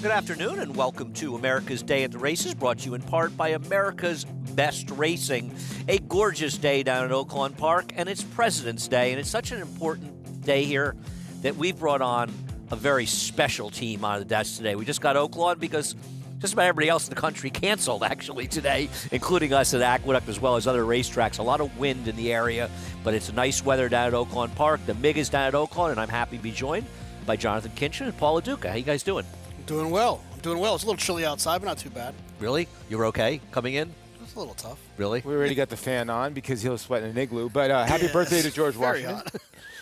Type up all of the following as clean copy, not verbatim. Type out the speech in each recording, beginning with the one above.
Good afternoon and welcome to America's Day at the Races, brought to you in part by America's Best Racing. A gorgeous day down at Oaklawn Park, and it's President's Day, and it's such an important day here that we've brought on a very special team on the desk today. We just got Oaklawn because just about everybody else in the country canceled, actually, today, including us at Aqueduct as well as other racetracks. A lot of wind in the area, but it's nice weather down at Oaklawn Park. The MIG is down at Oaklawn, and I'm happy to be joined by Jonathan Kinchin and Paul LaDuca. How you guys doing? Doing well. I'm doing well. It's a little chilly outside, but not too bad. Really? You were okay coming in? It's a little tough. Really? We already got the fan on because he'll sweat in an igloo. But happy birthday to George Very Washington.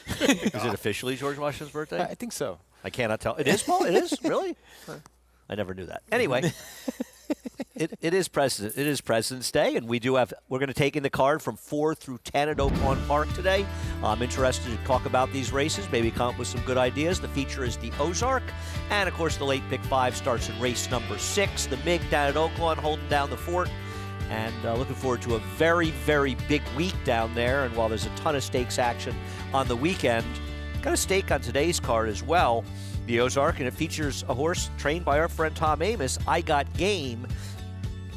hot. Is it officially George Washington's birthday? I think so. I cannot tell. It is, Paul? It is? Really? I never knew that. Anyway, it is President's Day, and we're going to take in the card from 4 through 10 at Oaklawn Park today. I'm interested to talk about these races, maybe come up with some good ideas. The feature is the Ozark, and of course the late pick 5 starts in race number 6. The MIG down at Oaklawn holding down the fort, and looking forward to a very, very big week down there. And while there's a ton of stakes action on the weekend, got a stake on today's card as well, the Ozark, and it features a horse trained by our friend Tom Amoss, I Got Game.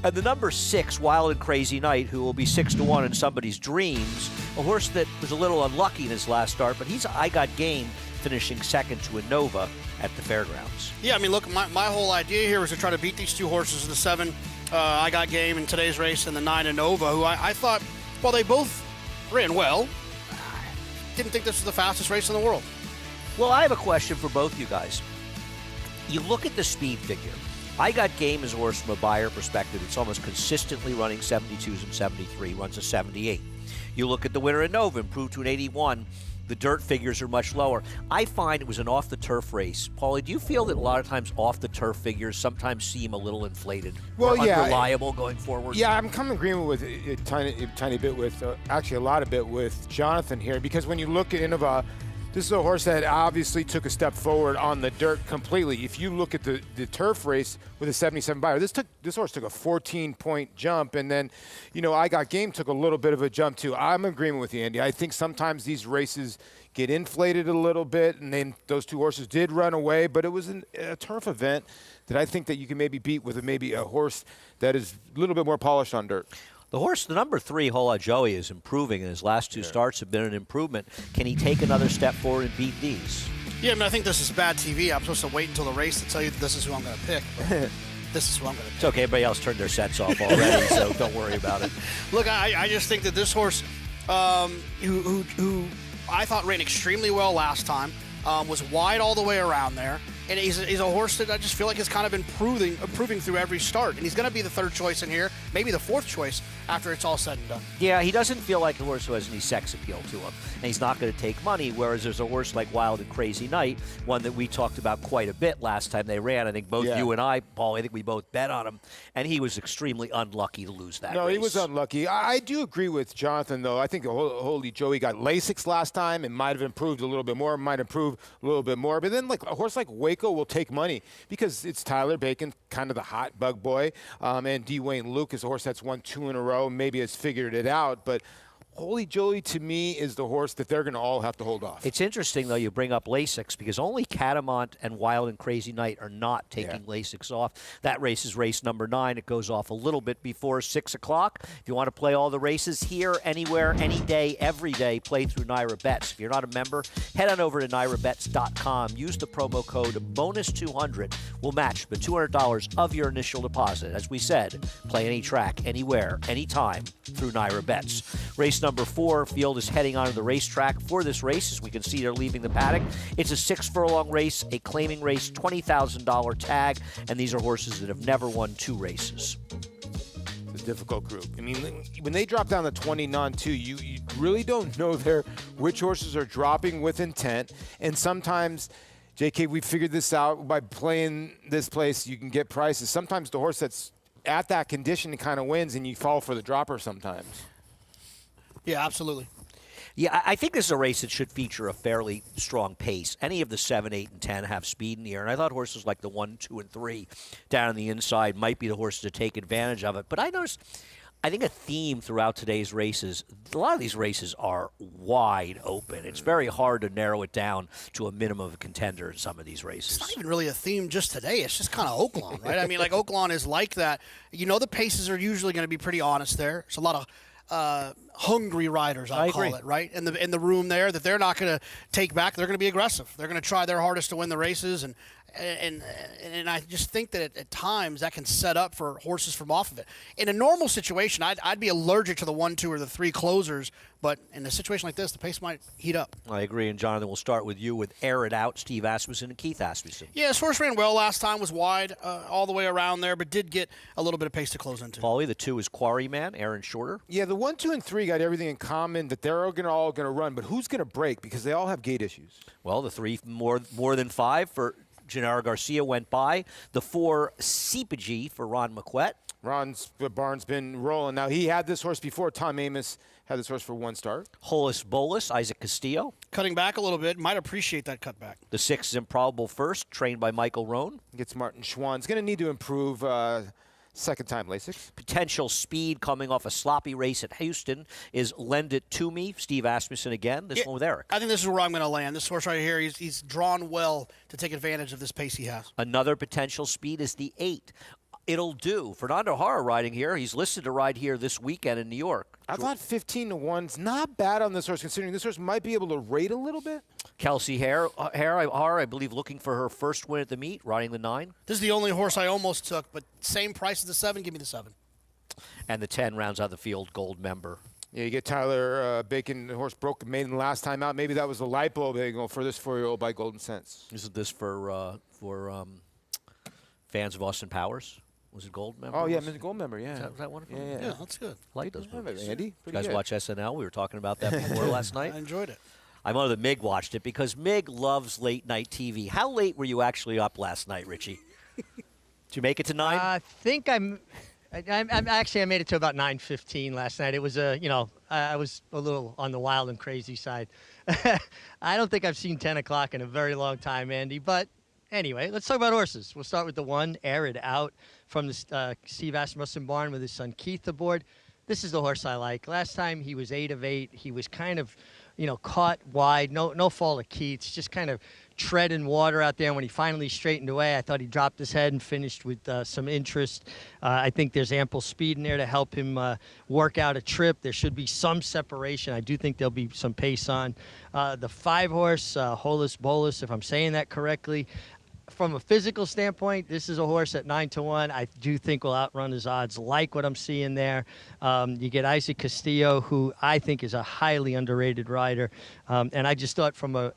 And the number 6, Wild and Crazy Night, who will be 6-1 in somebody's dreams, a horse that was a little unlucky in his last start, but he's I Got Game, finishing second to Innova at the fairgrounds. Yeah, I mean, look, my whole idea here was to try to beat these two horses, the 7, I Got Game in today's race, and the 9, Innova, who I thought, well, they both ran well. I didn't think this was the fastest race in the world. Well, I have a question for both you guys. You look at the speed figure. I Got Game is a horse from a buyer perspective. It's almost consistently running 72s and 73, runs a 78. You look at the winner Innova, improved to an 81. The dirt figures are much lower. I find it was an off-the-turf race. Paulie, do you feel that a lot of times off-the-turf figures sometimes seem a little inflated or unreliable going forward? Yeah, I'm coming in agreement with a tiny bit with, actually a lot of bit with Jonathan here, because when you look at Innova, this is a horse that obviously took a step forward on the dirt completely. If you look at the turf race with a 77 buyer, this horse took a 14-point jump, and then, I Got Game took a little bit of a jump too. I'm in agreement with you, Andy. I think sometimes these races get inflated a little bit, and then those two horses did run away, but it was a turf event that I think that you can maybe beat with maybe a horse that is a little bit more polished on dirt. The horse, the number 3, Hola Joey, is improving, and his last 2 starts have been an improvement. Can he take another step forward and beat these? Yeah, I mean, I think this is bad TV. I'm supposed to wait until the race to tell you that this is who I'm going to pick. This is who I'm going to pick. It's okay. Everybody else turned their sets off already, so don't worry about it. Look, I just think that this horse, who I thought ran extremely well last time, was wide all the way around there. And he's a horse that I just feel like is kind of improving through every start. And he's going to be the 3rd choice in here, maybe the 4th choice after it's all said and done. Yeah, he doesn't feel like a horse who has any sex appeal to him. And he's not going to take money, whereas there's a horse like Wild and Crazy Night, one that we talked about quite a bit last time they ran. I think both you and I, Paul, I think we both bet on him. And he was extremely unlucky to lose that race. No, he was unlucky. I do agree with Jonathan, though. I think Holy Joey got Lasix last time. It might have improved a little bit more, might improve a little bit more. But then like a horse like Waco will take money because it's Tyler Bacon, kind of the hot bug boy, and Dwayne Lucas, a horse that's won 2 in a row, maybe has figured it out. But Holy Joey, to me, is the horse that they're going to all have to hold off. It's interesting, though, you bring up Lasix because only Catamount and Wild and Crazy Night are not taking Lasix off. That race is race number 9. It goes off a little bit before 6 o'clock. If you want to play all the races here, anywhere, any day, every day, play through Naira Bets. If you're not a member, head on over to NairaBets.com. Use the promo code BONUS200. We'll match the $200 of your initial deposit. As we said, play any track, anywhere, anytime through Naira Bets. Race number 4, field is heading onto the racetrack for this race. As we can see, they're leaving the paddock. It's a 6-furlong race, a claiming race, $20,000 tag, and these are horses that have never won 2 races. It's a difficult group. I mean, when they drop down to 20 non-2, you really don't know which horses are dropping with intent, and sometimes JK, we figured this out by playing this place. You can get prices. Sometimes the horse that's at that condition kind of wins, and you fall for the dropper sometimes. Yeah, absolutely. Yeah, I think this is a race that should feature a fairly strong pace. Any of the 7, 8, and 10 have speed in the air, and I thought horses like the 1, 2, and 3 down on the inside might be the horses to take advantage of it. But I noticed I think a theme throughout today's races, a lot of these races are wide open. It's very hard to narrow it down to a minimum of a contender in some of these races. It's not even really a theme just today. It's just kind of Oaklawn, right? I mean, like Oaklawn is like that. You know, the paces are usually going to be pretty honest there. There's a lot of hungry riders, I'll call it, right? In the room there that they're not going to take back. They're going to be aggressive. They're going to try their hardest to win the races, and I just think that at times that can set up for horses from off of it. In a normal situation, I'd be allergic to the 1, 2, or the 3 closers, but in a situation like this, the pace might heat up. I agree, and Jonathan, we'll start with you with Air It Out, Steve Asmussen and Keith Asmussen. Yeah, this horse ran well last time, was wide all the way around there, but did get a little bit of pace to close into. Paulie, the 2 is Quarryman, Aaron Shorter. Yeah, the 1, 2, and 3 got everything in common that they're all going to run, but who's going to break because they all have gate issues. Well, the 3 more than 5 for Gennaro Garcia went by. The 4 Seepage for Ron McQuett. Ron's barn's been rolling. Now, he had this horse before. Tom Amos had this horse for 1 start. Hollis Bolus, Isaac Castillo. Cutting back a little bit, might appreciate that cutback. The 6 is Improbable First, trained by Michael Rohn. Gets Martin Schwann's going to need to improve second time Lasix. Potential speed coming off a sloppy race at Houston is Lend It To Me, Steve Asmussen again. This one with Eric. I think this is where I'm going to land. This horse right here, he's drawn well to take advantage of this pace he has. Another potential speed is the 8. It'll Do. Fernando Hara riding here. He's listed to ride here this weekend in New York. I thought 15-1's not bad on this horse, considering this horse might be able to rate a little bit. Kelsey Hare, I believe, looking for her first win at the meet, riding the 9. This is the only horse I almost took, but same price as the 7. Give me the 7. And the 10 rounds out the field, Gold Member. Yeah, you get Tyler Bacon. The horse broke maiden last time out. Maybe that was the light bulb they go for this 4-year-old by Golden Sense. Isn't this for fans of Austin Powers? Was it Gold Member? Oh, yeah, Mr. Gold Member, yeah. Is that wonderful? Yeah. That's good. Like those movies. Andy, You pretty guys good. watch SNL? We were talking about that before last night. I enjoyed it. I know that Mig watched it because Mig loves late night TV. How late were you actually up last night, Richie? Did you make it to 9? I think I made it to about 9:15 last night. It was I was a little on the wild and crazy side. I don't think I've seen 10 o'clock in a very long time, Andy. But anyway, let's talk about horses. We'll start with the 1, Air It Out, from the Steve Asmussen barn with his son Keith aboard. This is the horse I like. Last time he was 8 of 8. He was kind of, caught wide. No fault of Keith's. Just kind of treading water out there. And when he finally straightened away, I thought he dropped his head and finished with some interest. I think there's ample speed in there to help him work out a trip. There should be some separation. I do think there'll be some pace on. The 5 horse, Hollis Bolus, if I'm saying that correctly. From a physical standpoint, this is a horse at 9-1. I do think will outrun his odds. Like what I'm seeing there. You get Isaac Castillo, who I think is a highly underrated rider. And I just thought from a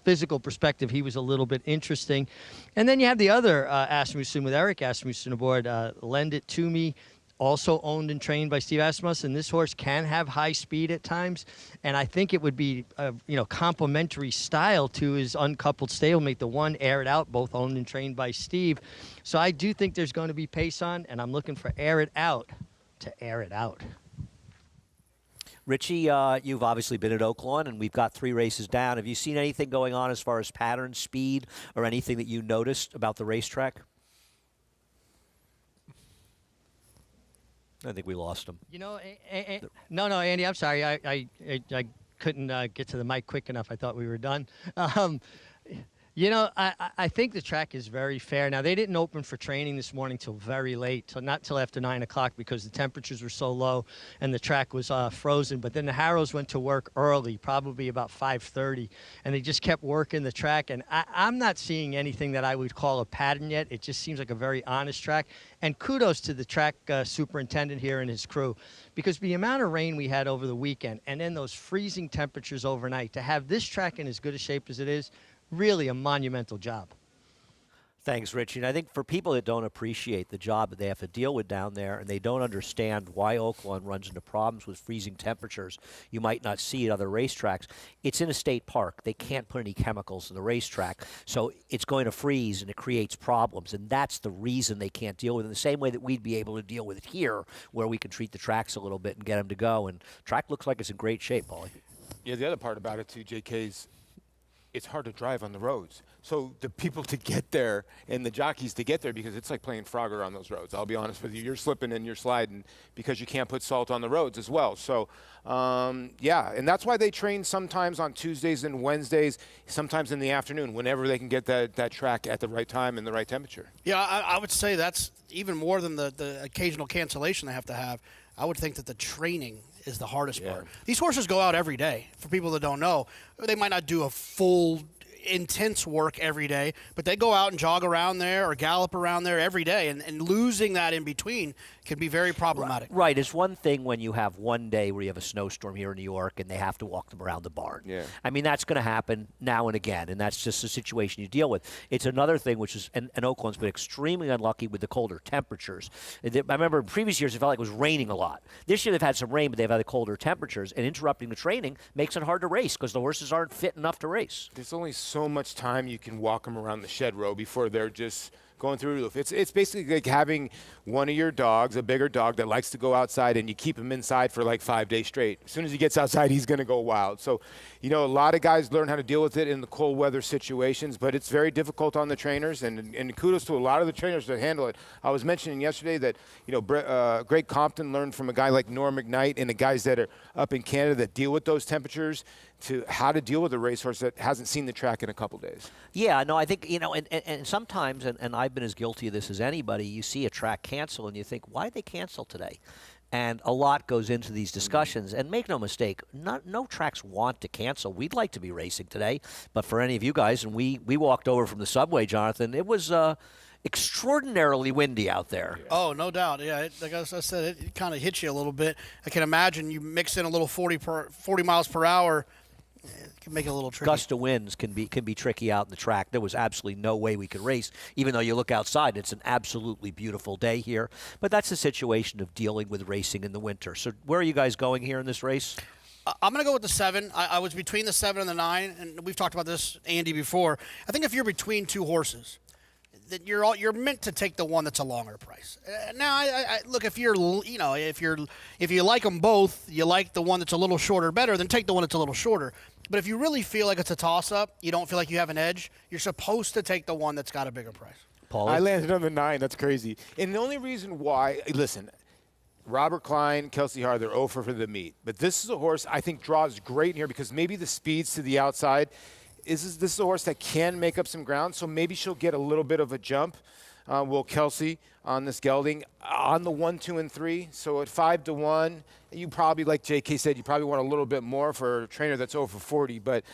physical perspective, he was a little bit interesting. And then you have the other Asmussen with Eric Asmussen aboard, Lend It To Me. Also owned and trained by Steve Asmussen. This horse can have high speed at times, and I think it would be a complementary style to his uncoupled stablemate, the 1, Air It Out, both owned and trained by Steve. So I do think there's going to be pace on, and I'm looking for Air It Out to air it out. Richie, you've obviously been at Oaklawn, and we've got 3 races down. Have you seen anything going on as far as pattern, speed, or anything that you noticed about the racetrack? I think we lost him. No, Andy, I'm sorry. I couldn't get to the mic quick enough. I thought we were done. I think the track is very fair. Now, they didn't open for training this morning till very late, so not till after 9 o'clock because the temperatures were so low and the track was frozen. But then the Harrows went to work early, probably about 5:30, and they just kept working the track. And I'm not seeing anything that I would call a pattern yet. It just seems like a very honest track. And kudos to the track superintendent here and his crew, because the amount of rain we had over the weekend and then those freezing temperatures overnight, to have this track in as good a shape as it is, really a monumental job. Thanks, Richie. And I think for people that don't appreciate the job that they have to deal with down there and they don't understand why Oaklawn runs into problems with freezing temperatures you might not see at other racetracks, it's in a state park. They can't put any chemicals in the racetrack, so it's going to freeze and it creates problems. And that's the reason they can't deal with it in the same way that we'd be able to deal with it here, where we can treat the tracks a little bit and get them to go. And track looks like it's in great shape, Paulie. Yeah, the other part about it, too, JK's it's hard to drive on the roads. So the people to get there and the jockeys to get there, because it's like playing Frogger on those roads. I'll be honest with you. You're slipping and you're sliding because you can't put salt on the roads as well. So, yeah, and that's why they train sometimes on Tuesdays and Wednesdays, sometimes in the afternoon, whenever they can get that track at the right time and the right temperature. Yeah, I would say that's even more than the occasional cancellation they have to have. I would think that the training is the hardest part. These horses go out every day. For people that don't know, they might not do a full intense work every day, but they go out and jog around there or gallop around there every day, and losing that in between can be very problematic. Right. It's one thing when you have one day where you have a snowstorm here in New York and they have to walk them around the barn. Yeah. I mean, that's going to happen now and again, and that's just a situation you deal with. It's another thing, which is, and Oakland's been extremely unlucky with the colder temperatures. I remember in previous years it felt like it was raining a lot. This year they've had some rain, but they've had the colder temperatures, and interrupting the training makes it hard to race because the horses aren't fit enough to race. There's only so much time you can walk them around the shed row before they're just going through the roof. It's basically like having one of your dogs, a bigger dog that likes to go outside, and you keep him inside for like 5 days straight. As soon as he gets outside, he's going to go wild. So, you know, a lot of guys learn how to deal with it in the cold weather situations, but it's very difficult on the trainers, and kudos to a lot of the trainers that handle it. I was mentioning yesterday that, you know, Greg Compton learned from a guy like Norm McKnight and the guys that are up in Canada that deal with those temperatures to how to deal with a racehorse that hasn't seen the track in a couple days. Yeah, no, I think, you know, and sometimes, and I've been as guilty of this as anybody, you see a track cancel and you think, why did they cancel today? And a lot goes into these discussions. And make no mistake, no tracks want to cancel. We'd like to be racing today. But for any of you guys, and we walked over from the subway, Jonathan, it was extraordinarily windy out there. Yeah. Oh, no doubt. Yeah, like I said, it kind of hits you a little bit. I can imagine you mix in a little 40 miles per hour. It can make it a little tricky. Gust of winds can be tricky out in the track. There was absolutely no way we could race, even though you look outside. It's an absolutely beautiful day here. But that's the situation of dealing with racing in the winter. So where are you guys going here in this race? I'm going to go with the 7. I was between the 7 and the 9, and we've talked about this, Andy, before. I think if you're between two horses, that you're meant to take the one that's a longer price. Now, I look, if you like them both, you like the one that's a little shorter better, then take the one that's a little shorter. But if you really feel like it's a toss-up, you don't feel like you have an edge, you're supposed to take the one that's got a bigger price. Paul, I landed on the 9. That's crazy. And the only reason why, listen, Robert Klein, Kelsey Har, they're 0 for the meet. But this is a horse I think draws great here because maybe the speeds to the outside. This is a horse that can make up some ground, so maybe she'll get a little bit of a jump. Will Kelsey on this gelding on the 1, 2, and 3. So at 5-1, you probably, like J.K. said, you probably want a little bit more for a trainer that's over 40, but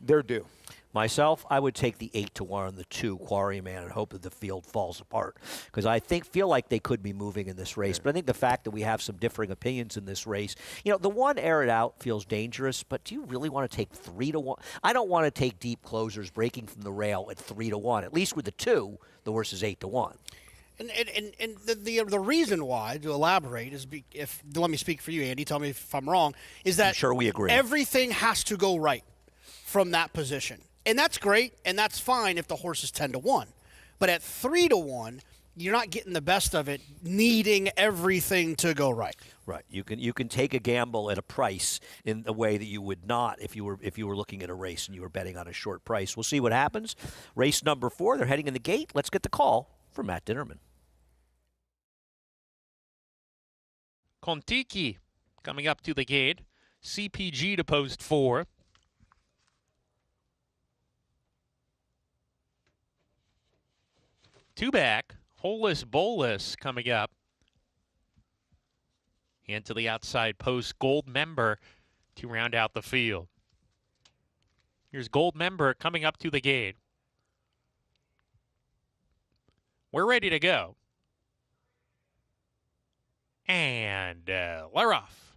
they're due. Myself, I would take the 8-1 on the 2 Quarryman and hope that the field falls apart because I feel like they could be moving in this race. But I think the fact that we have some differing opinions in this race, you know, the 1 air it out feels dangerous, but do you really want to take 3-1? I don't want to take deep closers breaking from the rail at 3-1. At least with the 2, the horse is 8-1. And the reason why, to elaborate, is let me speak for you, Andy, tell me if I'm wrong, is that I'm sure we agree. Everything has to go right from that position. And that's great, and that's fine if the horse is 10-1. But at 3-1, you're not getting the best of it, needing everything to go right. Right. You can take a gamble at a price in a way that you would not if you were looking at a race and you were betting on a short price. We'll see what happens. Race number 4, they're heading in the gate. Let's get the call from Matt Dinnerman. Kontiki coming up to the gate. CPG to post 4. Two back, Holus Bolus coming up. And to the outside post, Gold Member to round out the field. Here's Gold Member coming up to the gate. We're ready to go. And they're off.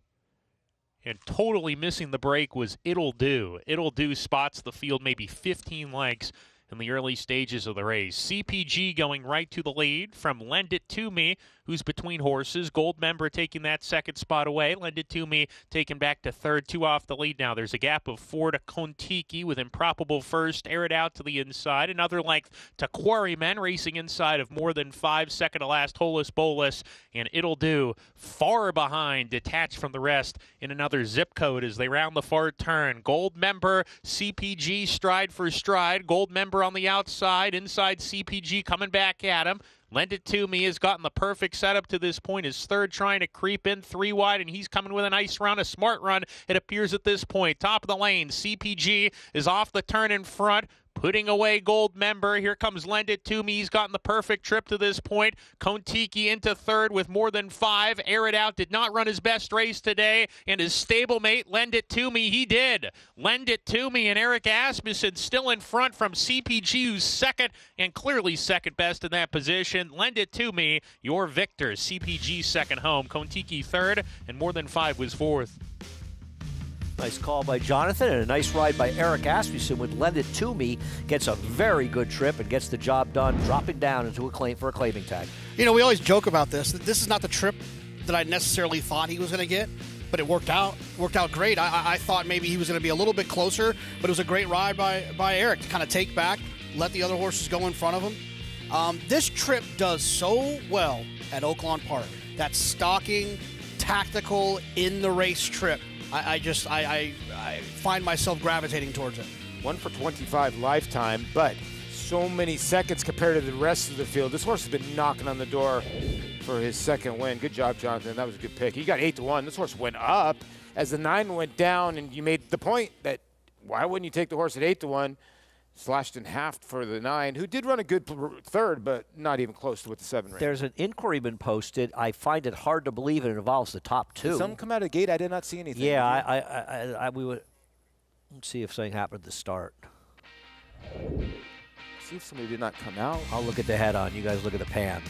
And totally missing the break was It'll Do. It'll Do spots the field maybe 15 lengths in the early stages of the race. CPG going right to the lead from Lend It To Me, who's between horses. Goldmember taking that second spot away. Lend It To Me taken back to third, 2 off the lead now. There's a gap of 4 to Kontiki with Improbable first. Air It Out to the inside. Another length to Quarrymen, racing inside of more than 5, second to last Holus Bolus. And It'll Do far behind, detached from the rest in another zip code as they round the far turn. Goldmember, CPG stride for stride. Goldmember on the outside. Inside CPG coming back at him. Lend It To Me has gotten the perfect setup to this point. His third trying to creep in 3 wide, and he's coming with a nice run, a smart run, it appears at this point. Top of the lane, CPG is off the turn in front, putting away Goldmember. Here comes Lend It To Me. He's gotten the perfect trip to this point. Kontiki into third with more than 5. Air It Out did not run his best race today, and his stablemate, Lend It To Me, he did. Lend It To Me and Eric Asmussen still in front from CPG, who's second and clearly second best in that position. Lend It To Me, your victor. CPG second home. Kontiki third, and more than 5 was fourth. Nice call by Jonathan and a nice ride by Eric Asmussen with Lend It To Me. Gets a very good trip and gets the job done, dropping down into a claim for a claiming tag. You know, we always joke about this. This is not the trip that I necessarily thought he was going to get, but it worked out. Worked out great. I thought maybe he was going to be a little bit closer, but it was a great ride by Eric to kind of take back, let the other horses go in front of him. This trip does so well at Oaklawn Park. That stalking, tactical, in the race trip. I find myself gravitating towards it. 1 for 25 lifetime, but so many seconds compared to the rest of the field. This horse has been knocking on the door for his second win. Good job, Jonathan. That was a good pick. He got 8 to 1. This horse went up as the 9 went down, and you made the point that why wouldn't you take the horse at 8 to 1? Slashed in half for the 9, who did run a good third, but not even close to what the 7 ran. There's an inquiry been posted. I find it hard to believe it involves the top 2. Did some come out of the gate? I did not see anything. Yeah, we would. Let's see if something happened at the start. See if somebody did not come out. I'll look at the head on. You guys look at the pan.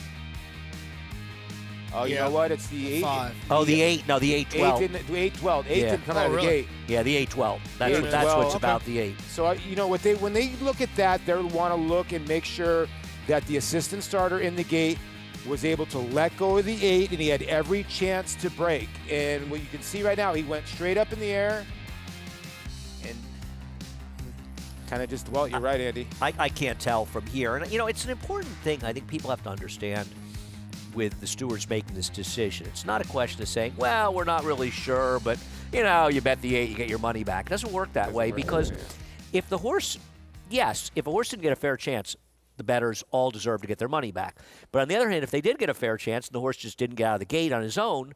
Oh, you Yeah. know what? It's the 8. 5. Oh, the 8. No, the 8-12. 8-12. 8 Yeah. didn't come Oh, out of the really? gate. Yeah, the 8-12. That's, Yeah, that's 12, what's okay. about the 8. So, you know, when they look at that, they'll want to look and make sure that the assistant starter in the gate was able to let go of the 8, and he had every chance to break. And what you can see right now, he went straight up in the air and kind of just, well, you're right, Andy. I can't tell from here. And, you know, it's an important thing I think people have to understand with the stewards making this decision. It's not a question of saying, well, we're not really sure, but, you know, you bet the 8, you get your money back. It doesn't work that way because if the horse, yes, if a horse didn't get a fair chance, the bettors all deserve to get their money back. But on the other hand, if they did get a fair chance and the horse just didn't get out of the gate on his own,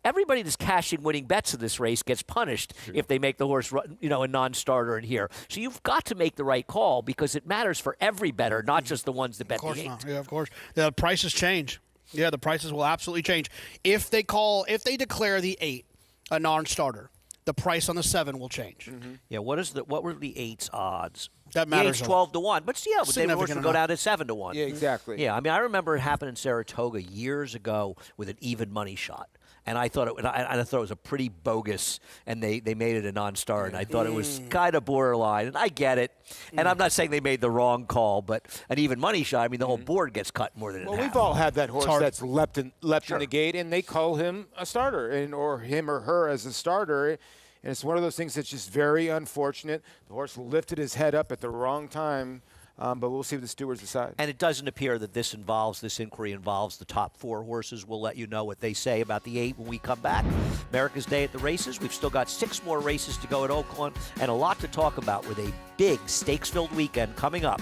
everybody that's cashing winning bets in this race gets punished if they make the horse, you know, a non-starter in here. So you've got to make the right call because it matters for every bettor, not just the ones that bet Of course the 8. not. Yeah, of course. The prices change. Yeah, the prices will absolutely change. If they declare the 8 a non-starter, the price on the 7 will change. Yeah, what were the 8's odds? That The matters 8's a 12 to 1, but yeah, but the horse Significant would go enough. down to 7 to 1. Yeah, exactly. Yeah, I mean, I remember it happened in Saratoga years ago with an even money shot. And I thought it was a pretty bogus, and they made it a non-star, and I thought it was kind of borderline. And I get it, and I'm not saying they made the wrong call, but an even money shot, I mean, the whole board gets cut more than Well, in half. we've all had that horse hard. that's leapt in the gate, and they call him a starter, or him or her as a starter. And it's one of those things that's just very unfortunate. The horse lifted his head up at the wrong time, but we'll see what the stewards decide. And it doesn't appear that this inquiry involves the top 4 horses. We'll let you know what they say about the 8 when we come back. America's Day at the Races. We've still got 6 more races to go at Oaklawn and a lot to talk about with a big stakes-filled weekend coming up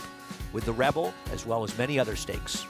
with the Rebel as well as many other stakes.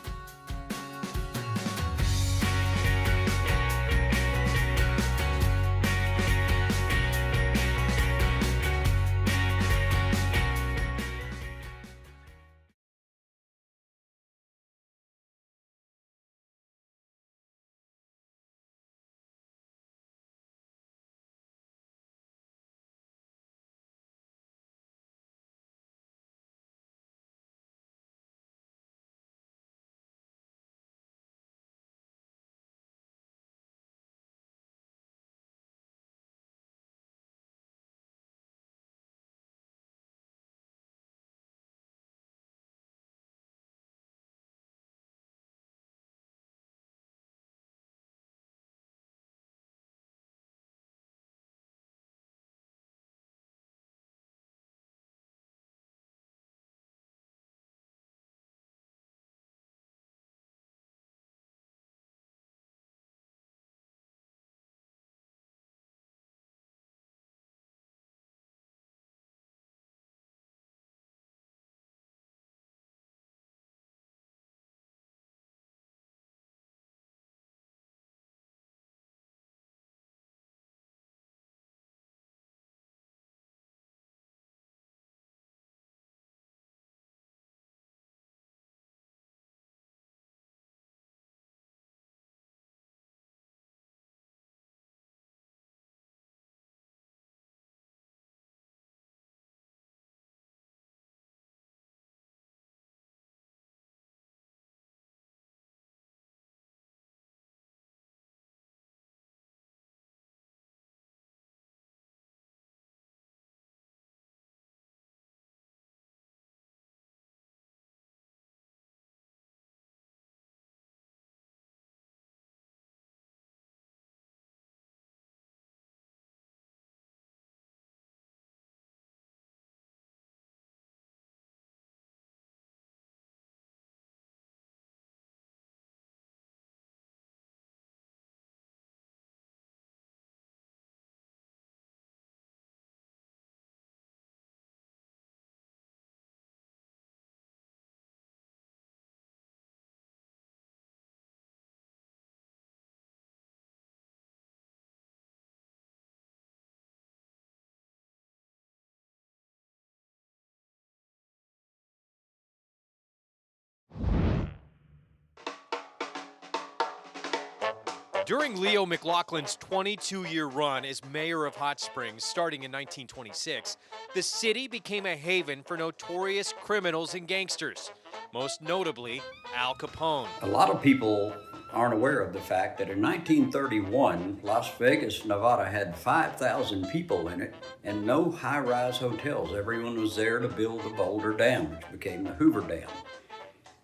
During Leo McLaughlin's 22-year run as mayor of Hot Springs, starting in 1926, the city became a haven for notorious criminals and gangsters, most notably Al Capone. A lot of people aren't aware of the fact that in 1931, Las Vegas, Nevada had 5,000 people in it and no high-rise hotels. Everyone was there to build the Boulder Dam, which became the Hoover Dam.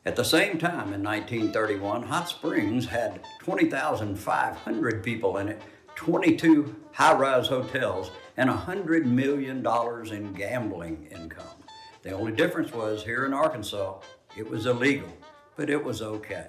At the same time, in 1931, Hot Springs had 20,500 people in it, 22 high-rise hotels, and $100 million in gambling income. The only difference was here in Arkansas, it was illegal, but it was okay.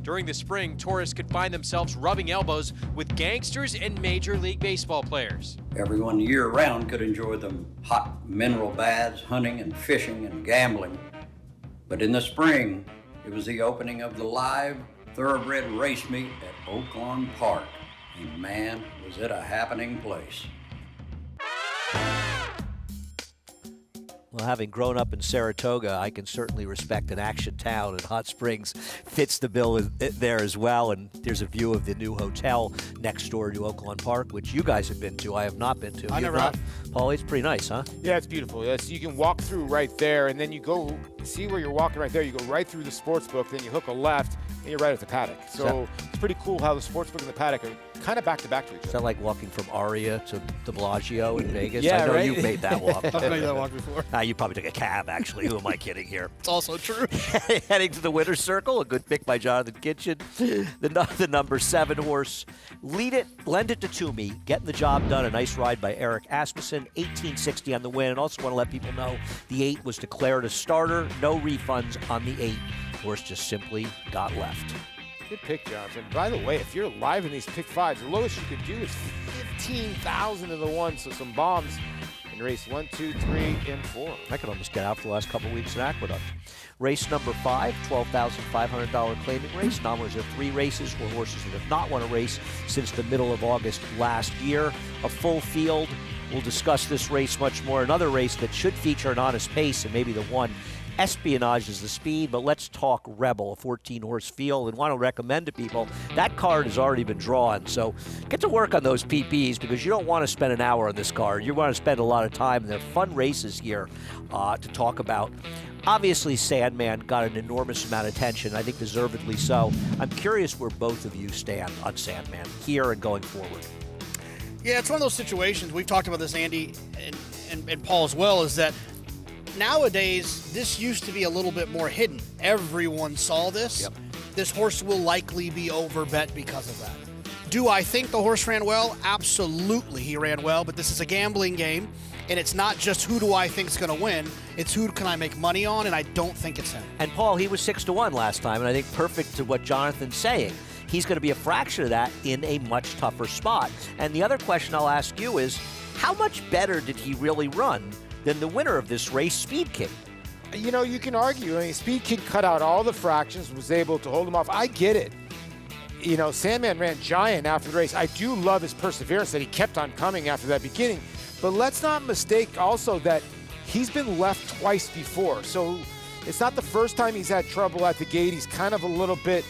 During the spring, tourists could find themselves rubbing elbows with gangsters and Major League Baseball players. Everyone year-round could enjoy the hot mineral baths, hunting and fishing and gambling. But in the spring, it was the opening of the live thoroughbred race meet at Oaklawn Park. And man, was it a happening place. Well, having grown up in Saratoga, I can certainly respect an action town, and Hot Springs fits the bill there as well. And there's a view of the new hotel next door to Oaklawn Park, which you guys have been to. I have not been to. I never have. Paulie, it's pretty nice, huh? Yeah, it's beautiful. Yes, you can walk through right there, and then you go see where you're walking right there. You go right through the sports book, then you hook a left, and you're right at the paddock. So it's pretty cool how the sports book and the paddock are kind of back to back to each Is other. that like walking from Aria to De Bellagio in Vegas? Yeah, I know right? you've made that walk. I've made that walk before. You probably took a cab, actually. Who am I kidding here? It's also true. Heading to the winner's circle, a good pick by Jonathan Kitchen. The number 7 horse. Lend it to Toomey. Getting the job done. A nice ride by Eric Asmussen. 1860 on the win. And also want to let people know the 8 was declared a starter. No refunds on the 8. Horse just simply got left. Good pick, Jonathan. By the way, if you're live in these pick 5s, the lowest you could do is 15,000 to the 1. So some bombs in race 1, 2, 3, and 4. I could almost get out for the last couple of weeks in Aqueduct. Race number 5, $12,500 claiming race. Nominals are 3 races for horses that have not won a race since the middle of August last year. A full field. We'll discuss this race much more. Another race that should feature an honest pace and maybe the one. Espionage is the speed, but let's talk Rebel, a 14-horse field, and want to recommend to people that card has already been drawn. So get to work on those PPs because you don't want to spend an hour on this card. You want to spend a lot of time. And there are fun races here to talk about. Obviously, Sandman got an enormous amount of attention, I think deservedly so. I'm curious where both of you stand on Sandman here and going forward. Yeah, it's one of those situations. We've talked about this, Andy, and Paul as well, is that nowadays, this used to be a little bit more hidden. Everyone saw this. Yep. This horse will likely be overbet because of that. Do I think the horse ran well? Absolutely, he ran well, but this is a gambling game, and it's not just who do I think is going to win, it's who can I make money on, and I don't think it's him. And Paul, he was 6-1 last time, and I think perfect to what Jonathan's saying. He's going to be a fraction of that in a much tougher spot. And the other question I'll ask you is, how much better did he really run than the winner of this race, Speed King? You know, you can argue. I mean, Speed King cut out all the fractions, was able to hold him off. I get it. You know, Sandman ran giant after the race. I do love his perseverance that he kept on coming after that beginning. But let's not mistake also that he's been left twice before. So it's not the first time he's had trouble at the gate. He's kind of a little bit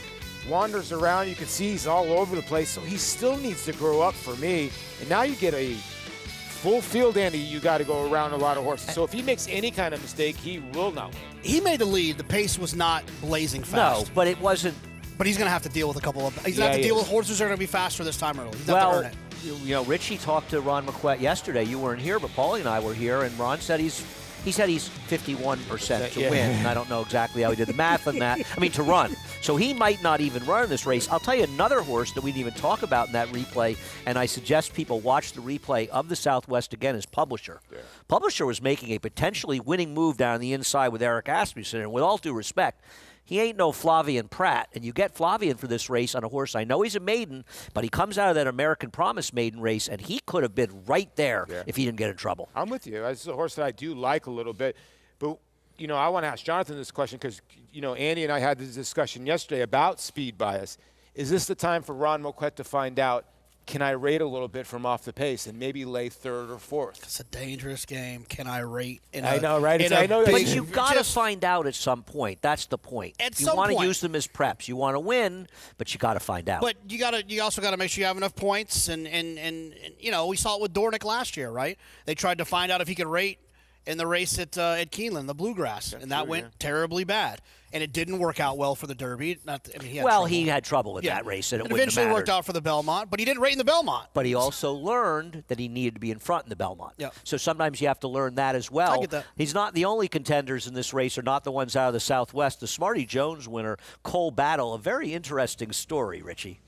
wanders around. You can see he's all over the place. So he still needs to grow up for me. And now you get a full field, Andy. You got to go around a lot of horses. So if he makes any kind of mistake, he will not win. He made the lead. The pace was not blazing fast. No, but it wasn't. But he's going to have to deal with a couple of. He's going to have to deal with horses that are going to be faster this time early. He's going to have to earn it. You know, Richie talked to Ron McQuett yesterday. You weren't here, but Paulie and I were here, and Ron said he's 51% to Yeah. win. And I don't know exactly how he did the math on that. I mean, to run. So he might not even run this race. I'll tell you another horse that we didn't even talk about in that replay, and I suggest people watch the replay of the Southwest again, is Publisher. Yeah. Publisher was making a potentially winning move down the inside with Eric Asmussen, and with all due respect, he ain't no Flavian Pratt, and you get Flavian for this race on a horse. I know he's a maiden, but he comes out of that American Promise maiden race, and he could have been right there if he didn't get in trouble. I'm with you. This is a horse that I do like a little bit. But, you know, I want to ask Jonathan this question because, you know, Andy and I had this discussion yesterday about speed bias. Is this the time for Ron McQuett to find out can I rate a little bit from off the pace and maybe lay third or fourth? It's a dangerous game. Can I rate? I know, right? I know. But you've got to find out at some point. That's the point. At you some want to point. use them as preps. You want to win, but you got to find out. But you also got to make sure you have enough points, and we saw it with Dornick last year, right? They tried to find out if he could rate in the race at Keeneland, the Bluegrass, and that went terribly bad. And it didn't work out well for the Derby. He had trouble in that race, and it it wouldn't eventually have worked out for the Belmont, but he didn't rate in the Belmont. But he also learned that he needed to be in front in the Belmont. Yep. So sometimes you have to learn that as well. I get that. He's not the only contenders in this race, are not the ones out of the Southwest. The Smarty Jones winner, Cole Battle, a very interesting story, Richie.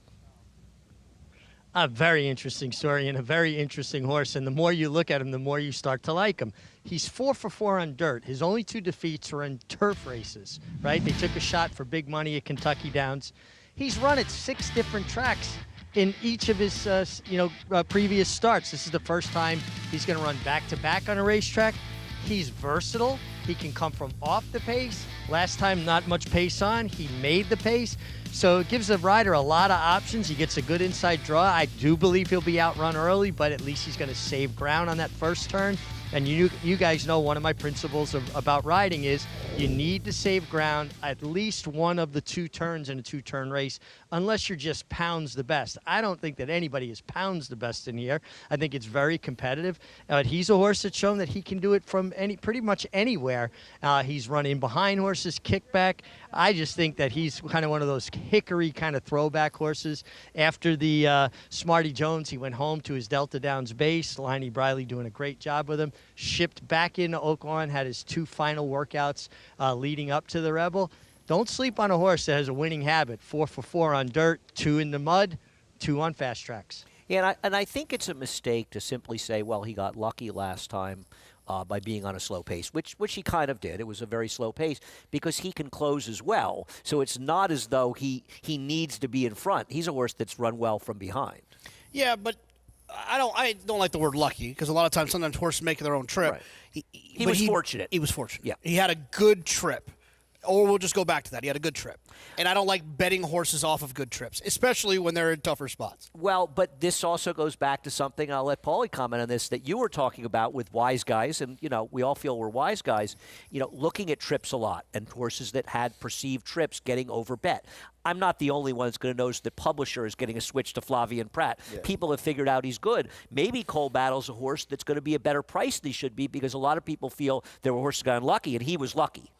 A very interesting story and a very interesting horse. And the more you look at him, the more you start to like him. He's 4 for 4 on dirt. His only 2 defeats were in turf races, right? They took a shot for big money at Kentucky Downs. He's run at 6 different tracks in each of his, previous starts. This is the first time he's going to run back-to-back on a racetrack. He's versatile. He can come from off the pace. Last time, not much pace on. He made the pace. So it gives the rider a lot of options. He gets a good inside draw. I do believe he'll be outrun early, but at least he's going to save ground on that first turn. And you guys know one of my principles about riding is you need to save ground at least one of the 2 turns in a 2-turn race, unless you're just pounds the best. I don't think that anybody is pounds the best in here. I think it's very competitive. He's a horse that's shown that he can do it from pretty much anywhere. He's run in behind horses, kickback. I just think that he's kind of one of those hickory kind of throwback horses. After the Smarty Jones, he went home to his Delta Downs base. Liney Briley doing a great job with him. Shipped back into Oaklawn, had his 2 final workouts leading up to the Rebel. Don't sleep on a horse that has a winning habit. 4 for 4 on dirt, 2 in the mud, 2 on fast tracks. Yeah, and I think it's a mistake to simply say, well, he got lucky last time by being on a slow pace, which he kind of did. It was a very slow pace because he can close as well. So it's not as though he needs to be in front. He's a horse that's run well from behind. Yeah, but I don't like the word lucky because a lot of times sometimes horses make their own trip. Right. He was fortunate. He was fortunate. Yeah. He had a good trip. Or we'll just go back to that. He had a good trip. And I don't like betting horses off of good trips, especially when they're in tougher spots. Well, but this also goes back to something, I'll let Paulie comment on this, that you were talking about with wise guys, and, we all feel we're wise guys, looking at trips a lot and horses that had perceived trips getting overbet. I'm not the only one that's going to notice that Publisher is getting a switch to Flavien Prat. Yeah. People have figured out he's good. Maybe Cole Battle's a horse that's going to be a better price than he should be because a lot of people feel their horse got unlucky, and he was lucky.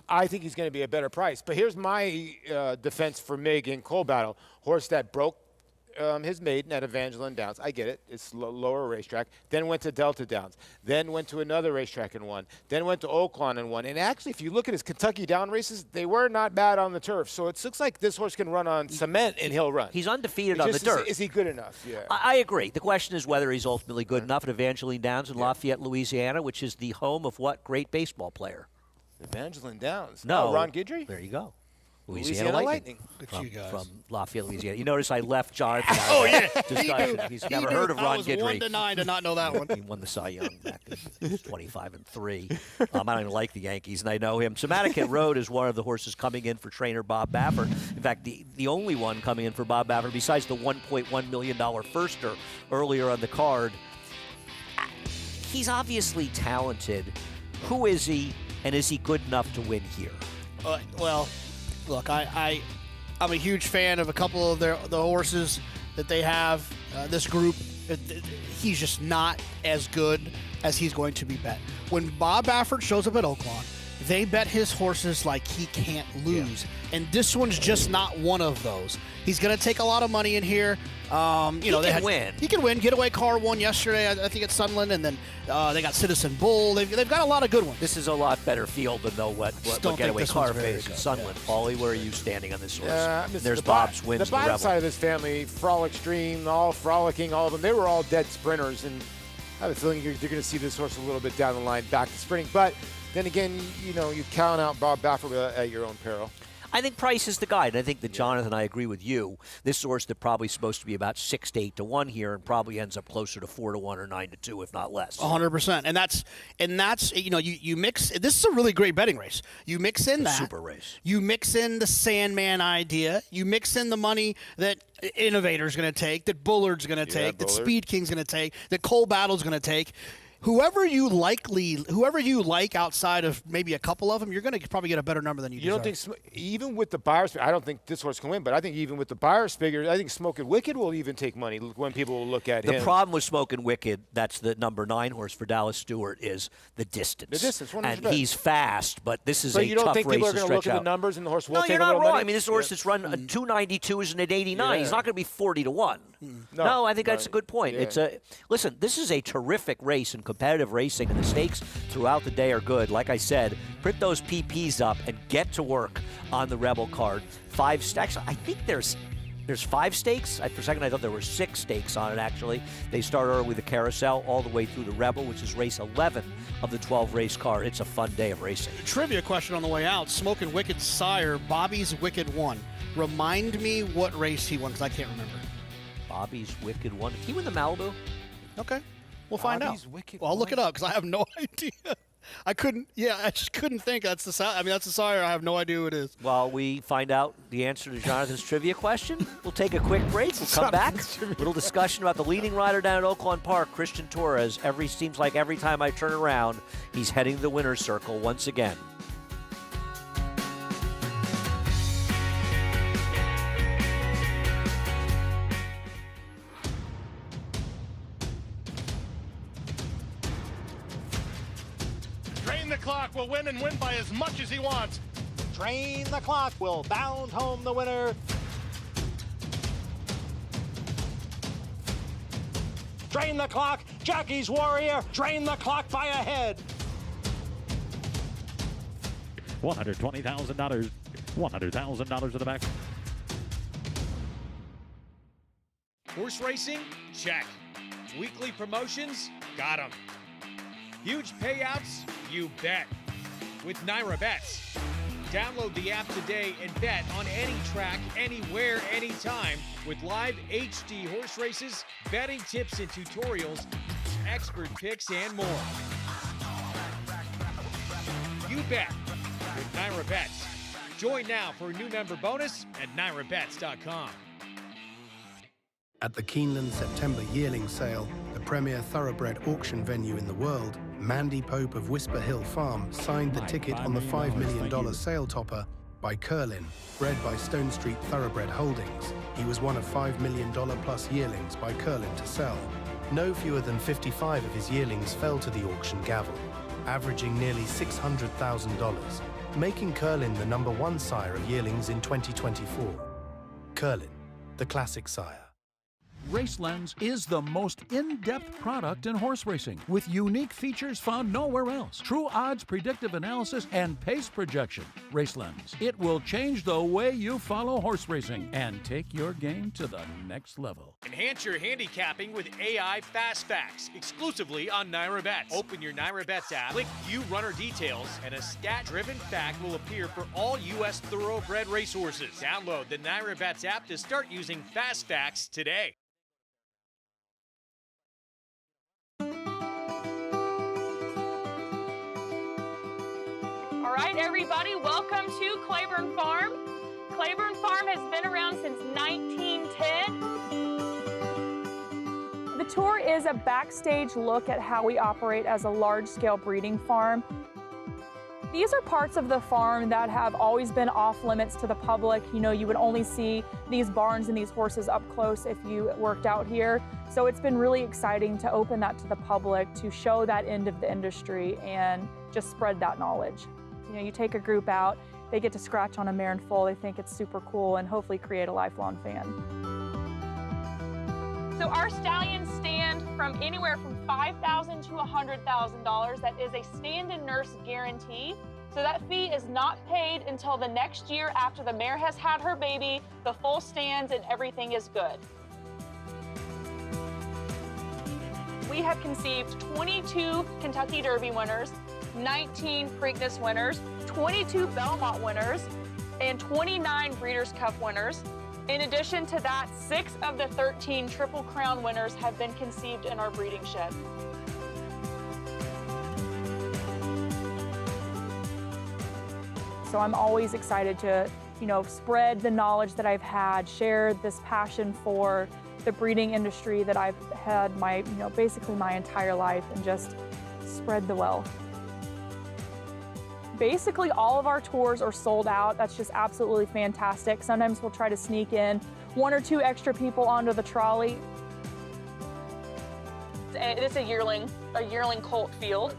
I think he's going to be a better price. But here's my defense for Mig in Cole Battle. Horse that broke his maiden at Evangeline Downs. I get it. It's lower racetrack. Then went to Delta Downs. Then went to another racetrack and won. Then went to Oaklawn and won. And actually, if you look at his Kentucky Down races, they were not bad on the turf. So it looks like this horse can run on cement and he'll run. He's undefeated on the dirt. Is he good enough? Yeah. I agree. The question is whether he's ultimately good enough at Evangeline Downs in Lafayette, Louisiana, which is the home of what great baseball player? Evangeline Downs. No. Ron Guidry? There you go. Louisiana Lightning. From Lafayette, Louisiana. You notice I left Jonathan out Oh, of yeah. that discussion. He's never heard of Ron Guidry. I was 1-9 to not know that one. He won the Cy Young back in 25-3. I don't even like the Yankees, and I know him. Somaticut Road is one of the horses coming in for trainer Bob Baffert. In fact, the only one coming in for Bob Baffert, besides the $1.1 million firster earlier on the card. He's obviously talented. Who is he? And is he good enough to win here? Well, look, I'm a huge fan of a couple of the horses that they have. This group, he's just not as good as he's going to be bet. When Bob Baffert shows up at Oaklawn, they bet his horses like he can't lose. Yeah. And this one's just not one of those. He's going to take a lot of money in here. He can win. He can win. Getaway Car won yesterday, I think, at Sunland, and then they got Citizen Bull. They've got a lot of good ones. This is a lot better field than what Getaway Car faced at Sunland. Yeah. Paulie, where are you standing on this horse? There's Bob's wins. The bottom side of this family, Frolic Stream, all frolicking, all of them, they were all dead sprinters, and I have a feeling you're going to see this horse a little bit down the line back to sprinting. But then again, you count out Bob Baffert at your own peril. I think price is the guide. I think that Jonathan, I agree with you. This horse that probably supposed to be about 6 to 8 to 1 here, and probably ends up closer to 4 to 1 or 9 to 2, if not less. 100%. And that's you mix. This is a really great betting race. You mix in that super race. You mix in the Sandman idea. You mix in the money that Innovator's going to take, that Bullard's going to take, that Speed King's going to take, that Cole Battle's going to take. Whoever you like outside of maybe a couple of them, you're going to probably get a better number than you deserve. don't think even with the buyers? I don't think this horse can win, but I think even with the buyers figure, I think Smokin' Wicked will even take money when people will look at him. The problem with Smokin' Wicked, that's the number 9 horse for Dallas Stewart, is the distance. The distance, 100%. And he's fast, but this is so a you don't tough think race people are to going to look stretch at out. the numbers and the horse will No, take you're a little not wrong. money? I mean, this horse that's run a 292 is an 889. Yeah. He's not going to be 40 to 1. No, I think that's a good point. Yeah. Listen, this is a terrific race and competitive racing, and the stakes throughout the day are good. Like I said, print those PPs up and get to work on the Rebel card. 5 stacks. I think there's 5 stakes. For a second, I thought there were 6 stakes on it, actually. They start early with the Carousel all the way through the Rebel, which is race 11 of the 12-race card. It's a fun day of racing. Trivia question on the way out. Smokin' Wicked's sire, Bobby's Wicked 1. Remind me what race he won, because I can't remember. Bobby's Wicked 1. Did he win the Malibu? Okay. We'll find out. Bobby's Wicked Well, I'll look it 1. up, because I have no idea. I just couldn't think. That's the sire. I have no idea who it is. While we find out the answer to Jonathan's trivia question, we'll take a quick break. We'll come back. Little discussion about the leading rider down at Oaklawn Park, Christian Torres. Seems like every time I turn around, he's heading to the winner's circle once again. Drain the Clock will win and win by as much as he wants. Drain the Clock will bound home the winner. Drain the Clock, Jackie's Warrior, drain the clock by a head. $120,000. $100,000 to the back. Horse racing? Check. Weekly promotions? Got 'em. Huge payouts? You bet. With Naira Bets. Download the app today and bet on any track, anywhere, anytime with live HD horse races, betting tips and tutorials, expert picks, and more. You bet with Naira Bets. Join now for a new member bonus at NairaBets.com. At the Keeneland September yearling sale, the premier thoroughbred auction venue in the world, Mandy Pope of Whisper Hill Farm signed the ticket on the $5 million sale topper by Curlin, bred by Stone Street Thoroughbred Holdings. He was one of $5 million plus yearlings by Curlin to sell. No fewer than 55 of his yearlings fell to the auction gavel, averaging nearly $600,000, making Curlin the #1 sire of yearlings in 2024. Curlin, the classic sire. RaceLens is the most in-depth product in horse racing, with unique features found nowhere else. True odds, predictive analysis, and pace projection. RaceLens. It will change the way you follow horse racing and take your game to the next level. Enhance your handicapping with AI Fast Facts, exclusively on Naira Bets. Open your Naira Bets app, click View Runner Details, and a stat-driven fact will appear for all U.S. thoroughbred racehorses. Download the Naira Bets app to start using Fast Facts today. All right, everybody, welcome to Claiborne Farm. Claiborne Farm has been around since 1910. The tour is a backstage look at how we operate as a large-scale breeding farm. These are parts of the farm that have always been off limits to the public. You know, you would only see these barns and these horses up close if you worked out here. So it's been really exciting to open that to the public, to show that end of the industry and just spread that knowledge. You know, you take a group out, they get to scratch on a mare and foal, they think it's super cool, and hopefully create a lifelong fan. So our stallions stand from anywhere from $5,000 to $100,000. That is a stand and nurse guarantee. So that fee is not paid until the next year after the mare has had her baby, the foal stands, and everything is good. We have conceived 22 Kentucky Derby winners, 19 Preakness winners, 22 Belmont winners, and 29 Breeders' Cup winners. In addition to that, 6 of the 13 Triple Crown winners have been conceived in our breeding shed. So I'm always excited to, spread the knowledge that I've had, share this passion for the breeding industry that I've had basically my entire life, and just spread the wealth. Basically, all of our tours are sold out. That's just absolutely fantastic. Sometimes we'll try to sneak in 1 or 2 extra people onto the trolley. It's a yearling colt field.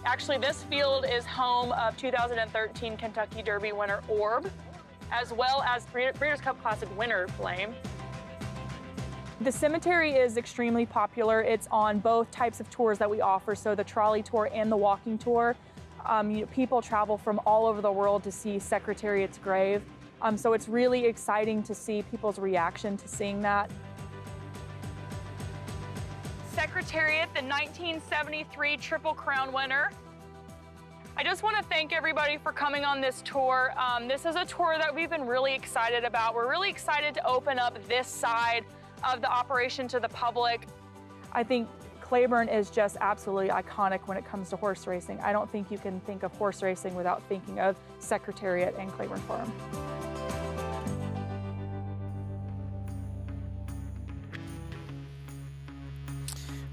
Actually, this field is home of 2013 Kentucky Derby winner Orb, as well as Breeders' Cup Classic winner Flame. The cemetery is extremely popular. It's on both types of tours that we offer, so the trolley tour and the walking tour. People travel from all over the world to see Secretariat's grave. So it's really exciting to see people's reaction to seeing that. Secretariat, the 1973 Triple Crown winner. I just want to thank everybody for coming on this tour. This is a tour that we've been really excited about. We're really excited to open up this side of the operation to the public. I think Claiborne is just absolutely iconic when it comes to horse racing. I don't think you can think of horse racing without thinking of Secretariat and Claiborne Farm.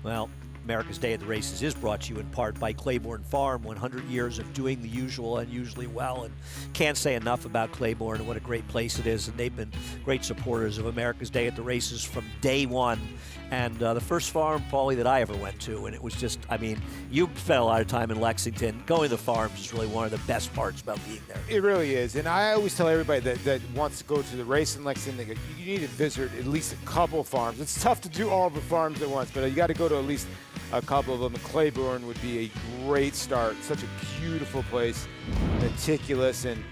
Well, America's Day of the Races is brought to you in part by Claiborne Farm, 100 years of doing the usual unusually well, and can't say enough about Claiborne and what a great place it is, and they've been great supporters of America's Day at the Races from day one. And the first farm, Paulie, that I ever went to, and it was just, you spent a lot of time in Lexington. Going to the farms is really one of the best parts about being there. It really is, and I always tell everybody that wants to go to the race in Lexington, you need to visit at least a couple farms. It's tough to do all the farms at once, but you got to go to at least a couple of them. Claiborne would be a great start. Such a beautiful place, meticulous, and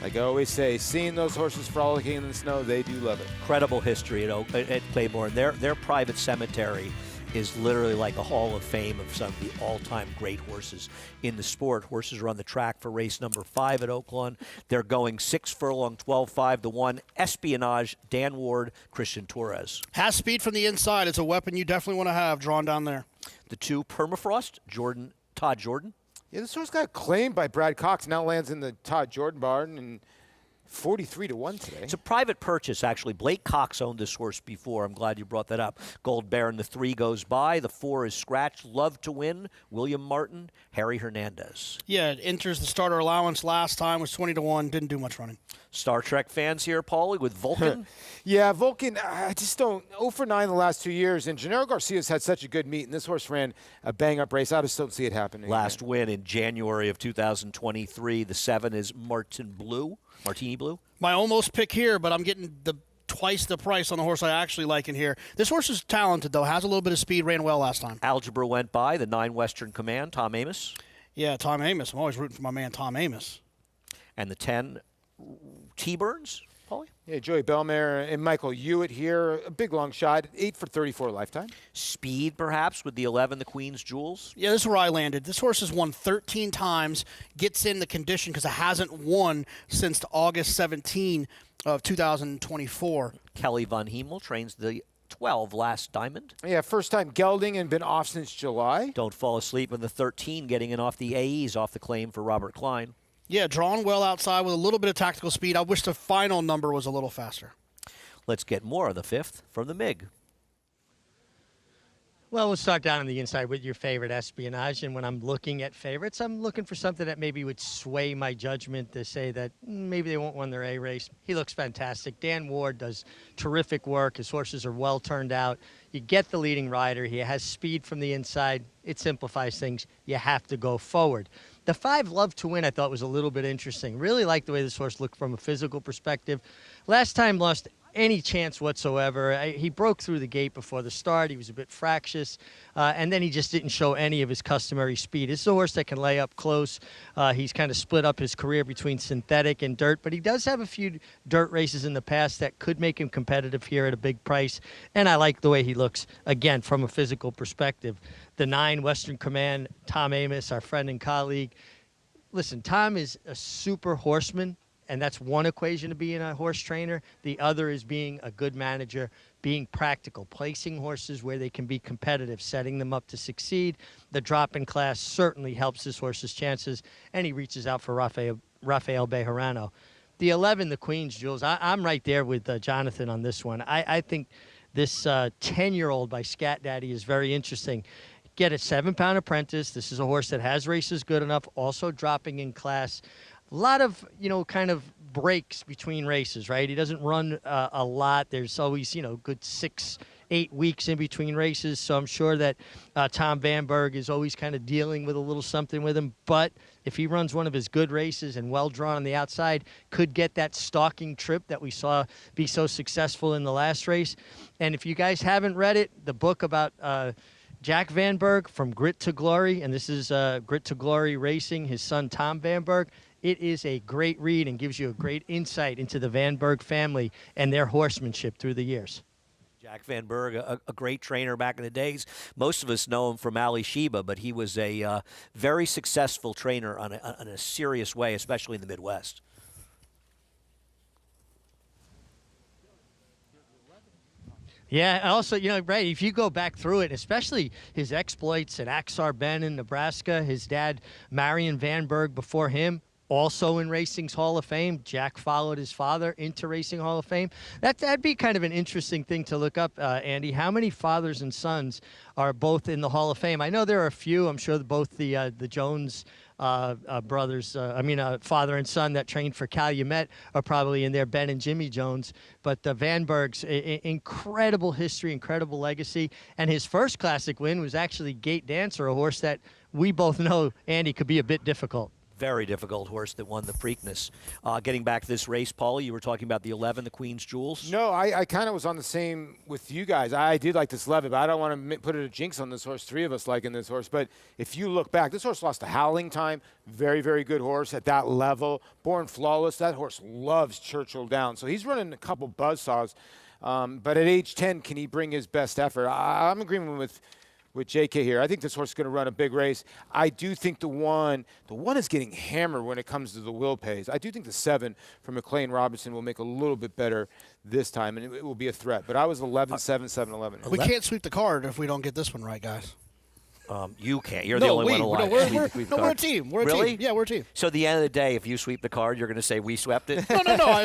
like I always say, seeing those horses frolicking in the snow, they do love it. Incredible history at Claiborne. Their private cemetery is literally like a hall of fame of some of the all-time great horses in the sport. Horses are on the track for race number 5 at Oaklawn. They're going 6 furlong, 12-5 to 1. Espionage, Dan Ward, Christian Torres. Has speed from the inside. It's a weapon you definitely want to have drawn down there. The 2, Permafrost, Todd Jordan. Yeah, this horse got claimed by Brad Cox. Now lands in the Todd Jordan barn, and 43 to 1 today. It's a private purchase, actually. Blake Cox owned this horse before. I'm glad you brought that up. Gold Baron, the 3 goes by. The 4 is scratched. Love to Win, William Martin, Harry Hernandez. Yeah, it enters the starter allowance last time, was 20 to 1. Didn't do much running. Star Trek fans here, Paulie, with Vulcan. Yeah, Vulcan, I just don't. 0 for 9 the last 2 years, and Gennaro Garcia's had such a good meet, and this horse ran a bang-up race. I just don't see it happening. Last win in January of 2023. The 7 is Martini Blue. My almost pick here, but I'm getting twice the price on the horse I actually like in here. This horse is talented, though. Has a little bit of speed. Ran well last time. Algebra went by. The 9 Western Command, Tom Amos. Yeah, Tom Amos. I'm always rooting for my man Tom Amos. And the 10, T-Burns, Paulie? Yeah, Joey Belmare and Michael Hewitt here. A big long shot. 8 for 34 lifetime. Speed, perhaps, with the 11, the Queen's Jewels. Yeah, this is where I landed. This horse has won 13 times, gets in the condition because it hasn't won since August 17 of 2024. Kelly Von Hemel trains the 12 last Diamond. Yeah, first time gelding and been off since July. Don't fall asleep in the 13, getting in off the AEs off the claim for Robert Klein. Yeah, drawn well outside with a little bit of tactical speed. I wish the final number was a little faster. Let's get more of the 5th from the MIG. Well, we'll start down on the inside with your favorite, Espionage. And when I'm looking at favorites, I'm looking for something that maybe would sway my judgment to say that maybe they won't win their A race. He looks fantastic. Dan Ward does terrific work. His horses are well turned out. You get the leading rider. He has speed from the inside. It simplifies things. You have to go forward. The 5, Love to Win, I thought was a little bit interesting. Really liked the way this horse looked from a physical perspective. Last time lost any chance whatsoever. He broke through the gate before the start. He was a bit fractious, and then he just didn't show any of his customary speed. This is a horse that can lay up close. He's kind of split up his career between synthetic and dirt, but he does have a few dirt races in the past that could make him competitive here at a big price, and I like the way he looks, again, from a physical perspective. The 9, Western Command, Tom Amos, our friend and colleague. Listen, Tom is a super horseman, and that's one equation to being a horse trainer. The other is being a good manager, being practical, placing horses where they can be competitive, setting them up to succeed. The drop in class certainly helps this horse's chances, and he reaches out for Rafael Bejarano. The 11, the Queen's Jewels, I'm right there with Jonathan on this one. I think this 10-year-old by Scat Daddy is very interesting. Get a 7-pound apprentice. This is a horse that has races good enough, also dropping in class. A lot of, kind of breaks between races, right? He doesn't run a lot. There's always, good 6-8 weeks in between races. So I'm sure that Tom Vanberg is always kind of dealing with a little something with him. But if he runs one of his good races and well drawn on the outside, could get that stalking trip that we saw be so successful in the last race. And if you guys haven't read it, the book about Jack Vanberg, From Grit to Glory, and this is Grit to Glory Racing, his son Tom Vanberg. It is a great read and gives you a great insight into the Vanberg family and their horsemanship through the years. Jack Vanberg, a great trainer back in the days. Most of us know him from Ali Sheba, but he was a very successful trainer on a serious way, especially in the Midwest. Yeah, also, right, if you go back through it, especially his exploits at Axar Bend in Nebraska, his dad, Marion Vanberg, before him, also in Racing's Hall of Fame. Jack followed his father into Racing Hall of Fame. That'd be kind of an interesting thing to look up, Andy. How many fathers and sons are both in the Hall of Fame? I know there are a few. I'm sure both the Jones brothers, father and son that trained for Calumet are probably in there, Ben and Jimmy Jones. But Vanberg's incredible history, incredible legacy. And his first classic win was actually Gate Dancer, a horse that we both know, Andy, could be a bit difficult. Very difficult horse that won the Preakness. Getting back to this race, Paulie, you were talking about the 11, the Queen's Jewels. No, I kind of was on the same with you guys. I did like this 11, but I don't want to put it a jinx on this horse. 3 of us liking this horse. But if you look back, this horse lost to Howling Time. Very, very good horse at that level. Born Flawless. That horse loves Churchill Downs. So he's running a couple buzzsaws. But at age 10, can he bring his best effort? I'm agreeing with JK here. I think this horse is going to run a big race. I do think the one is getting hammered when it comes to the will pays. I do think the 7 from McLean Robinson will make a little bit better this time, and it will be a threat. But I was 11, 7, 7, 11. We can't sweep the card if we don't get this one right, guys. You can't. You're the only one alive. We're a team. We're a team. Yeah, we're a team. So at the end of the day, if you sweep the card, you're going to say we swept it? No. I'm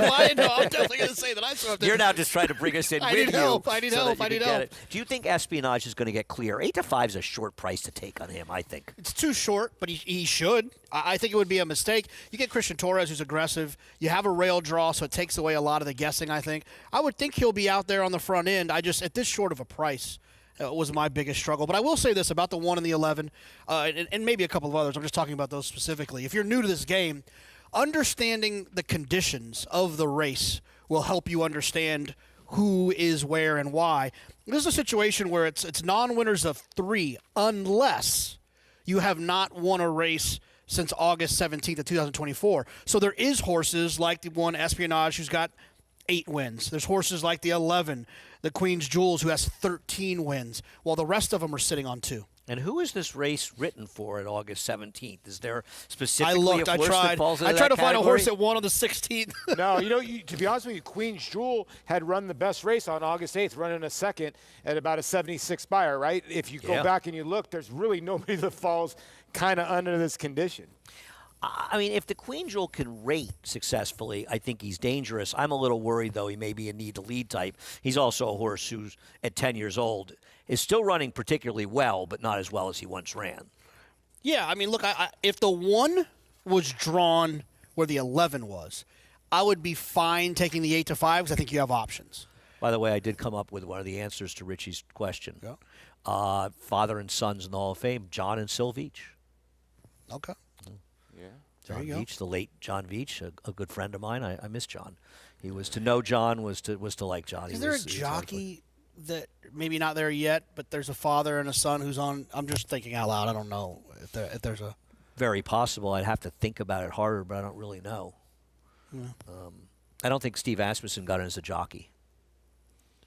definitely going to say that I swept it. You're now just trying to bring us in with you. I need help. Do you think Espionage is going to get clear? 8-5 is a short price to take on him, I think. It's too short, but he should. I think it would be a mistake. You get Christian Torres, who's aggressive. You have a rail draw, so it takes away a lot of the guessing, I think. I would think he'll be out there on the front end. At this short of a price, was my biggest struggle. But I will say this about the 1 and the 11, and maybe a couple of others. I'm just talking about those specifically. If you're new to this game, understanding the conditions of the race will help you understand who is where and why. This is a situation where it's non-winners of 3 unless you have not won a race since August 17th of 2024. So there is horses like the one Espionage who's got 8 wins. There's horses like the 11, the Queen's Jewels, who has 13 wins, while the rest of them are sitting on 2. And who is this race written for at August 17th? Is there specifically a horse that falls into I tried to that find a category? horse that won on the 16th. No, to be honest with you, Queen's Jewel had run the best race on August 8th, running a second at about a 76 buyer, right? If you go back and you look, there's really nobody that falls kind of under this condition. I mean, if the Queen Jewel can rate successfully, I think he's dangerous. I'm a little worried, though. He may be a need-to-lead type. He's also a horse who's, at 10 years old, is still running particularly well, but not as well as he once ran. Yeah, I mean, look, if the 1 was drawn where the 11 was, I would be fine taking the 8-5 because I think you have options. By the way, I did come up with one of the answers to Richie's question. Yeah. Father and sons in the Hall of Fame, John and Syl Veach. Okay. John Veach, the late John Veach, a good friend of mine. I miss John. He was to know John, was to like John. Is there a jockey that maybe not there yet, but there's a father and a son who's on? I'm just thinking out loud. I don't know if there's a. Very possible. I'd have to think about it harder, but I don't really know. Yeah. I don't think Steve Asmussen got in as a jockey.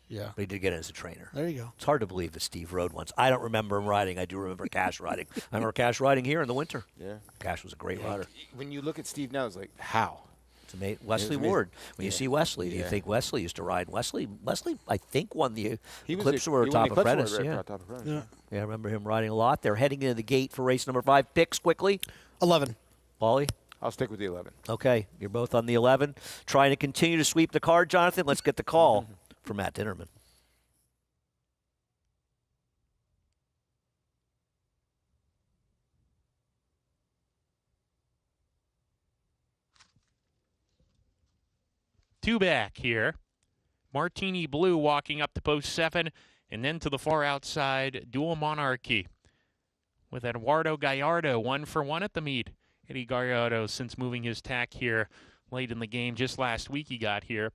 Yeah. But he did get in as a trainer. There you go. It's hard to believe that Steve rode once. I don't remember him riding. I do remember Cash riding. I remember Cash riding here in the winter. Yeah. Cash was a great rider. When you look at Steve now, it's like, how? Wesley Ward. When you see Wesley, do you think Wesley used to ride? Wesley, I think, won the Eclipse Tour Top Apprentice. Yeah, I remember him riding a lot. They're heading into the gate for race number 5. Picks quickly. 11. Paulie? I'll stick with the 11. Okay, you're both on the 11. Trying to continue to sweep the card, Jonathan. Let's get the call from Matt Dinnerman. Two back here. Martini Blue walking up to post 7, and then to the far outside, Dual Monarchy. With Eduardo Gallardo, 1 for 1 at the meet. Eddie Gallardo, since moving his tack here late in the game, just last week he got here.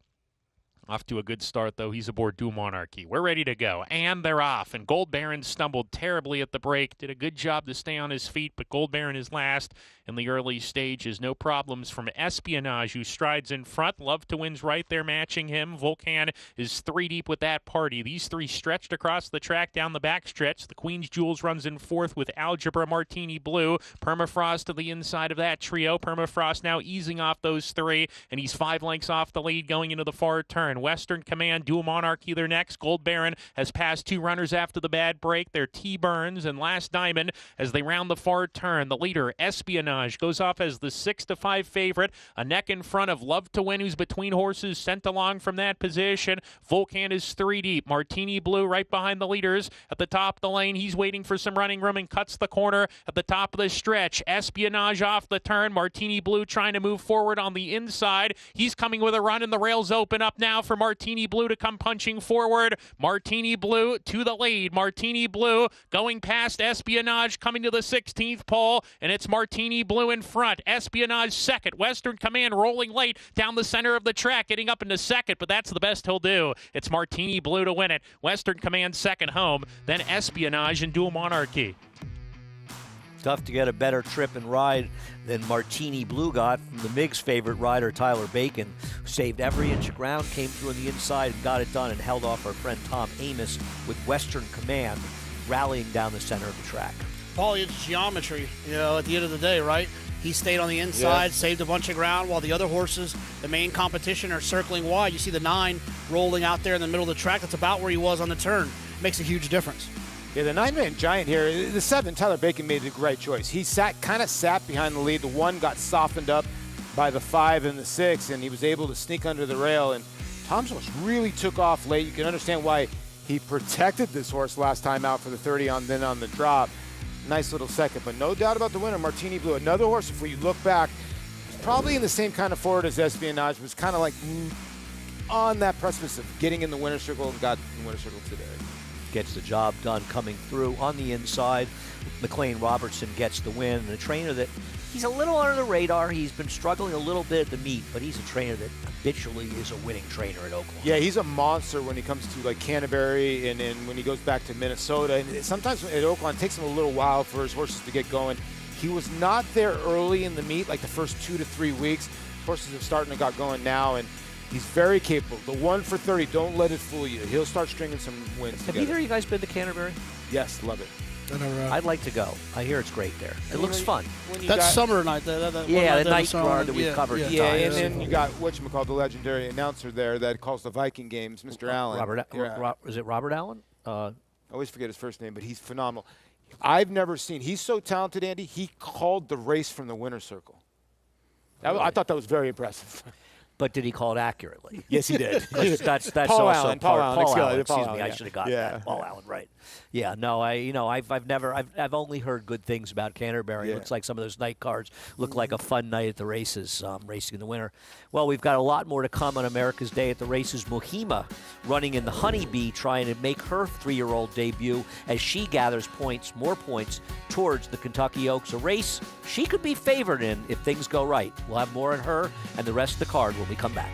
Off to a good start, though. He's aboard Dual Monarchy. We're ready to go. And they're off. And Gold Baron stumbled terribly at the break. Did a good job to stay on his feet, but Gold Baron is last in the early stages. No problems from Espionage, who strides in front. Love to Win's right there matching him. Volcan is 3 deep with that party. These 3 stretched across the track down the backstretch. The Queen's Jewels runs in 4th with Algebra, Martini Blue. Permafrost to the inside of that trio. Permafrost now easing off those 3, and he's 5 lengths off the lead going into the far turn. Western Command, Dual Monarchy, they're next. Gold Baron has passed 2 runners after the bad break. They're T-Burns and Last Diamond as they round the far turn. The leader, Espionage, goes off as the 6-5 favorite. A neck in front of Love to Win, who's between horses, sent along from that position. Volcan is 3 deep. Martini Blue right behind the leaders at the top of the lane. He's waiting for some running room and cuts the corner at the top of the stretch. Espionage off the turn. Martini Blue trying to move forward on the inside. He's coming with a run, and the rails open up now for Martini Blue to come punching forward. Martini Blue to the lead. Martini Blue going past Espionage, coming to the 16th pole, and it's Martini Blue in front. Espionage second. Western Command rolling late down the center of the track, getting up into second, but that's the best he'll do. It's Martini Blue to win it. Western Command second home, then Espionage and Dual Monarchy. Tough to get a better trip and ride than Martini Blue got from the MIG's favorite rider, Tyler Bacon, who saved every inch of ground, came through on the inside and got it done, and held off our friend Tom Amos with Western Command rallying down the center of the track. Paulie, it's geometry, at the end of the day, right? He stayed on the inside, saved a bunch of ground, while the other horses, the main competition, are circling wide. You see the 9 rolling out there in the middle of the track. That's about where he was on the turn. Makes a huge difference. Yeah, the 9-man giant here, the 7, Tyler Bacon made the right choice. He kind of sat behind the lead. The 1 got softened up by the 5 and the 6, and he was able to sneak under the rail. And Tom's horse really took off late. You can understand why he protected this horse last time out for the 30 then on the drop. Nice little second, but no doubt about the winner, Martini Blue. Another horse, if you look back, probably in the same kind of forward as Espionage, was kind of like on that precipice of getting in the winner's circle, and got in the winner's circle today. Gets the job done coming through on the inside. McLean Robertson gets the win. And a trainer that he's a little under the radar. He's been struggling a little bit at the meet, but he's a trainer that habitually is a winning trainer at Oaklawn. Yeah, he's a monster when he comes to like Canterbury and when he goes back to Minnesota. And sometimes at Oaklawn, it takes him a little while for his horses to get going. He was not there early in the meet, like the first 2 to 3 weeks. Horses are starting to got going now, and he's very capable. The 1 for 30, don't let it fool you. He'll start stringing some wins together. Have either of you guys been to Canterbury? Yes, love it. I'd like to go. I hear it's great there. It looks fun. That's summer night. The night card that we've covered. Yeah, and then you got whatchamacallit, the legendary announcer there that calls the Viking games, Mr. Allen. Is it Robert Allen? I always forget his first name, but he's phenomenal. I've never seen. He's so talented, Andy. He called the race from the winner's circle. I thought that was very impressive. But did he call it accurately? Yes, he did. that's Paul also Allen. Paul Allen. Paul Excuse Allen, me. I should have got yeah. that. Paul Allen, right? Yeah. No, I've only heard good things about Canterbury. Yeah. It looks like some of those night cards look like a fun night at the races, racing in the winter. Well, we've got a lot more to come on America's Day at the races. Mohima running in the Honeybee, trying to make her 3-year-old debut as she gathers more points towards the Kentucky Oaks. A race she could be favored in if things go right. We'll have more on her and the rest of the card when we come back.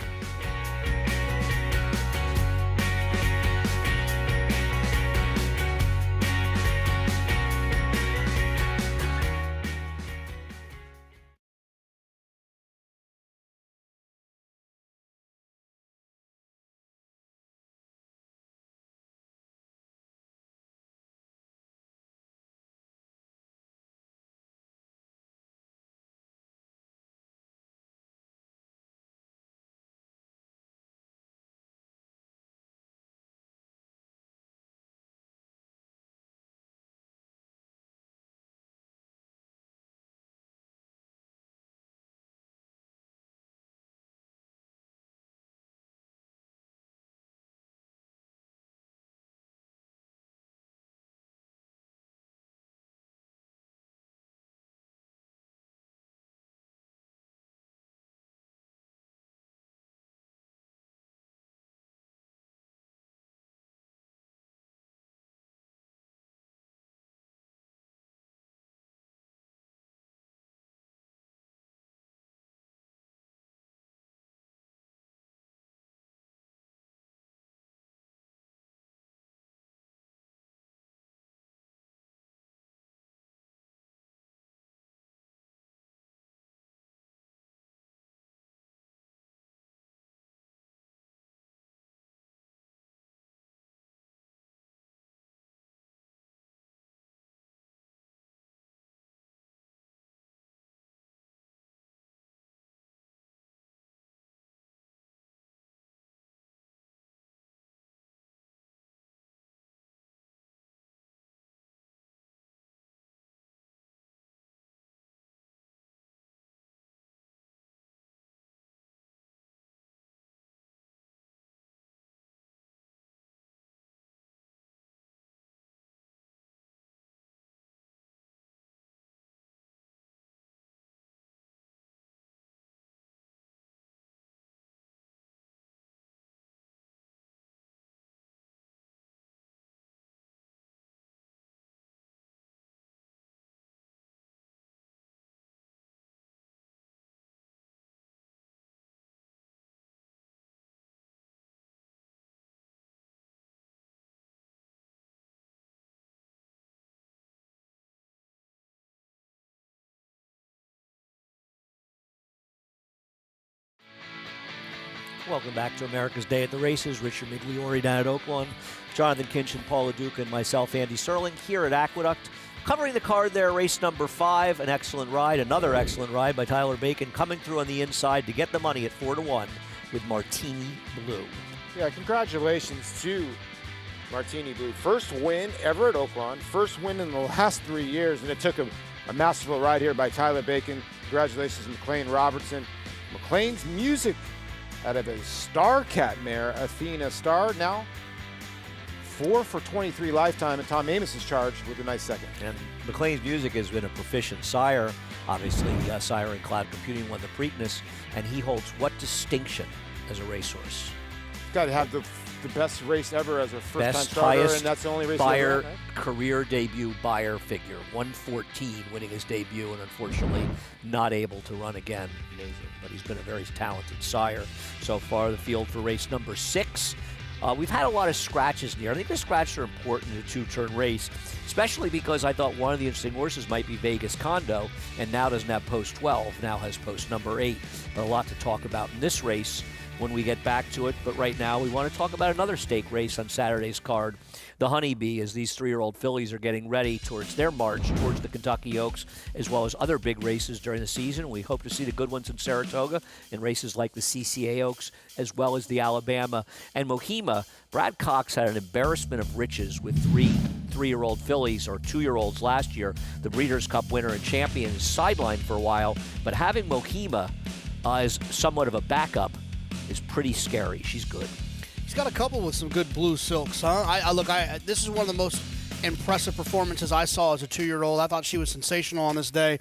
Welcome back to America's Day at the Races. Richard Migliori down at Oaklawn, Jonathan Kinch and Paula Duke and myself, Andy Serling, here at Aqueduct. Covering the card there, race number 5, an excellent ride, another excellent ride by Tyler Bacon, coming through on the inside to get the money at 4-1 with Martini Blue. Yeah, congratulations to Martini Blue. First win ever at Oaklawn, first win in the last 3 years, and it took a masterful ride here by Tyler Bacon. Congratulations to McLean Robertson. McLean's Music out of a Star Cat mare, Athena Star, now 4 for 23 lifetime, and Tom Amos is charged with a nice second. And McLean's Music has been a proficient sire. Obviously, sire in Cloud Computing won the Preakness, and he holds what distinction as a racehorse? He's got to have the best race ever as a first-time Best, starter, highest and that's the only race Beyer, he ever won, right? career debut Beyer figure. 114 winning his debut, and unfortunately not able to run again. Amazing. But he's been a very talented sire so far. The field for race number 6. We've had a lot of scratches here. I think the scratches are important in a two-turn race, especially because I thought one of the interesting horses might be Vegas Condo, and now doesn't have post 12, now has post number 8. But a lot to talk about in this race when we get back to it. But right now we want to talk about another stake race on Saturday's card, the Honeybee, as these 3-year-old fillies are getting ready towards their march towards the Kentucky Oaks, as well as other big races during the season. We hope to see the good ones in Saratoga in races like the CCA Oaks, as well as the Alabama and Mohima. Brad Cox had an embarrassment of riches with 3-year-old fillies, or 2-year-olds last year. The Breeders' Cup winner and champion is sidelined for a while, but having Mohima as somewhat of a backup is pretty scary. She's good. He's got a couple with some good blue silks, huh? This is one of the most impressive performances I saw as a 2-year-old. I thought she was sensational on this day,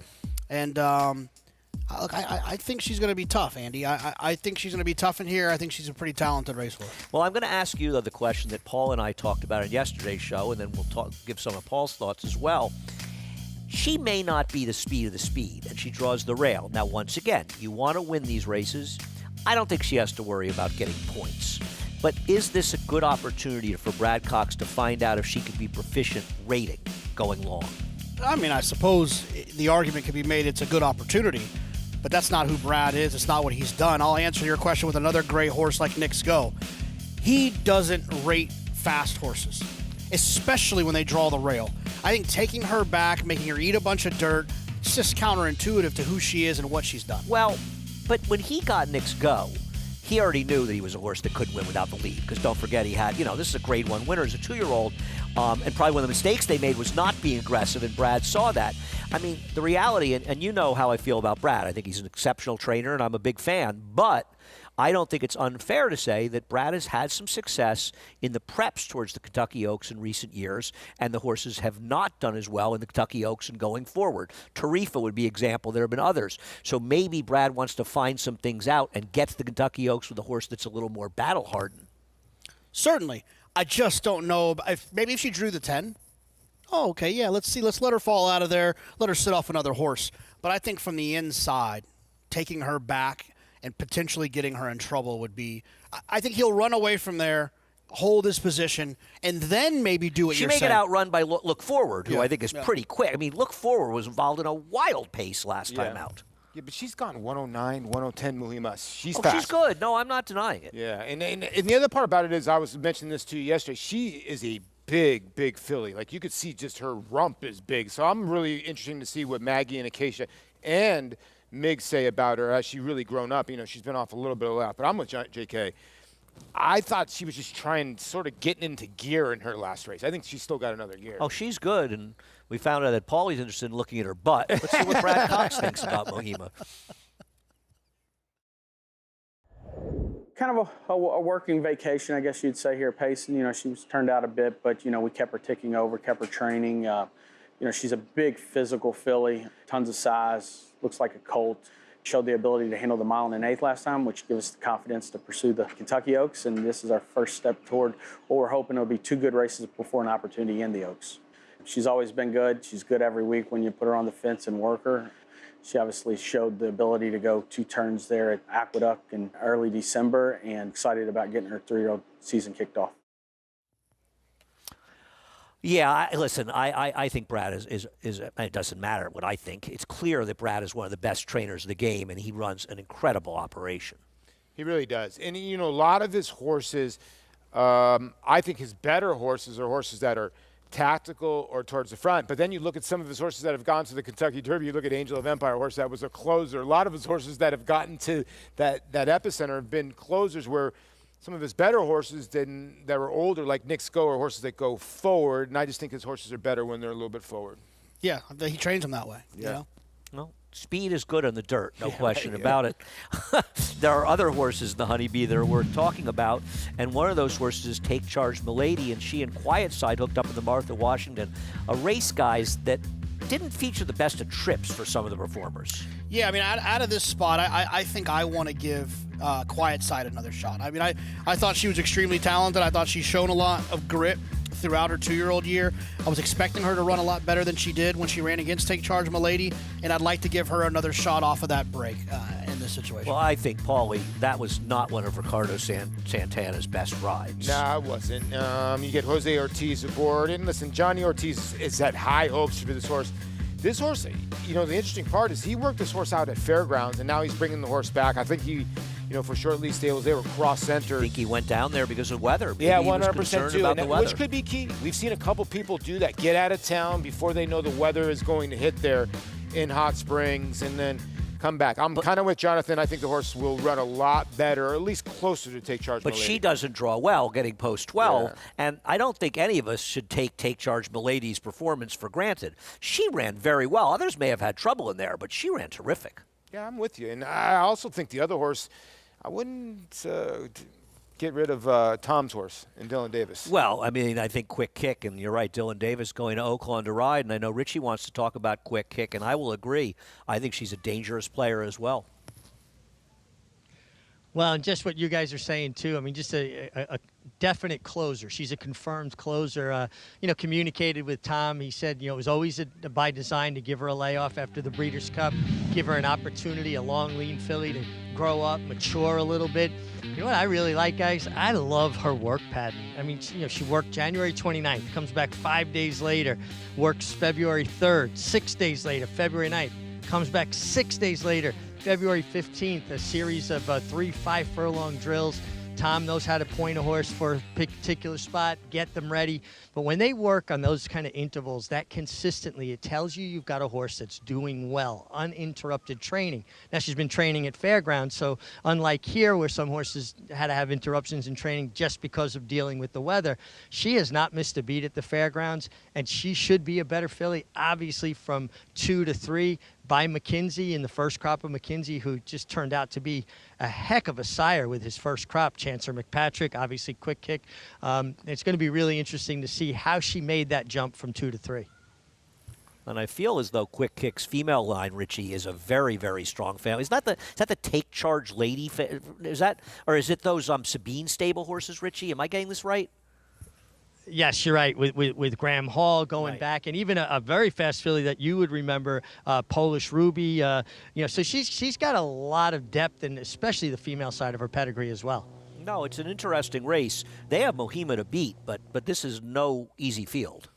and I think she's going to be tough, Andy. I think she's going to be tough in here. I think she's a pretty talented racehorse. Well, I'm going to ask you, though, the question that Paul and I talked about in yesterday's show, and then we'll give some of Paul's thoughts as well. She may not be the speed of the speed, and she draws the rail. Now, once again, you want to win these races. I don't think she has to worry about getting points. But is this a good opportunity for Brad Cox to find out if she could be proficient rating going long? I mean, I suppose the argument could be made it's a good opportunity, but that's not who Brad is. It's not what he's done. I'll answer your question with another great horse like Knicks Go. He doesn't rate fast horses, especially when they draw the rail. I think taking her back, making her eat a bunch of dirt, it's just counterintuitive to who she is and what she's done. Well, but when he got Knicks Go, he already knew that he was a horse that couldn't win without the lead. Because don't forget, he had, this is a grade 1 winner as a 2-year-old. And probably one of the mistakes they made was not being aggressive, and Brad saw that. I mean, the reality, and you know how I feel about Brad. I think he's an exceptional trainer, and I'm a big fan. But I don't think it's unfair to say that Brad has had some success in the preps towards the Kentucky Oaks in recent years, and the horses have not done as well in the Kentucky Oaks and going forward. Tarifa would be an example. There have been others. So maybe Brad wants to find some things out and get to the Kentucky Oaks with a horse that's a little more battle-hardened. Certainly. I just don't know. Maybe if she drew the 10. Oh, okay, yeah, let's see. Let's let her fall out of there. Let her sit off another horse. But I think from the inside, taking her back and potentially getting her in trouble would be, I think he'll run away from there, hold his position, and then maybe do what you're saying. She may get outrun by Look Forward, who I think is pretty quick. I mean, Look Forward was involved in a wild pace last time out. Yeah, but she's gone 109, 110 Mohima. She's fast. fast. She's good. No, I'm not denying it. Yeah, and the other part about it is, I was mentioning this to you yesterday, she is a big, big filly. Like, you could see just her rump is big. So I'm really interested to see what Maggie and Acacia and Mig say about her as she really grown up. She's been off a little bit of lap, but I'm with JK. I thought she was just trying, sort of getting into gear in her last race. I think she's still got another gear. Oh, she's good, and we found out that Paulie's interested in looking at her butt. Let's see what Brad Cox thinks about Mohima. Kind of a working vacation, I guess you'd say, here at Payson. She was turned out a bit, but, we kept her ticking over, kept her training. She's a big physical filly, tons of size, looks like a colt. Showed the ability to handle the 1 1/8 last time, which gives us the confidence to pursue the Kentucky Oaks, and this is our first step toward what we're hoping will be 2 good races before an opportunity in the Oaks. She's always been good. She's good every week when you put her on the fence and work her. She obviously showed the ability to go 2 turns there at Aqueduct in early December, and excited about getting her 3-year-old season kicked off. Yeah, listen, I think Brad is it doesn't matter what I think. It's clear that Brad is one of the best trainers of the game, and he runs an incredible operation. He really does. And, you know, a lot of his horses, I think his better horses are horses that are tactical or towards the front. But then you look at some of his horses that have gone to the Kentucky Derby. You look at Angel of Empire, a horse that was a closer. A lot of his horses that have gotten to that epicenter have been closers, where some of his better horses that were older, like Nick Sco, are horses that go forward. And I just think his horses are better when they're a little bit forward. Yeah, he trains them that way. Yeah. You know? Well, speed is good on the dirt, no question about it. There are other horses in the Honeybee that are worth talking about, and one of those horses is Take Charge Milady, and she and Quiet Side hooked up in the Martha Washington, a race, guys, that didn't feature the best of trips for some of the performers. Yeah, I mean, out of this spot, I think I want to give Quiet Side another shot. I mean, I thought she was extremely talented. I thought she's shown a lot of grit throughout her 2-year-old year. I was expecting her to run a lot better than she did when she ran against Take Charge Milady, and I'd like to give her another shot off of that break in this situation. Well, I think, Paulie, that was not one of Ricardo Santana's best rides. No, it wasn't. You get Jose Ortiz aboard, and listen, Johnny Ortiz is at high hopes for this horse. This horse, you know, the interesting part is he worked this horse out at Fairgrounds, and now he's bringing the horse back. I think he, you know, for Short Lease Stables, they were cross-centered. I think he went down there because of weather. Maybe yeah, 100% too, about the weather. Which could be key. We've seen a couple people do that, get out of town before they know the weather is going to hit there in Hot Springs, and then come back. I'm kind of with Jonathan. I think the horse will run a lot better, or at least closer to Take Charge But Milady. she doesn't draw well getting post 12, Yeah. and I don't think any of us should take Charge Milady's performance for granted. She ran very well. Others may have had trouble in there, but she ran terrific. Yeah, I'm with you. And I also think the other horse, I wouldn't get rid of Tom's horse and Dylan Davis. Well, I mean, I think Quick Kick, and you're right, Dylan Davis going to Oaklawn to ride, and I know Richie wants to talk about Quick Kick, and I will agree. I think she's a dangerous player as well. Well, and just what you guys are saying, too. I mean, just a definite closer. She's a confirmed closer. You know, communicated with Tom. He said, you know, it was always by design to give her a layoff after the Breeders' Cup, give her an opportunity, a long, lean filly to grow up, mature a little bit. You know what I really like, guys? I love her work pattern. I mean, you know, she worked January 29th, comes back 5 days later, works February 3rd, 6 days later, February 9th, comes back 6 days later, February 15th, a series of 3 5-furlong drills. Tom knows how to point a horse for a particular spot, get them ready. But when they work on those kind of intervals, that consistently, it tells you you've got a horse that's doing well, uninterrupted training. Now, she's been training at Fairgrounds, so unlike here where some horses had to have interruptions in training just because of dealing with the weather, she has not missed a beat at the Fairgrounds, and she should be a better filly, obviously, from 2 to 3 by McKinsey in the first crop of McKinsey, who just turned out to be a heck of a sire with his first crop. Chancellor McPatrick, obviously Quick Kick. It's going to be really interesting to see how she made that jump from 2 to 3. And I feel as though Quick Kick's female line, Richie, is a very, very strong family. Is that the Take Charge Lady? Is that, or is it those Sabine stable horses, Richie? Am I getting this right? Yes, you're right. With Graham Hall going back, and even a very fast filly that you would remember, Polish Ruby. You know, so she's got a lot of depth, and especially the female side of her pedigree as well. No, it's an interesting race. They have Mohima to beat, but this is no easy field.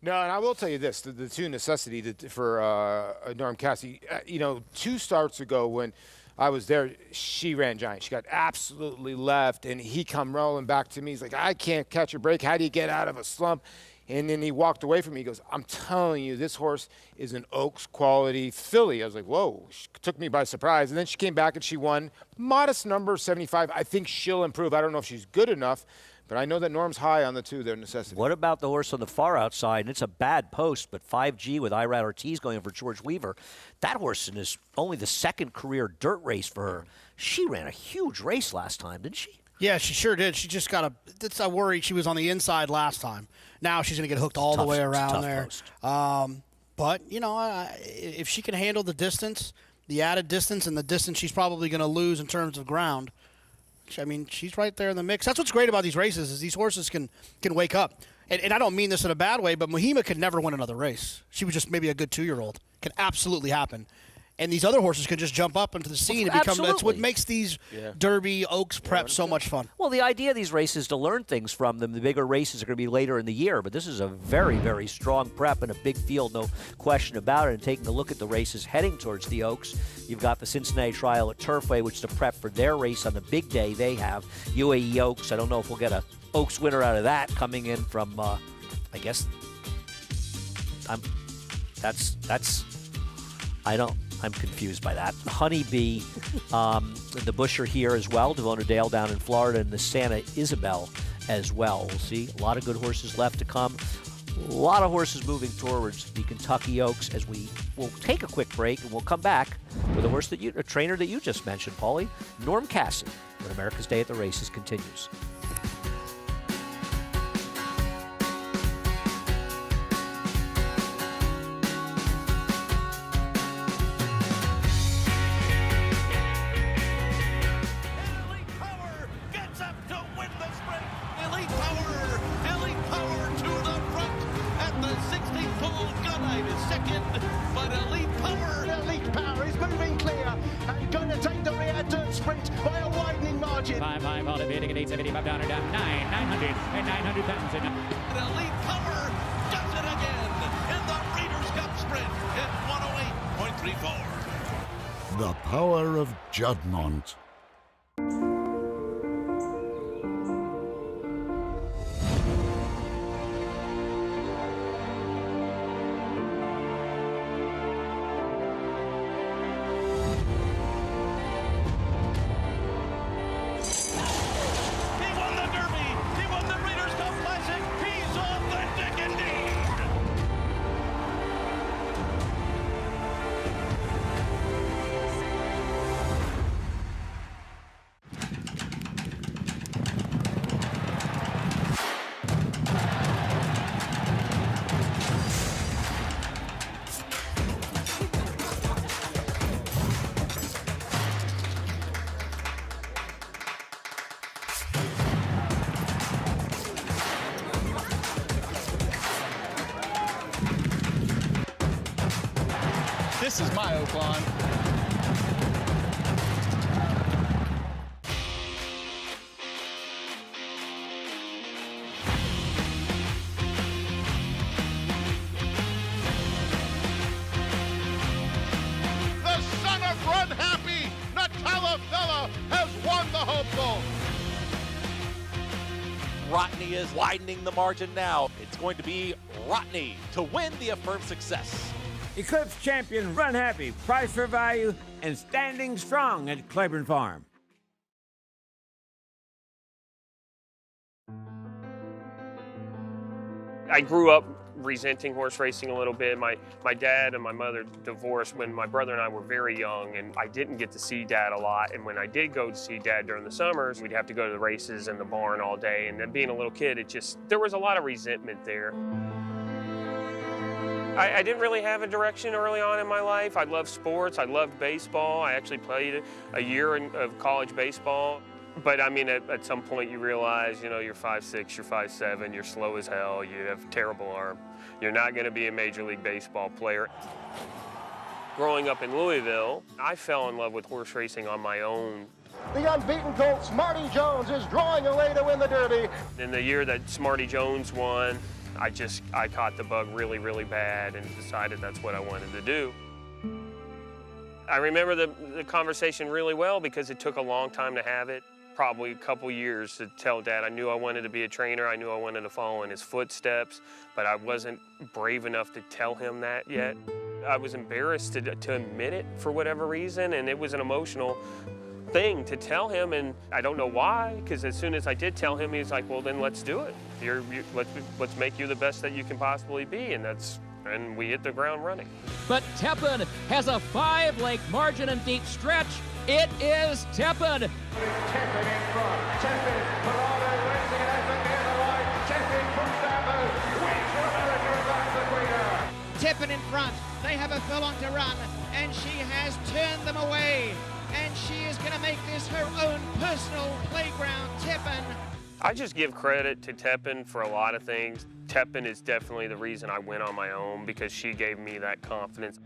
No, and I will tell you this: the two necessity for Norm Cassie. You know, 2 starts ago when I was there, she ran giant. She got absolutely left, and he come rolling back to me. He's like, I can't catch a break. How do you get out of a slump? And then he walked away from me. He goes, I'm telling you, this horse is an Oaks quality filly. I was like, whoa. She took me by surprise. And then she came back and she won. Modest number, 75. I think she'll improve. I don't know if she's good enough, but I know that Norm's high on the 2, their necessity. What about the horse on the far outside? And it's a bad post, but 5G with Irad Ortiz going over George Weaver. That horse is only the 2nd career dirt race for her. She ran a huge race last time, didn't she? Yeah, she sure did. She just got that's a worry. She was on the inside last time. Now she's going to get hooked all the way around there. But, you know, if she can handle the distance, the added distance, and the distance she's probably going to lose in terms of ground, I mean, she's right there in the mix. That's what's great about these races is these horses can wake up. And I don't mean this in a bad way, but Mohima could never win another race. She was just maybe a good 2-year-old. Can absolutely happen. and these other horses could just jump up into the scene and become. That's what makes these Derby Oaks Prep so much fun. Well, the idea of these races is to learn things from them. The bigger races are going to be later in the year, but this is a very, very strong prep and a big field, no question about it. And taking a look at the races heading towards the Oaks, you've got the Cincinnati Trial at Turfway, which is a prep for their race on the big day they have. UAE Oaks, I don't know if we'll get a Oaks winner out of that coming in from, I guess, I'm confused by that. The Honeybee, the Busher here as well, Devona Dale down in Florida, and the Santa Isabel as well. We'll see a lot of good horses left to come. A lot of horses moving towards the Kentucky Oaks as we will take a quick break, and we'll come back with a trainer that you just mentioned, Paulie, Norm Casson, when America's Day at the Races continues. The power of Juddmonte. This is my Oaklawn. The son of Run Happy, Nutella Fella, has won the Hopeful. Rodney is widening the margin now. It's going to be Rodney to win the Affirmed Success. Eclipse champion Run Happy, price for value, and standing strong at Claiborne Farm. I grew up resenting horse racing a little bit. My dad and my mother divorced when my brother and I were very young, and I didn't get to see Dad a lot. And when I did go to see Dad during the summers, we'd have to go to the races in the barn all day. And then being a little kid, there was a lot of resentment there. I didn't really have a direction early on in my life. I loved sports. I loved baseball. I actually played a year of college baseball. But I mean, at some point you realize, you're 5'6", you're 5'7", you're slow as hell, you have a terrible arm. You're not going to be a Major League Baseball player. Growing up in Louisville, I fell in love with horse racing on my own. The unbeaten colt, Smarty Jones, is drawing away to win the Derby. In the year that Smarty Jones won, I caught the bug really, really bad and decided that's what I wanted to do. I remember the conversation really well because it took a long time to have it, probably a couple years to tell Dad I knew I wanted to be a trainer, I knew I wanted to follow in his footsteps, but I wasn't brave enough to tell him that yet. I was embarrassed to admit it for whatever reason, and it was an emotional thing to tell him, and I don't know why, because as soon as I did tell him, he's like, well, then let's do it. Let's make you the best that you can possibly be, and we hit the ground running. But Tepin has a 5-length margin and deep stretch. It is Tepin. Tepin in front. Tepin, Parado racing it over near the line. Tepin from Bamboo. Wins for America and back the Queen. Tepin in front. They have a furlong to run, and she has turned them away. And she is going to make this her own personal playground, Tepin. I just give credit to Tepin for a lot of things. Tepin is definitely the reason I went on my own because she gave me that confidence.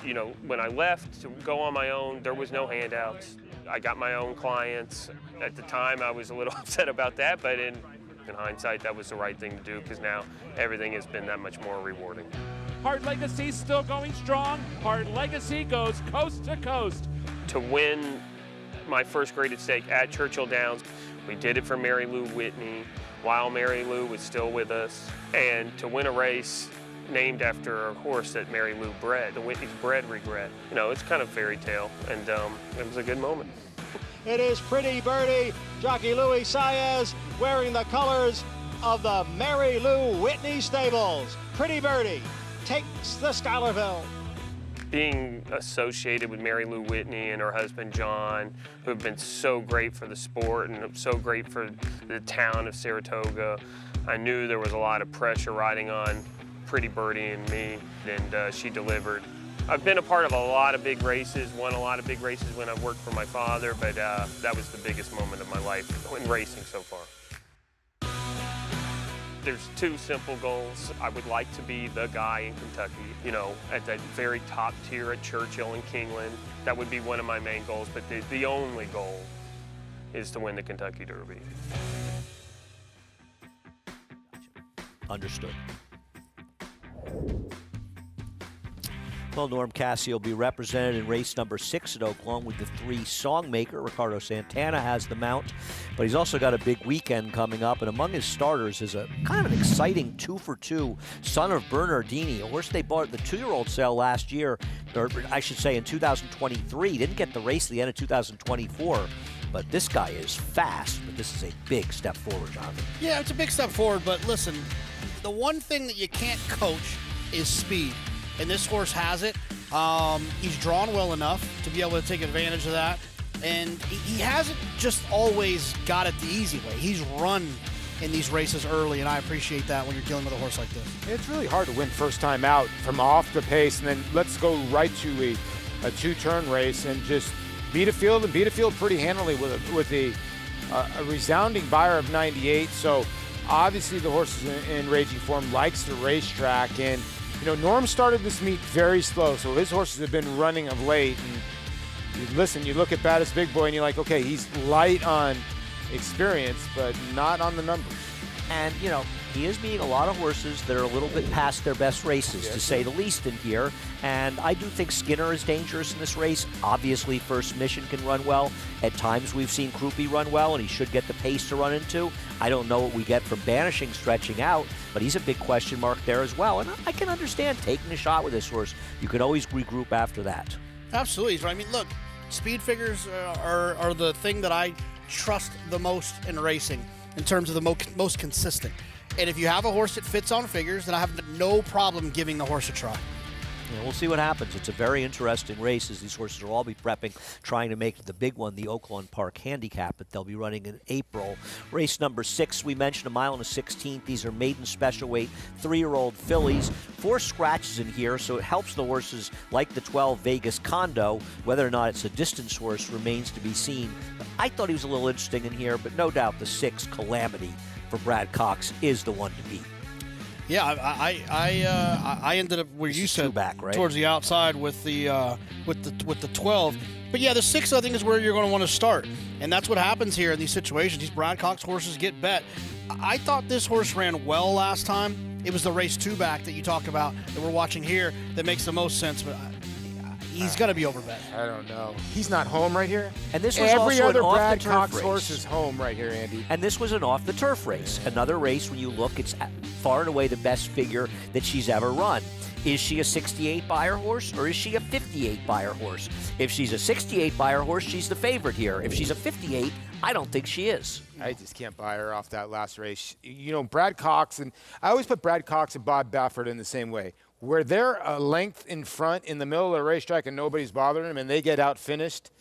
You know, when I left to go on my own, there was no handouts. I got my own clients. At the time, I was a little upset about that, but in hindsight, that was the right thing to do because now everything has been that much more rewarding. Hart Legacy still going strong. Hart Legacy goes coast to coast. To win my first graded stake at Churchill Downs, we did it for Mary Lou Whitney while Mary Lou was still with us. And to win a race named after a horse that Mary Lou bred, the Whitney's bred regret. You know, it's kind of fairy tale, and it was a good moment. It is Pretty Birdie, jockey Louis Saez, wearing the colors of the Mary Lou Whitney stables. Pretty Birdie takes the Schuylerville. Being associated with Mary Lou Whitney and her husband John, who have been so great for the sport and so great for the town of Saratoga, I knew there was a lot of pressure riding on Pretty Birdie and me, and she delivered. I've been a part of a lot of big races, won a lot of big races when I worked for my father, but that was the biggest moment of my life in racing so far. There's two simple goals. I would like to be the guy in Kentucky, you know, at that very top tier at Churchill and Kingland. That would be one of my main goals, but the only goal is to win the Kentucky Derby. Understood. Well, Norm Cassie will be represented in race number 6 at Oak, along with the 3 Songmaker. Ricardo Santana has the mount, but he's also got a big weekend coming up, and among his starters is a kind of an exciting 2-for-2 Son of Bernardini, a horse they bought at the 2-year-old sale last year, or I should say in 2023. Didn't get the race at the end of 2024. But this guy is fast, but this is a big step forward, Jonathan. Yeah, it's a big step forward, but listen, the one thing that you can't coach is speed. And this horse has it. He's drawn well enough to be able to take advantage of that. And he hasn't just always got it the easy way. He's run in these races early, and I appreciate that when you're dealing with a horse like this. It's really hard to win first time out from off the pace, and then let's go right to a 2-turn race and just beat a field pretty handily with a resounding Beyer of 98. So obviously the horse is in raging form, likes the racetrack, and you know, Norm started this meet very slow, so his horses have been running of late. And you look at Baddest Big Boy, and you're like, okay, he's light on experience, but not on the numbers. And, you know, he is meeting a lot of horses that are a little bit past their best races, to say the least, in here. And I do think Skinner is dangerous in this race. Obviously, First Mission can run well. At times, we've seen Krupe run well, and he should get the pace to run into. I don't know what we get from Banishing stretching out, but he's a big question mark there as well. And I can understand taking a shot with this horse. You can always regroup after that. Absolutely. I mean, look, speed figures are the thing that I trust the most in racing in terms of the most consistent. And if you have a horse that fits on figures, then I have no problem giving the horse a try. Yeah, we'll see what happens. It's a very interesting race as these horses will all be prepping, trying to make the big one, the Oaklawn Park Handicap, that they'll be running in April. Race number 6, we mentioned, 1 1/16. These are maiden special weight 3-year-old fillies. 4 scratches in here, so it helps the horses like the 12 Vegas Condo. Whether or not it's a distance horse remains to be seen. But I thought he was a little interesting in here, but no doubt the 6 Calamity for Brad Cox is the one to beat. Yeah, I ended up where you said back, right? Towards the outside with the 12. But yeah, the 6 I think is where you're going to want to start, and that's what happens here in these situations. These Brad Cox horses get bet. I thought this horse ran well last time. It was the race 2 back that you talked about that we're watching here that makes the most sense, but he's going to be overbet. I don't know. He's not home right here. And this was every also other an Brad off-the-turf Cox race. horse is home right here, Andy. And this was an off-the-turf race. Another race, when you look, it's far and away the best figure that she's ever run. Is she a 68 Beyer horse, or is she a 58 Beyer horse? If she's a 68 Beyer horse, she's the favorite here. If she's a 58, I don't think she is. I just can't buy her off that last race. You know, Brad Cox, and I always put Brad Cox and Bob Baffert in the same way. Where they're a length in front in the middle of the racetrack and nobody's bothering them and they get out finished.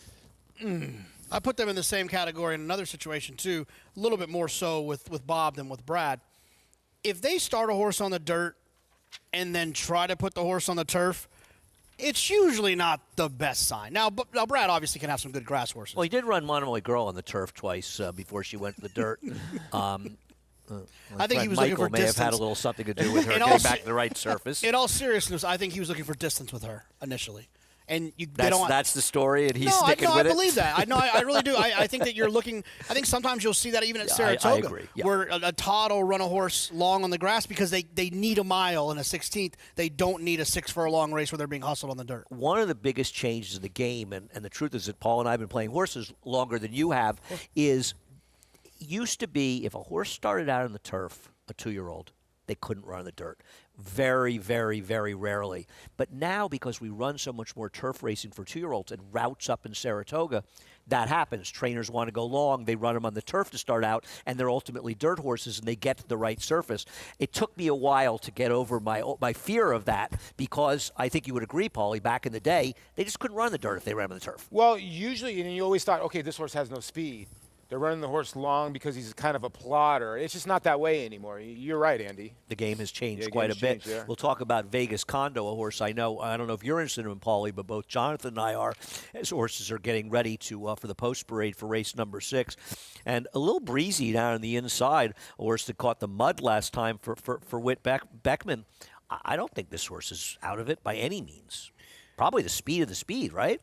I put them in the same category in another situation too, a little bit more so with Bob than with Brad. If they start a horse on the dirt and then try to put the horse on the turf, it's usually not the best sign. Now Brad obviously can have some good grass horses. Well, he did run Monomoy Girl on the turf twice before she went to the dirt. I think he was Michael looking for may distance. have had a little something to do with her In getting all back to the right surface. In all seriousness, I think he was looking for distance with her initially. And That's the story, and he's no, sticking I with it? believe that. I really do. I think that you're looking – I think sometimes you'll see that even at Saratoga. I agree. Yeah. Where a Todd will run a horse long on the grass because they need a mile in a 16th. They don't need a 6 furlong race where they're being hustled on the dirt. One of the biggest changes in the game, and the truth is that Paul and I have been playing horses longer than you have, is used to be if a horse started out on the turf, a 2-year-old, they couldn't run in the dirt. Very, very, very rarely. But now, because we run so much more turf racing for 2-year-olds and routes up in Saratoga, that happens. Trainers want to go long. They run them on the turf to start out, and they're ultimately dirt horses, and they get to the right surface. It took me a while to get over my fear of that because I think you would agree, Paulie, back in the day, they just couldn't run the dirt if they ran on the turf. Well, usually, and you always thought, okay, this horse has no speed. They're running the horse long because he's kind of a plotter. It's just not that way anymore. You're right, Andy. The game has changed Yeah, quite a bit. changed, yeah. We'll talk about Vegas Condo, a horse I know. I don't know if you're interested in him, Paulie, but both Jonathan and I are, as horses are getting ready to for the post parade for race number 6. And a little breezy down on the inside, a horse that caught the mud last time for Whit Beckman. I don't think this horse is out of it by any means. Probably the speed of the speed, right?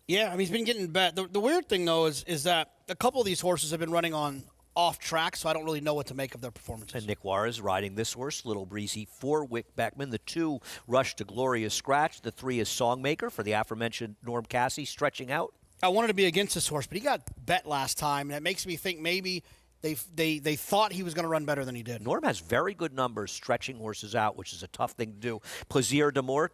Yeah, I mean, he's been getting bet. The weird thing, though, is that a couple of these horses have been running on off track, so I don't really know what to make of their performances. And Nick Juarez riding this horse, Little Breezy, for Wick Beckman. The 2 Rush to Glorious Scratch. The 3 is Songmaker for the aforementioned Norm Cassie, stretching out. I wanted to be against this horse, but he got bet last time, and it makes me think maybe they thought he was going to run better than he did. Norm has very good numbers stretching horses out, which is a tough thing to do. Plaisir d'Amour,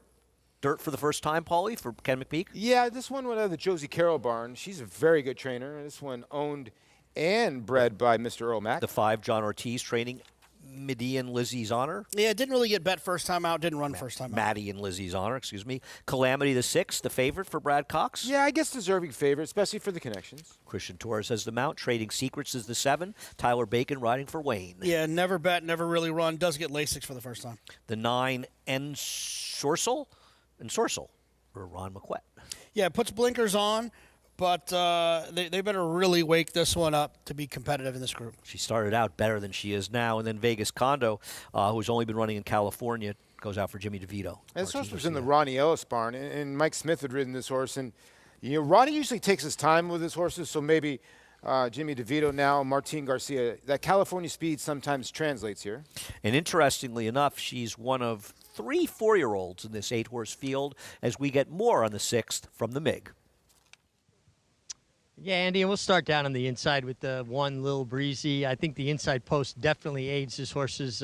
dirt for the first time, Paulie, for Ken McPeak? Yeah, this one went out of the Josie Carroll barn. She's a very good trainer. This one owned and bred by Mr. Earl Mack. The 5, John Ortiz, training Maddie and Lizzie's Honor. Yeah, didn't really get bet first time out, didn't run first time out. Maddie and Lizzie's Honor, excuse me. Calamity the 6, the favorite for Brad Cox. Yeah, I guess deserving favorite, especially for the connections. Christian Torres has the mount. Trading Secrets is the 7. Tyler Bacon riding for Wayne. Yeah, never bet, never really run. Does get Lasix for the first time. The 9, Ensorcel. For Ron McQuett. Yeah, it puts blinkers on, but they better really wake this one up to be competitive in this group. She started out better than she is now. And then Vegas Condo, who's only been running in California, goes out for Jimmy DeVito. And this horse was in the Ronnie Ellis barn, and Mike Smith had ridden this horse. And, Ronnie usually takes his time with his horses, so maybe Jimmy DeVito now, Martin Garcia. That California speed sometimes translates here. And interestingly enough, she's one of 3 4-year-olds in this 8-horse field as we get more on the 6th from the MIG. Yeah, Andy, and we'll start down on the inside with the 1 Little Breezy. I think the inside post definitely aids this horse's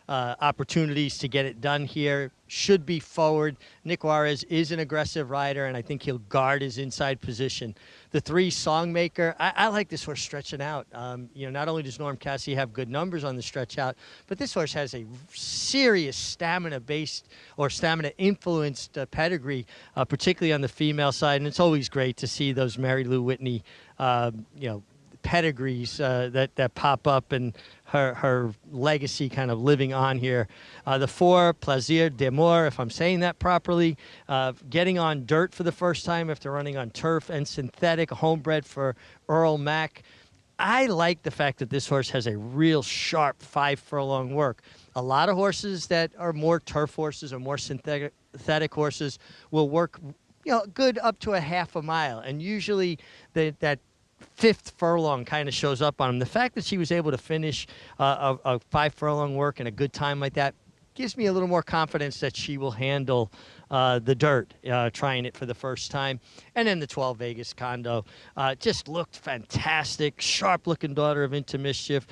opportunities to get it done here. Should be forward. Nick Juarez is an aggressive rider, and I think he'll guard his inside position. The 3 Songmaker, I like this horse stretching out. Not only does Norm Cassie have good numbers on the stretch out, but this horse has a serious stamina-based or stamina-influenced pedigree, particularly on the female side. And it's always great to see those Mary Lou Whitney, pedigrees that pop up and her legacy kind of living on here. The 4, Plaisir d'Amour, if I'm saying that properly, getting on dirt for the first time after running on turf and synthetic, homebred for Earl Mack. I like the fact that this horse has a real sharp 5 furlong work. A lot of horses that are more turf horses or more synthetic horses will work good up to a half a mile, and usually that 5th furlong kind of shows up on him. The fact that she was able to finish a 5 furlong work in a good time like that gives me a little more confidence that she will handle the dirt, trying it for the first time. And then the 12 Vegas Condo just looked fantastic. Sharp-looking daughter of Into Mischief.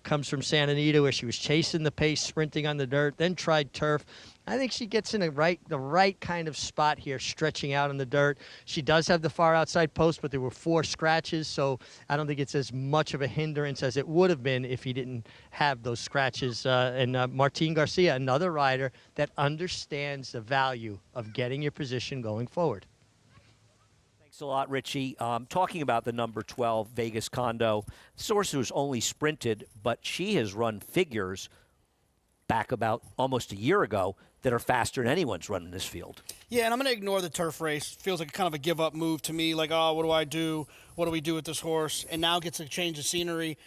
Comes from Santa Anita, where she was chasing the pace, sprinting on the dirt, then tried turf. I think she gets in the right kind of spot here, stretching out in the dirt. She does have the far outside post, but there were 4 scratches, so I don't think it's as much of a hindrance as it would have been if he didn't have those scratches. And Martin Garcia, another rider that understands the value of getting your position going forward. Thanks a lot, Richie. Talking about the number 12 Vegas Condo, Source who's only sprinted, but she has run figures back about almost a year ago that are faster than anyone's run in this field. Yeah, and I'm going to ignore the turf race. Feels like kind of a give-up move to me. Like, oh, what do I do? What do we do with this horse? And now gets a change of scenery.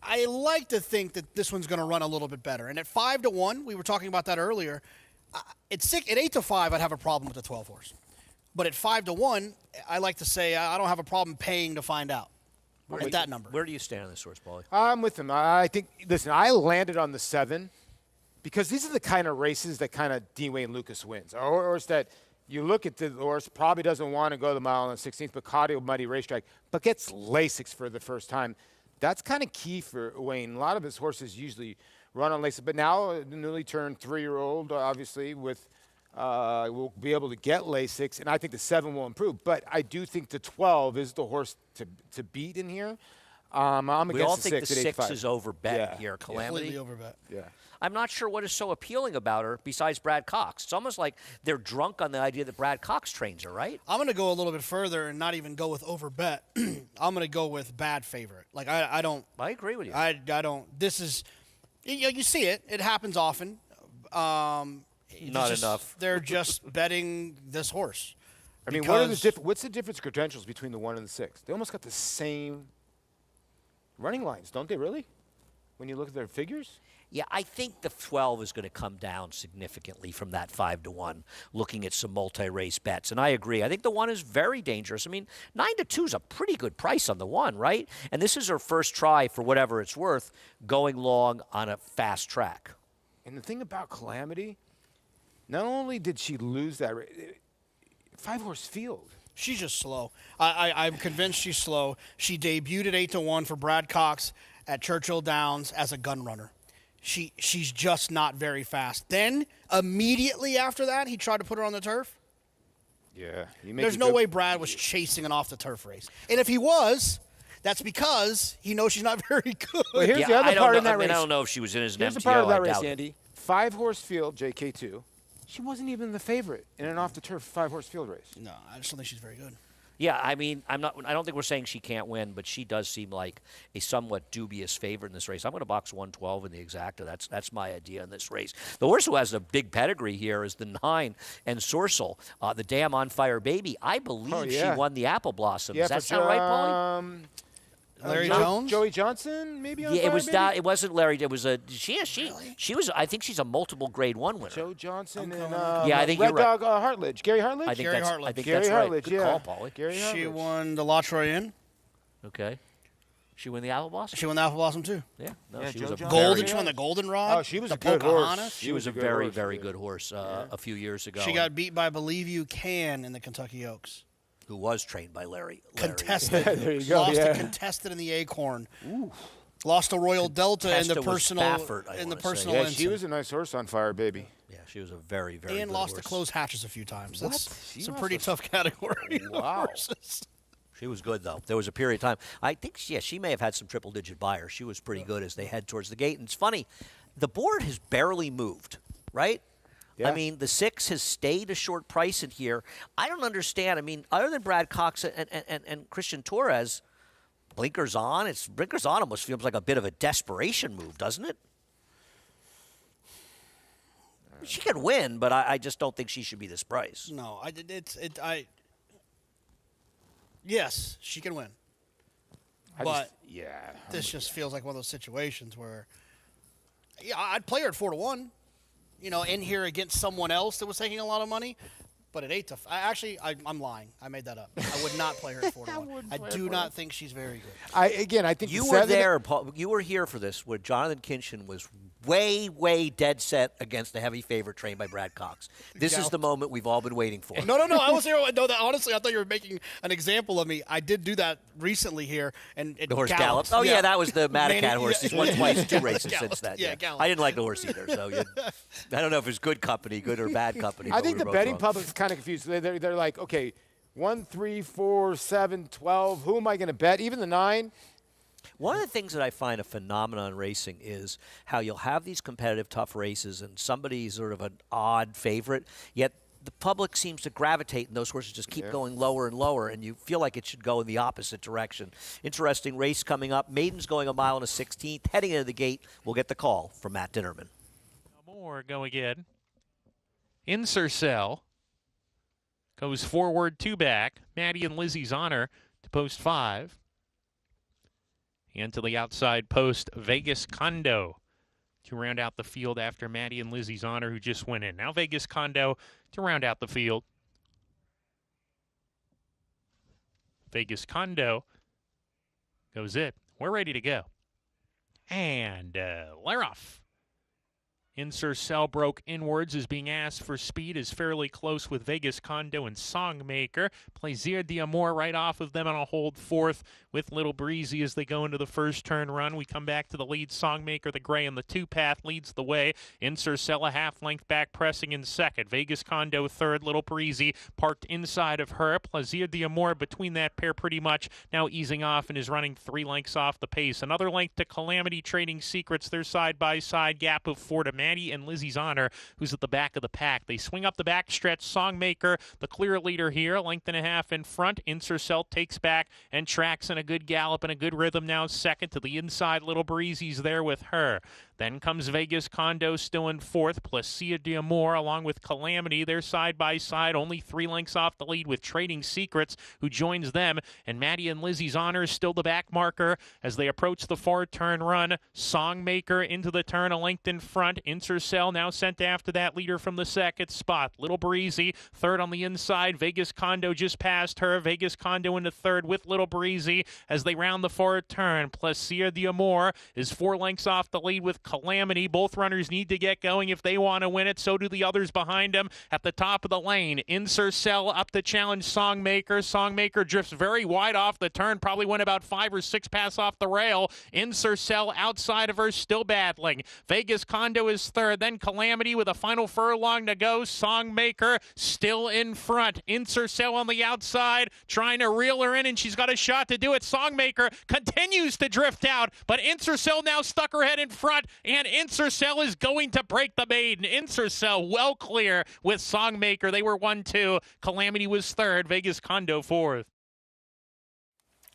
I like to think that this one's going to run a little bit better. And at 5-1, we were talking about that earlier. At 8-5, I'd have a problem with the 12 horse. But at 5-1, I like to say I don't have a problem paying to find out. At that number. Where do you stand on this horse, Paulie? I'm with him. I think. Listen, I landed on the 7 because these are the kind of races that kind of Dwayne Lucas wins, or that you look at the horse, probably doesn't want to go the mile on the 16th, Bacardi Muddy Racetrack, but gets Lasix for the first time. That's kind of key for Wayne. A lot of his horses usually run on Lasix, but now the newly turned 3-year-old, obviously, will be able to get Lasix, and I think the 7 will improve. But I do think the 12 is the horse to beat in here. I'm against we all the think 6 the at 6 8-5. is overbet here, Calamity. Completely overbet. Yeah. I'm not sure what is so appealing about her besides Brad Cox. It's almost like they're drunk on the idea that Brad Cox trains her, right? I'm going to go a little bit further and not even go with overbet. I'm going to go with bad favorite. Like, I don't. I agree with you. I don't. This is, you see it. It happens often. Not enough. They're just betting this horse. I mean, what's the difference credentials between the 1 and the 6? They almost got the same running lines, don't they, really? When you look at their figures? Yeah, I think the 12 is going to come down significantly from that 5-1, looking at some multi-race bets. And I agree. I think the 1 is very dangerous. I mean, 9-2 is a pretty good price on the 1, right? And this is her first try, for whatever it's worth, going long on a fast track. And the thing about Calamity, not only did she lose that 5-horse field. She's just slow. I'm convinced she's slow. She debuted at 8-1 for Brad Cox at Churchill Downs as a gun runner. She's just not very fast. Then, immediately after that, he tried to put her on the turf. Yeah. There's no way Brad was chasing an off-the-turf race. And if he was, that's because he knows she's not very good. Well, here's the other part in that race. I don't know if she was in his Here's MTO. the part of that I race, doubt it. Andy. 5-horse field, JK2. She wasn't even the favorite in an off-the-turf 5-horse field race. No, I just don't think she's very good. Yeah, I mean, I don't think we're saying she can't win, but she does seem like a somewhat dubious favorite in this race. I'm going to box 112 in the exacta. That's my idea in this race. The horse who has a big pedigree here is the 9 and Sorcel, the Damn On Fire Baby. I believe she won the Apple Blossom. Does that sound right, Paulie? Larry Jones? Joey Johnson, maybe on Yeah, it was Fire Baby? It wasn't Larry. It was a she was. I think she's a multiple Grade 1 winner. Joe Johnson and yeah, I think Red you're right. Dog Hartledge. Gary Hartledge? I think Gary that's Hartledge. I think Gary that's right. Hartledge, Good yeah. call, Paulie. Gary She Hartledge. won the La Troyenne. Okay. She won the Apple Blossom? She won the Apple Blossom, too. Yeah. No, Yeah, she Joe was a Johnson. Golden. very, She won the Goldenrod. Oh, she was the a good horse. Pocahontas. She was a good very, horse, very yeah. good horse a few years ago. She got beat by Believe You Can in the Kentucky Oaks. who was trained by Larry. Contested. There you go, Lost yeah. to Contested in the Acorn. Lost to Royal Delta in the Contested was personal Baffert, I in the wanna say. personal Yeah, ensign. she was a nice horse on Fire Baby. Yeah, she was a very, very and good lost horse. to closed hatches a few times. What? That's She it's a must pretty have- tough category of Wow. horses. She was good, though. There was a period of time. I think, she may have had some triple-digit buyers. She was pretty good as they head towards the gate. And it's funny, the board has barely moved, right? Yeah. I mean, the 6 has stayed a short price in here. I don't understand. I mean, other than Brad Cox and Christian Torres, blinkers on. Blinkers on almost feels like a bit of a desperation move, doesn't it? She can win, but I just don't think she should be this price. No, yes, she can win. But this just feels like one of those situations where, yeah, I'd play her at 4-1, in here against someone else that was taking a lot of money. But at 8-5, I'm lying. I made that up. I would not play her at 4-1. I do not think she's very good. I think You the were 7 there, Paul. You were here for this, where Jonathan Kinchin was way, way dead set against the heavy favorite trained by Brad Cox. This is the moment we've all been waiting for. No. I was here. No, honestly, I thought you were making an example of me. I did do that recently here, and it The horse galloped. galloped. Oh, yeah, that was the Manny- Madacat horse. He's won twice, 2 races Galloped. since that. Yeah, galloped. I didn't like the horse either. So I don't know if it's good company, good or bad company. I but think we the were both betting wrong. public's kind of confused. They're like, okay, 1, 3, 4, 7, 12. Who am I going to bet? Even the 9. One of the things that I find a phenomenon in racing is how you'll have these competitive, tough races, and somebody's sort of an odd favorite, yet the public seems to gravitate, and those horses just keep going lower and lower, and you feel like it should go in the opposite direction. Interesting race coming up. Maiden's going a mile and a 16th. Heading into the gate, we'll get the call from Matt Dinnerman. More going in. Insercell goes forward 2 back. Maddie and Lizzie's Honor to post 5. And to the outside post, Vegas Kondo to round out the field after Maddie and Lizzie's Honor, who just went in. Now Vegas Kondo to round out the field. Vegas Kondo goes it. We're ready to go. And Laroff. Insercell broke inwards, is being asked for speed, is fairly close with Vegas Kondo and Songmaker. Plaisir d'Amour right off of them on a hold fourth with Little Breezy as they go into the first turn run. We come back to the lead. Songmaker, the gray in the two-path, leads the way. Insercell a half-length back pressing in second. Vegas Kondo third. Little Breezy parked inside of her. Plaisir d'Amour between that pair pretty much, now easing off and is running 3 lengths off the pace. Another length to Calamity Trading Secrets. They're side-by-side, gap of 4 to Maddie and Lizzie's Honor, who's at the back of the pack. They swing up the backstretch. Songmaker, the clear leader here, length and a half in front. Insercell takes back and tracks in a good gallop and a good rhythm now second. To the inside, Little Breezy's there with her. Then comes Vegas Kondo still in fourth. Plaisir d'Amour along with Calamity. They're side by side, only 3 lengths off the lead with Trading Secrets, who joins them. And Maddie and Lizzie's Honor still the back marker as they approach the 4-turn run. Songmaker into the turn, a length in front. Insercell now sent after that leader from the second spot. Little Breezy third on the inside. Vegas Kondo just past her. Vegas Kondo into third with Little Breezy as they round the 4th turn. Plaisir d'Amour is 4 lengths off the lead with Calamity. Both runners need to get going if they want to win it. So do the others behind them at the top of the lane. Insercell up to challenge Songmaker. Songmaker drifts very wide off the turn. Probably went about 5 or 6 pass off the rail. Insercell outside of her, still battling. Vegas Kondo is third. Then Calamity with a final furlong to go. Songmaker still in front. Insercell on the outside, trying to reel her in, and she's got a shot to do it. Songmaker continues to drift out, but Insercell now stuck her head in front, and Insercell is going to break the maiden. Insercell well clear with Songmaker. They were 1-2. Calamity was third. Vegas Kondo fourth.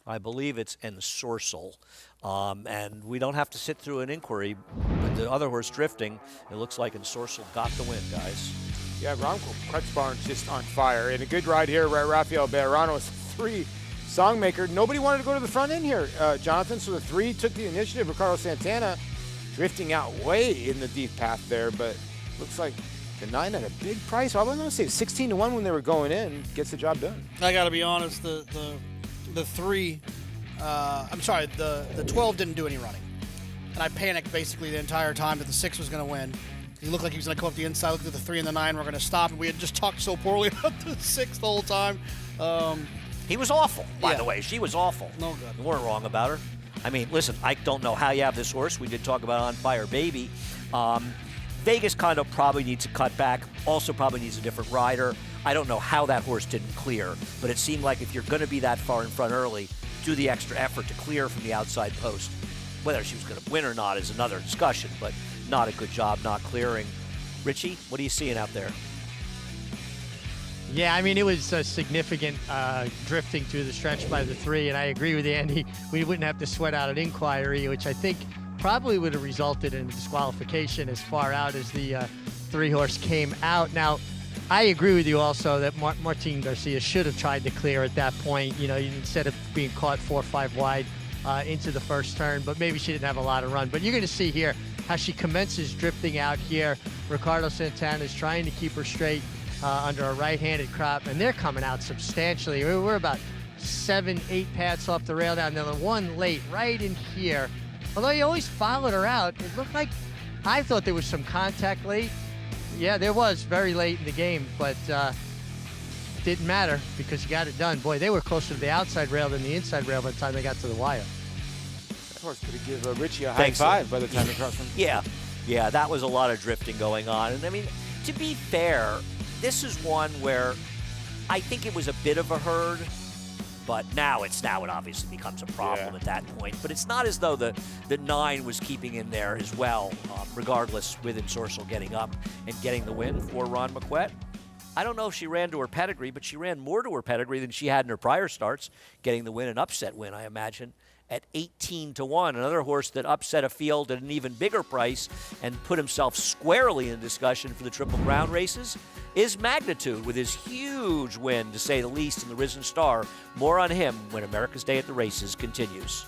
I believe it's Ensorcel. And we don't have to sit through an inquiry, but the other horse drifting, it looks like Ensorcel got the win, guys. Yeah, Ron Crutchbarn's just on fire. And a good ride here, right? Rafael Bejarano is 3. Songmaker, nobody wanted to go to the front end here, Jonathan, so the 3 took the initiative. Ricardo Santana drifting out way in the deep path there, but looks like the 9 at a big price. I was going to say 16-1 when they were going in, gets the job done. I got to be honest, the 3, I'm sorry, the 12 didn't do any running. And I panicked basically the entire time that the 6 was going to win. He looked like he was going to come up the inside, looked at the 3 and the 9 were going to stop, and we had just talked so poorly about the 6 the whole time. He was awful, by the way. She was awful. No good. You weren't wrong about her. I mean, listen, I don't know how you have this horse. We did talk about On Fire Baby. Vegas Kondo probably needs to cut back, also probably needs a different rider. I don't know how that horse didn't clear, but it seemed like if you're going to be that far in front early, do the extra effort to clear from the outside post. Whether she was going to win or not is another discussion, but not a good job not clearing. Richie, what are you seeing out there? Yeah, I mean, it was a significant drifting through the stretch by the 3, and I agree with Andy. We wouldn't have to sweat out an inquiry, which I think probably would have resulted in disqualification as far out as the 3-horse came out. Now, I agree with you also that Martin Garcia should have tried to clear at that point, you know, instead of being caught 4 or 5 wide into the first turn, but maybe she didn't have a lot of run. But you're going to see here how she commences drifting out here. Ricardo Santana is trying to keep her straight under a right-handed crop, and they're coming out substantially. We're about 7, 8 pads off the rail now, and then the one late right in here. Although you always followed her out, it looked like I thought there was some contact late. Yeah, there was very late in the game, but it didn't matter because you got it done. Boy, they were closer to the outside rail than the inside rail by the time they got to the wire. That horse could give Richie a high five by the time they crossed him. Yeah, that was a lot of drifting going on. And I mean, to be fair, this is one where I think it was a bit of a herd, but now it obviously becomes a problem at that point. But it's not as though the 9 was keeping in there as well, regardless, with Ensorcel getting up and getting the win for Ron McQuett. I don't know if she ran to her pedigree, but she ran more to her pedigree than she had in her prior starts, getting the win, an upset win, I imagine, at 18-1. Another horse that upset a field at an even bigger price and put himself squarely in discussion for the Triple Crown races is Magnitude, with his huge win, to say the least, in the Risen Star. More on him when America's Day at the Races continues.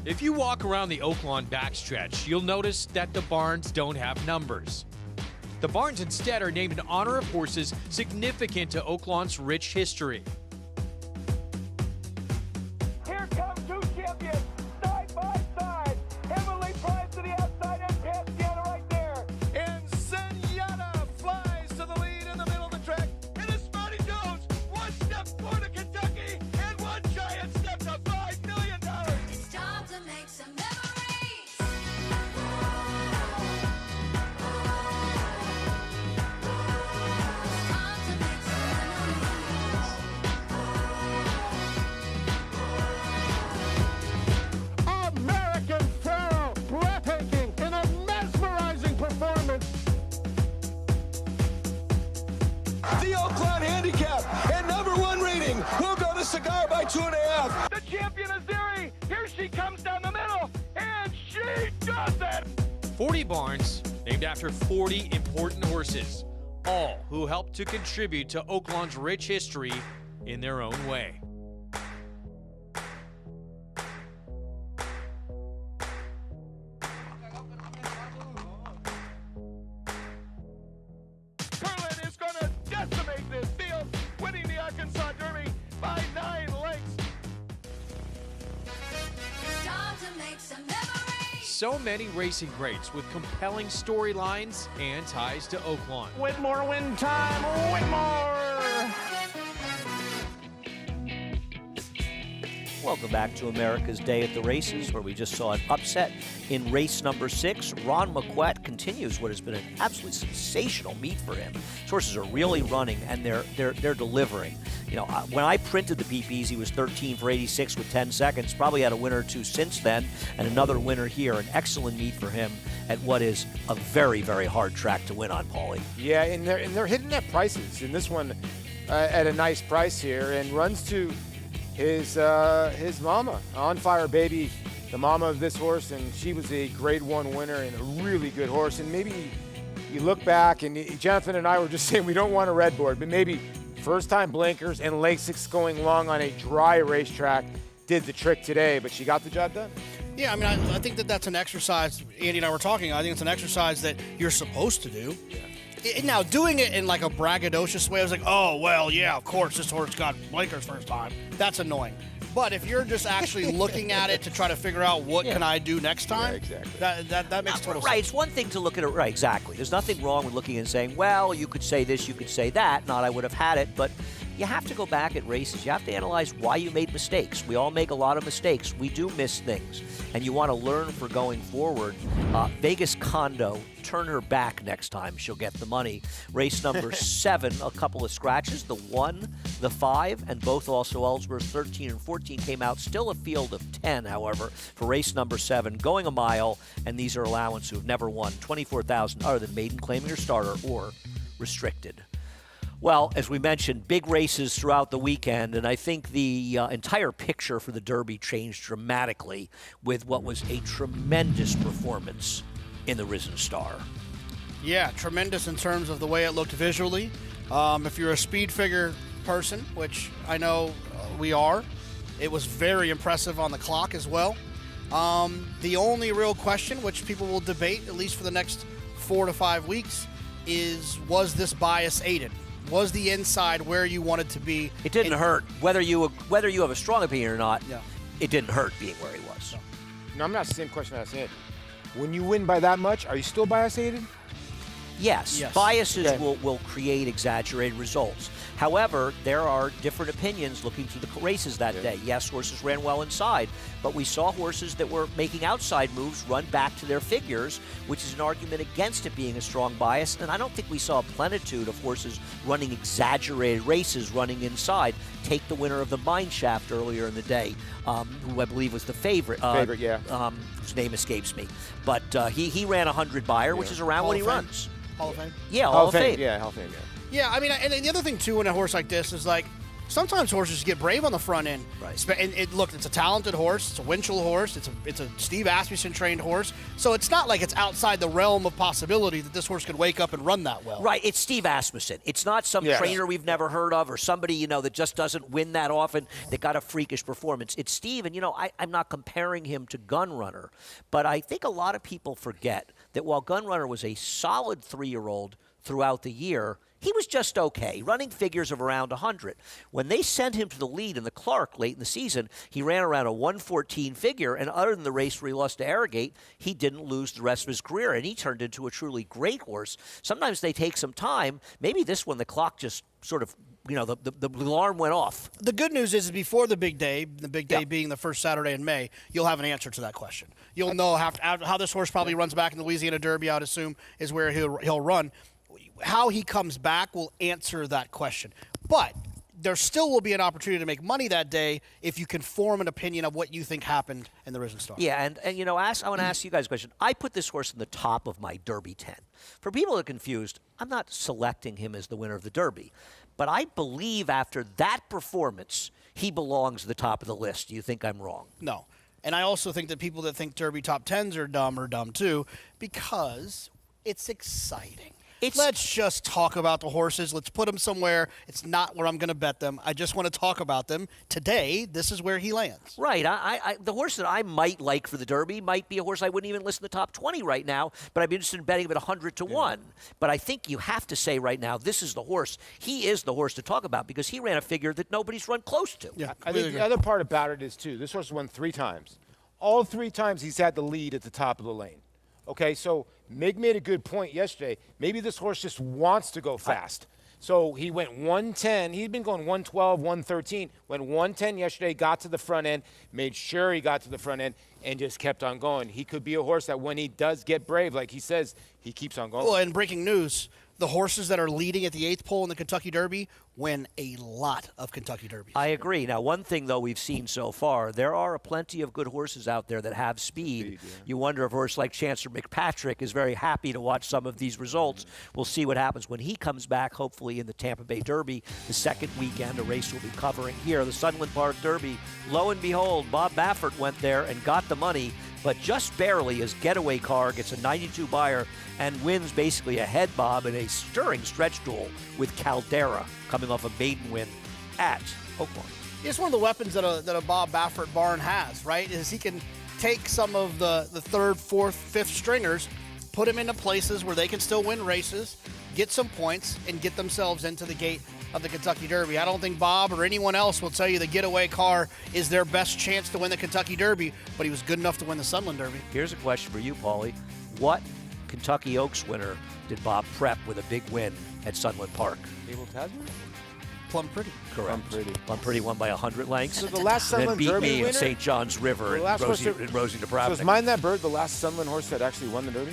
If you walk around the Oaklawn backstretch, you'll notice that the barns don't have numbers. The barns instead are named in honor of horses significant to Oaklawn's rich history. Here come two champions, side by side. Heavily prized to the outside and Passiana right there. And Zenyatta flies to the lead in the middle of the track. And it's Marty Jones. One step forward to Kentucky and one giant step to $5 million. It's time to make some American Pharoah, breathtaking in a mesmerizing performance. The Oaklawn handicap and #1 rating will go to Cigar by 2.5. The champion Azeri, here she comes down the middle, and she does it. 40 barns named after 40 important horses, all who helped to contribute to Oaklawn's rich history in their own way. Curlin is going to decimate this field, winning the Arkansas Derby by 9 lengths. It's time to make some memories. So many racing greats with compelling storylines and ties to Oaklawn. Whitmore win time, Whitmore! Welcome back to America's Day at the Races, where we just saw an upset in race number 6. Ron McQuett continues what has been an absolutely sensational meet for him. His horses are really running, and they're delivering. You know, when I printed the PPs, he was 13 for 86 with 10 seconds. Probably had a winner or two since then, and another winner here. An excellent meet for him at what is a very, very hard track to win on, Paulie. Yeah, and they're hitting at prices. And this one at a nice price here, and runs to his mama, On Fire Baby, the mama of this horse, and she was a Grade 1 winner and a really good horse. And maybe you look back, and Jonathan and I were just saying we don't want a red board, but maybe first-time blinkers and Lasix going long on a dry racetrack did the trick today, but she got the job done. Yeah, I mean, I think that's an exercise. Andy and I were talking. I think it's an exercise that you're supposed to do. Yeah. Now, doing it in like a braggadocious way, I was like, oh, well, yeah, of course, this horse got blinkers first time. That's annoying. But if you're just actually looking at it to try to figure out what can I do next time, exactly. that makes total sense. Right, it's one thing to look at it, right, exactly. There's nothing wrong with looking and saying, well, you could say this, you could say that, not I would have had it, but you have to go back at races. You have to analyze why you made mistakes. We all make a lot of mistakes. We do miss things, and you want to learn for going forward. Vegas Condo, turn her back next time. She'll get the money. Race number 7, a couple of scratches. The 1, the 5, and both also Ellsworth 13 and 14 came out. Still a field of 10, however, for race number 7. Going a mile, and these are allowance who have never won. $24,000 other than maiden, claiming your starter, or restricted. Well, as we mentioned, big races throughout the weekend, and I think the entire picture for the Derby changed dramatically with what was a tremendous performance in the Risen Star. Yeah, tremendous in terms of the way it looked visually. If you're a speed figure person, which I know we are, it was very impressive on the clock as well. The only real question, which people will debate, at least for the next 4 to 5 weeks, is was this bias aided? Was the inside where you wanted to be? It didn't hurt. Whether you have a strong opinion or not, it didn't hurt being where he was. No, I'm not the same question I asked Ed. When you win by that much, are you still bias aided? Yes. Biases will create exaggerated results. However, there are different opinions looking through the races that day. Yes, horses ran well inside, but we saw horses that were making outside moves run back to their figures, which is an argument against it being a strong bias. And I don't think we saw a plenitude of horses running exaggerated races running inside. Take the winner of the Mineshaft earlier in the day, who I believe was the favorite. Whose name escapes me. But he ran 100 Beyer, which is around what he runs. Hall of Fame? Yeah, Hall of Fame. Yeah, Hall of Fame, Yeah, I mean, and the other thing, too, in a horse like this is, like, sometimes horses get brave on the front end. Right. And look, it's a talented horse. It's a Winchell horse. It's a Steve Asmussen trained horse. So it's not like it's outside the realm of possibility that this horse could wake up and run that well. Right, it's Steve Asmussen. It's not some trainer we've never heard of or somebody, that just doesn't win that often that got a freakish performance. It's Steve, and, I'm not comparing him to Gunrunner, but I think a lot of people forget that while Gunrunner was a solid 3-year-old throughout the year, he was just okay, running figures of around 100. When they sent him to the lead in the Clark late in the season, he ran around a 114 figure, and other than the race where he lost to Arrogate, he didn't lose the rest of his career, and he turned into a truly great horse. Sometimes they take some time. Maybe this one, the clock just sort of, the alarm went off. The good news is before the big day being the first Saturday in May, you'll have an answer to that question. You'll know how this horse probably runs back in the Louisiana Derby, I would assume, is where he'll run. How he comes back will answer that question. But there still will be an opportunity to make money that day if you can form an opinion of what you think happened in the Risen Star. Yeah, and I want to ask you guys a question. I put this horse in the top of my Derby 10. For people that are confused, I'm not selecting him as the winner of the Derby. But I believe after that performance, he belongs at the top of the list. Do you think I'm wrong? No. And I also think that people that think Derby top 10s are dumb too, because it's exciting. Let's just talk about the horses. Let's put them somewhere. It's not where I'm going to bet them. I just want to talk about them. Today, this is where he lands. Right. The horse that I might like for the Derby might be a horse I wouldn't even list in the top 20 right now, but I'd be interested in betting him at 100 to 1. But I think you have to say right now, this is the horse. He is the horse to talk about because he ran a figure that nobody's run close to. Yeah, I think the other part about it is, too, this horse won 3 times. All 3 times he's had the lead at the top of the lane. Okay, so Mig made a good point yesterday. Maybe this horse just wants to go fast. So he went 110. He'd been going 112, 113. Went 110 yesterday, got to the front end, made sure he got to the front end, and just kept on going. He could be a horse that when he does get brave, like he says, he keeps on going. Well, and breaking news, the horses that are leading at the 8th pole in the Kentucky Derby win a lot of Kentucky Derbies. I agree. Now, one thing, though, we've seen so far, there are plenty of good horses out there that have speed. You wonder if a horse like Chancellor McPatrick is very happy to watch some of these results. We'll see what happens when he comes back, hopefully in the Tampa Bay Derby, the second weekend, a race we'll be covering here, the Sunland Park Derby. Lo and behold, Bob Baffert went there and got the money, but just barely. His getaway car gets a 92 buyer and wins basically a head bob in a stirring stretch duel with Caldera, coming off a maiden win at Oaklawn. It's one of the weapons that a Bob Baffert barn has, right? Is he can take some of the 3rd, 4th, 5th stringers, put them into places where they can still win races, get some points, and get themselves into the gate of the Kentucky Derby. I don't think Bob or anyone else will tell you the getaway car is their best chance to win the Kentucky Derby, but he was good enough to win the Sunland Derby. Here's a question for you, Paulie. What Kentucky Oaks winner did Bob prep with a big win at Sunland Park? Abel Tasman? Plum Pretty. Correct. Plum Pretty won by 100 lengths. So the last Sunland Beat Derby me winner? in St. John's River in Rosie Dubrovnik. So is Mind That Bird the last Sunland horse that actually won the Derby?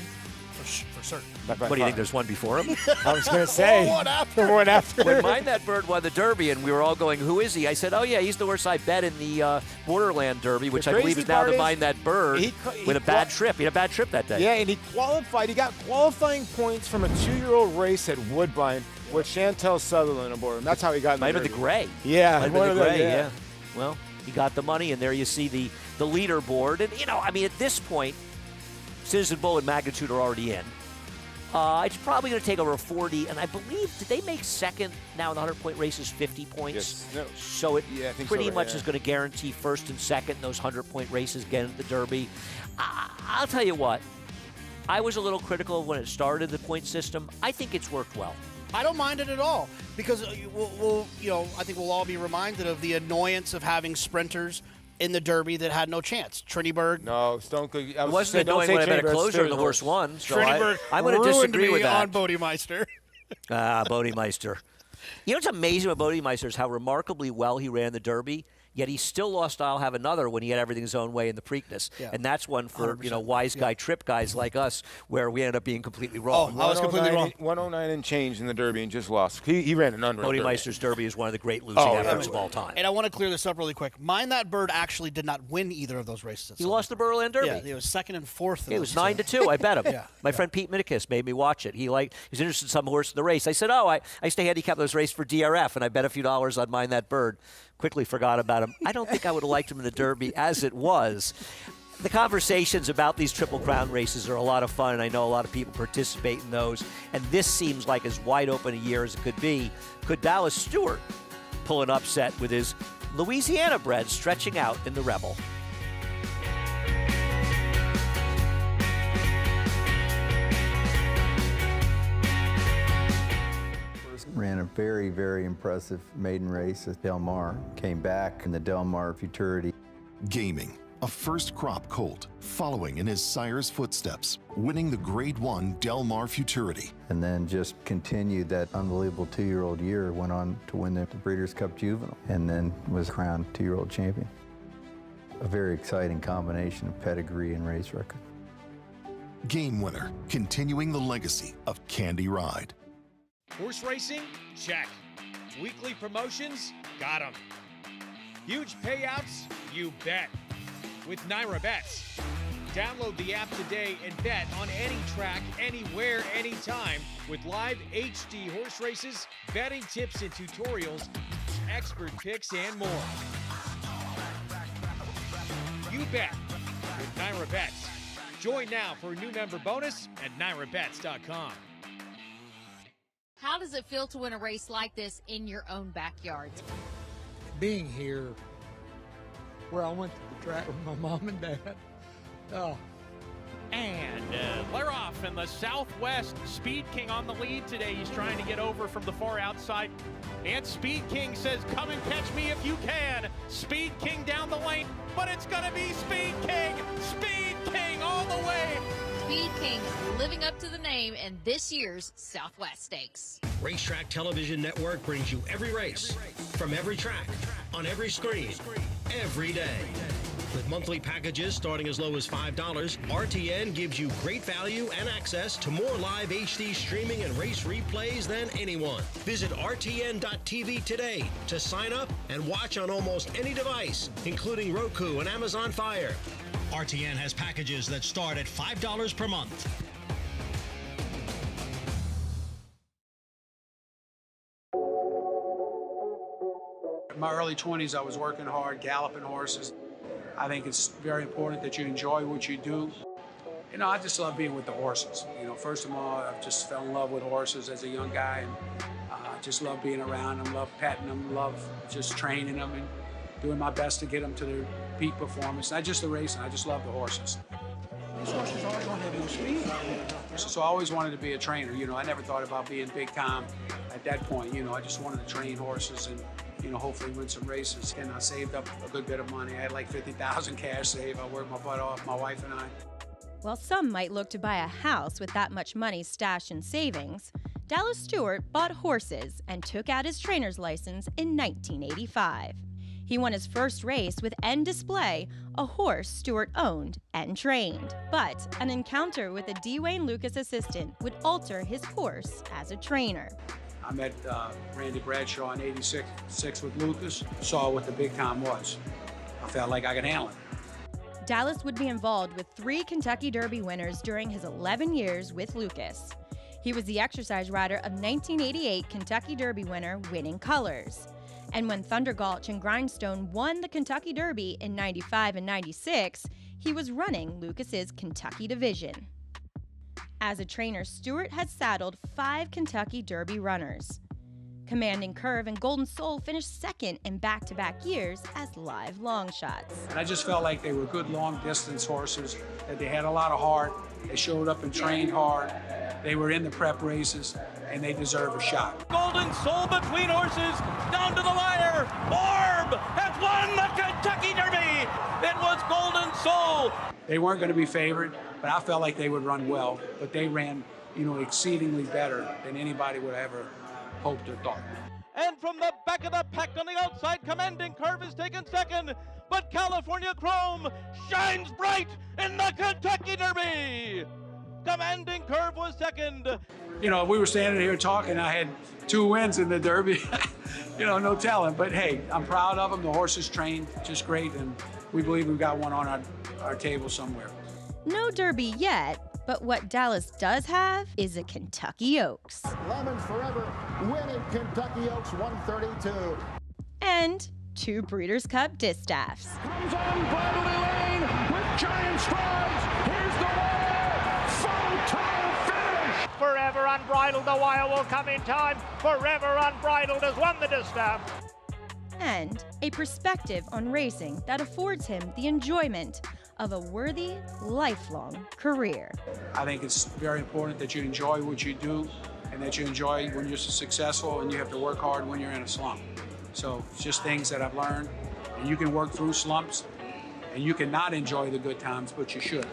For certain. What do you think? There's one before him? I was going to say. One after. One after. When Mind That Bird won the Derby and we were all going, who is he? I said, oh, yeah, he's the horse I bet in the Borderland Derby, which I believe is now the Mind That Bird with a bad trip. He had a bad trip that day. Yeah, and he qualified. He got qualifying points from a 2-year-old race at Woodbine with Chantel Sutherland aboard him. That's how he got in Might have been the Gray. Yeah. Might have been the Gray, yeah. Well, he got the money, and there you see the leaderboard. And, at this point, Citizen Bull and Magnitude are already in. It's probably going to take over 40, and I believe, did they make second now in the 100-point races 50 points? Yes. No. So it pretty much right, is going to guarantee first and second in those 100-point races again at the Derby. I'll tell you what, I was a little critical when it started, the point system. I think it's worked well. I don't mind it at all because I think we'll all be reminded of the annoyance of having sprinters in the Derby that had no chance. Triniberg. No, Stone Cook. It wasn't annoying when I bet a closer and the horse won. So Triniberg I'm going to disagree with that. on Bodemeister. Bodemeister. You know what's amazing about Bodemeister is how remarkably well he ran the Derby, yet he still lost I'll Have Another when he had everything his own way in the Preakness. Yeah. And that's one for 100%. wise guy trip guys like us where we ended up being completely wrong. I was completely wrong. 109 and change in the Derby and just lost. He ran an unreal Cody Derby. Meister's Derby is one of the great losing efforts of all time. And I want to clear this up really quick. Mind That Bird actually did not win either of those races. He lost the Berlin Derby. Yeah, he was second and fourth. It was 9-2. I bet him. Yeah. My friend Pete Minikis made me watch it. He was interested in some horse in the race. I said, I used to handicap those races for DRF, and I bet a few dollars on Mind That Bird. Quickly forgot about him. I don't think I would have liked him in the Derby as it was. The conversations about these Triple Crown races are a lot of fun, and I know a lot of people participate in those. And this seems like as wide open a year as it could be. Could Dallas Stewart pull an upset with his Louisiana bred stretching out in the Rebel? Ran a very, very impressive maiden race at Del Mar. Came back in the Del Mar Futurity. Gaming, a first-crop colt, following in his sire's footsteps, winning the Grade 1 Del Mar Futurity. And then just continued that unbelievable 2-year-old year, went on to win the Breeders' Cup Juvenile, and then was crowned 2-year-old champion. A very exciting combination of pedigree and race record. Game winner, continuing the legacy of Candy Ride. Horse racing? Check. Weekly promotions? Got 'em. Huge payouts? You bet. With Naira Bets. Download the app today and bet on any track, anywhere, anytime with live HD horse races, betting tips and tutorials, expert picks, and more. You bet with Naira Bets. Join now for a new member bonus at NairaBets.com. How does it feel to win a race like this in your own backyard? Being here, where I went to the track with my mom and dad. Oh. And Blair off in the Southwest. Speed King on the lead today. He's trying to get over from the far outside. And Speed King says, come and catch me if you can. Speed King down the lane, but it's going to be Speed King. Speed King all the way. Speed King living up to the name in this year's Southwest Stakes. Racetrack Television Network brings you every race, from every track, on every screen, every day. With monthly packages starting as low as $5, RTN gives you great value and access to more live HD streaming and race replays than anyone. Visit RTN.tv today to sign up and watch on almost any device, including Roku and Amazon Fire. RTN has packages that start at $5 per month. In my early 20s, I was working hard, galloping horses. I think it's very important that you enjoy what you do. You know, I just love being with the horses. You know, first of all, I just fell in love with horses as a young guy, and just love being around them, love petting them, love just training them and doing my best to get them to their peak performance. Not just the racing, I just love the horses. These horses always don't have no speed. So I always wanted to be a trainer. You know, I never thought about being Big Tom at that point. You know, I just wanted to train horses and, you know, hopefully win some races. And I saved up a good bit of money. I had like $50,000 cash saved. I worked my butt off, my wife and I. While some might look to buy a house with that much money stashed in savings, Dallas Stewart bought horses and took out his trainer's license in 1985. He won his first race with End Display, a horse Stewart owned and trained. But an encounter with a D. Wayne Lukas assistant would alter his course as a trainer. I met Randy Bradshaw in '86 with Lucas, saw what the Big Tom was. I felt like I could handle it. Dallas would be involved with 3 Kentucky Derby winners during his 11 years with Lucas. He was the exercise rider of 1988 Kentucky Derby winner Winning Colors. And when Thunder Gulch and Grindstone won the Kentucky Derby in '95 and '96, he was running Lucas's Kentucky division. As a trainer, Stewart had saddled 5 Kentucky Derby runners. Commanding Curve and Golden Soul finished second in back-to-back years as live long shots. And I just felt like they were good long-distance horses, that they had a lot of heart. They showed up and trained hard. They were in the prep races, and they deserve a shot. Golden Soul between horses, down to the wire. Orb has won the Kentucky Derby. It was Golden Soul. They weren't going to be favored, but I felt like they would run well. But they ran, you know, exceedingly better than anybody would ever hoped or thought. And from the Back of the pack on the outside, Commanding Curve is taken second, but California Chrome shines bright in the Kentucky Derby. Commanding Curve was second. You know, we were standing here talking. I had 2 wins in the Derby. You know, no talent. But hey, I'm proud of them. The horse is trained just great, and we believe we've got one on our table somewhere. No Derby yet, but what Dallas does have is a Kentucky Oaks. Lemons Forever winning Kentucky Oaks 132. And 2 Breeders' Cup distaffs. Comes on Bradley Lane with giant strides. Here's the wire. Photo finish. Forever Unbridled, the wire will come in time. Forever Unbridled has won the distaff. And a perspective on racing that affords him the enjoyment of a worthy, lifelong career. I think it's very important that you enjoy what you do and that you enjoy when you're successful, and you have to work hard when you're in a slump. So it's just things that I've learned, and you can work through slumps, and you can not enjoy the good times, but you should.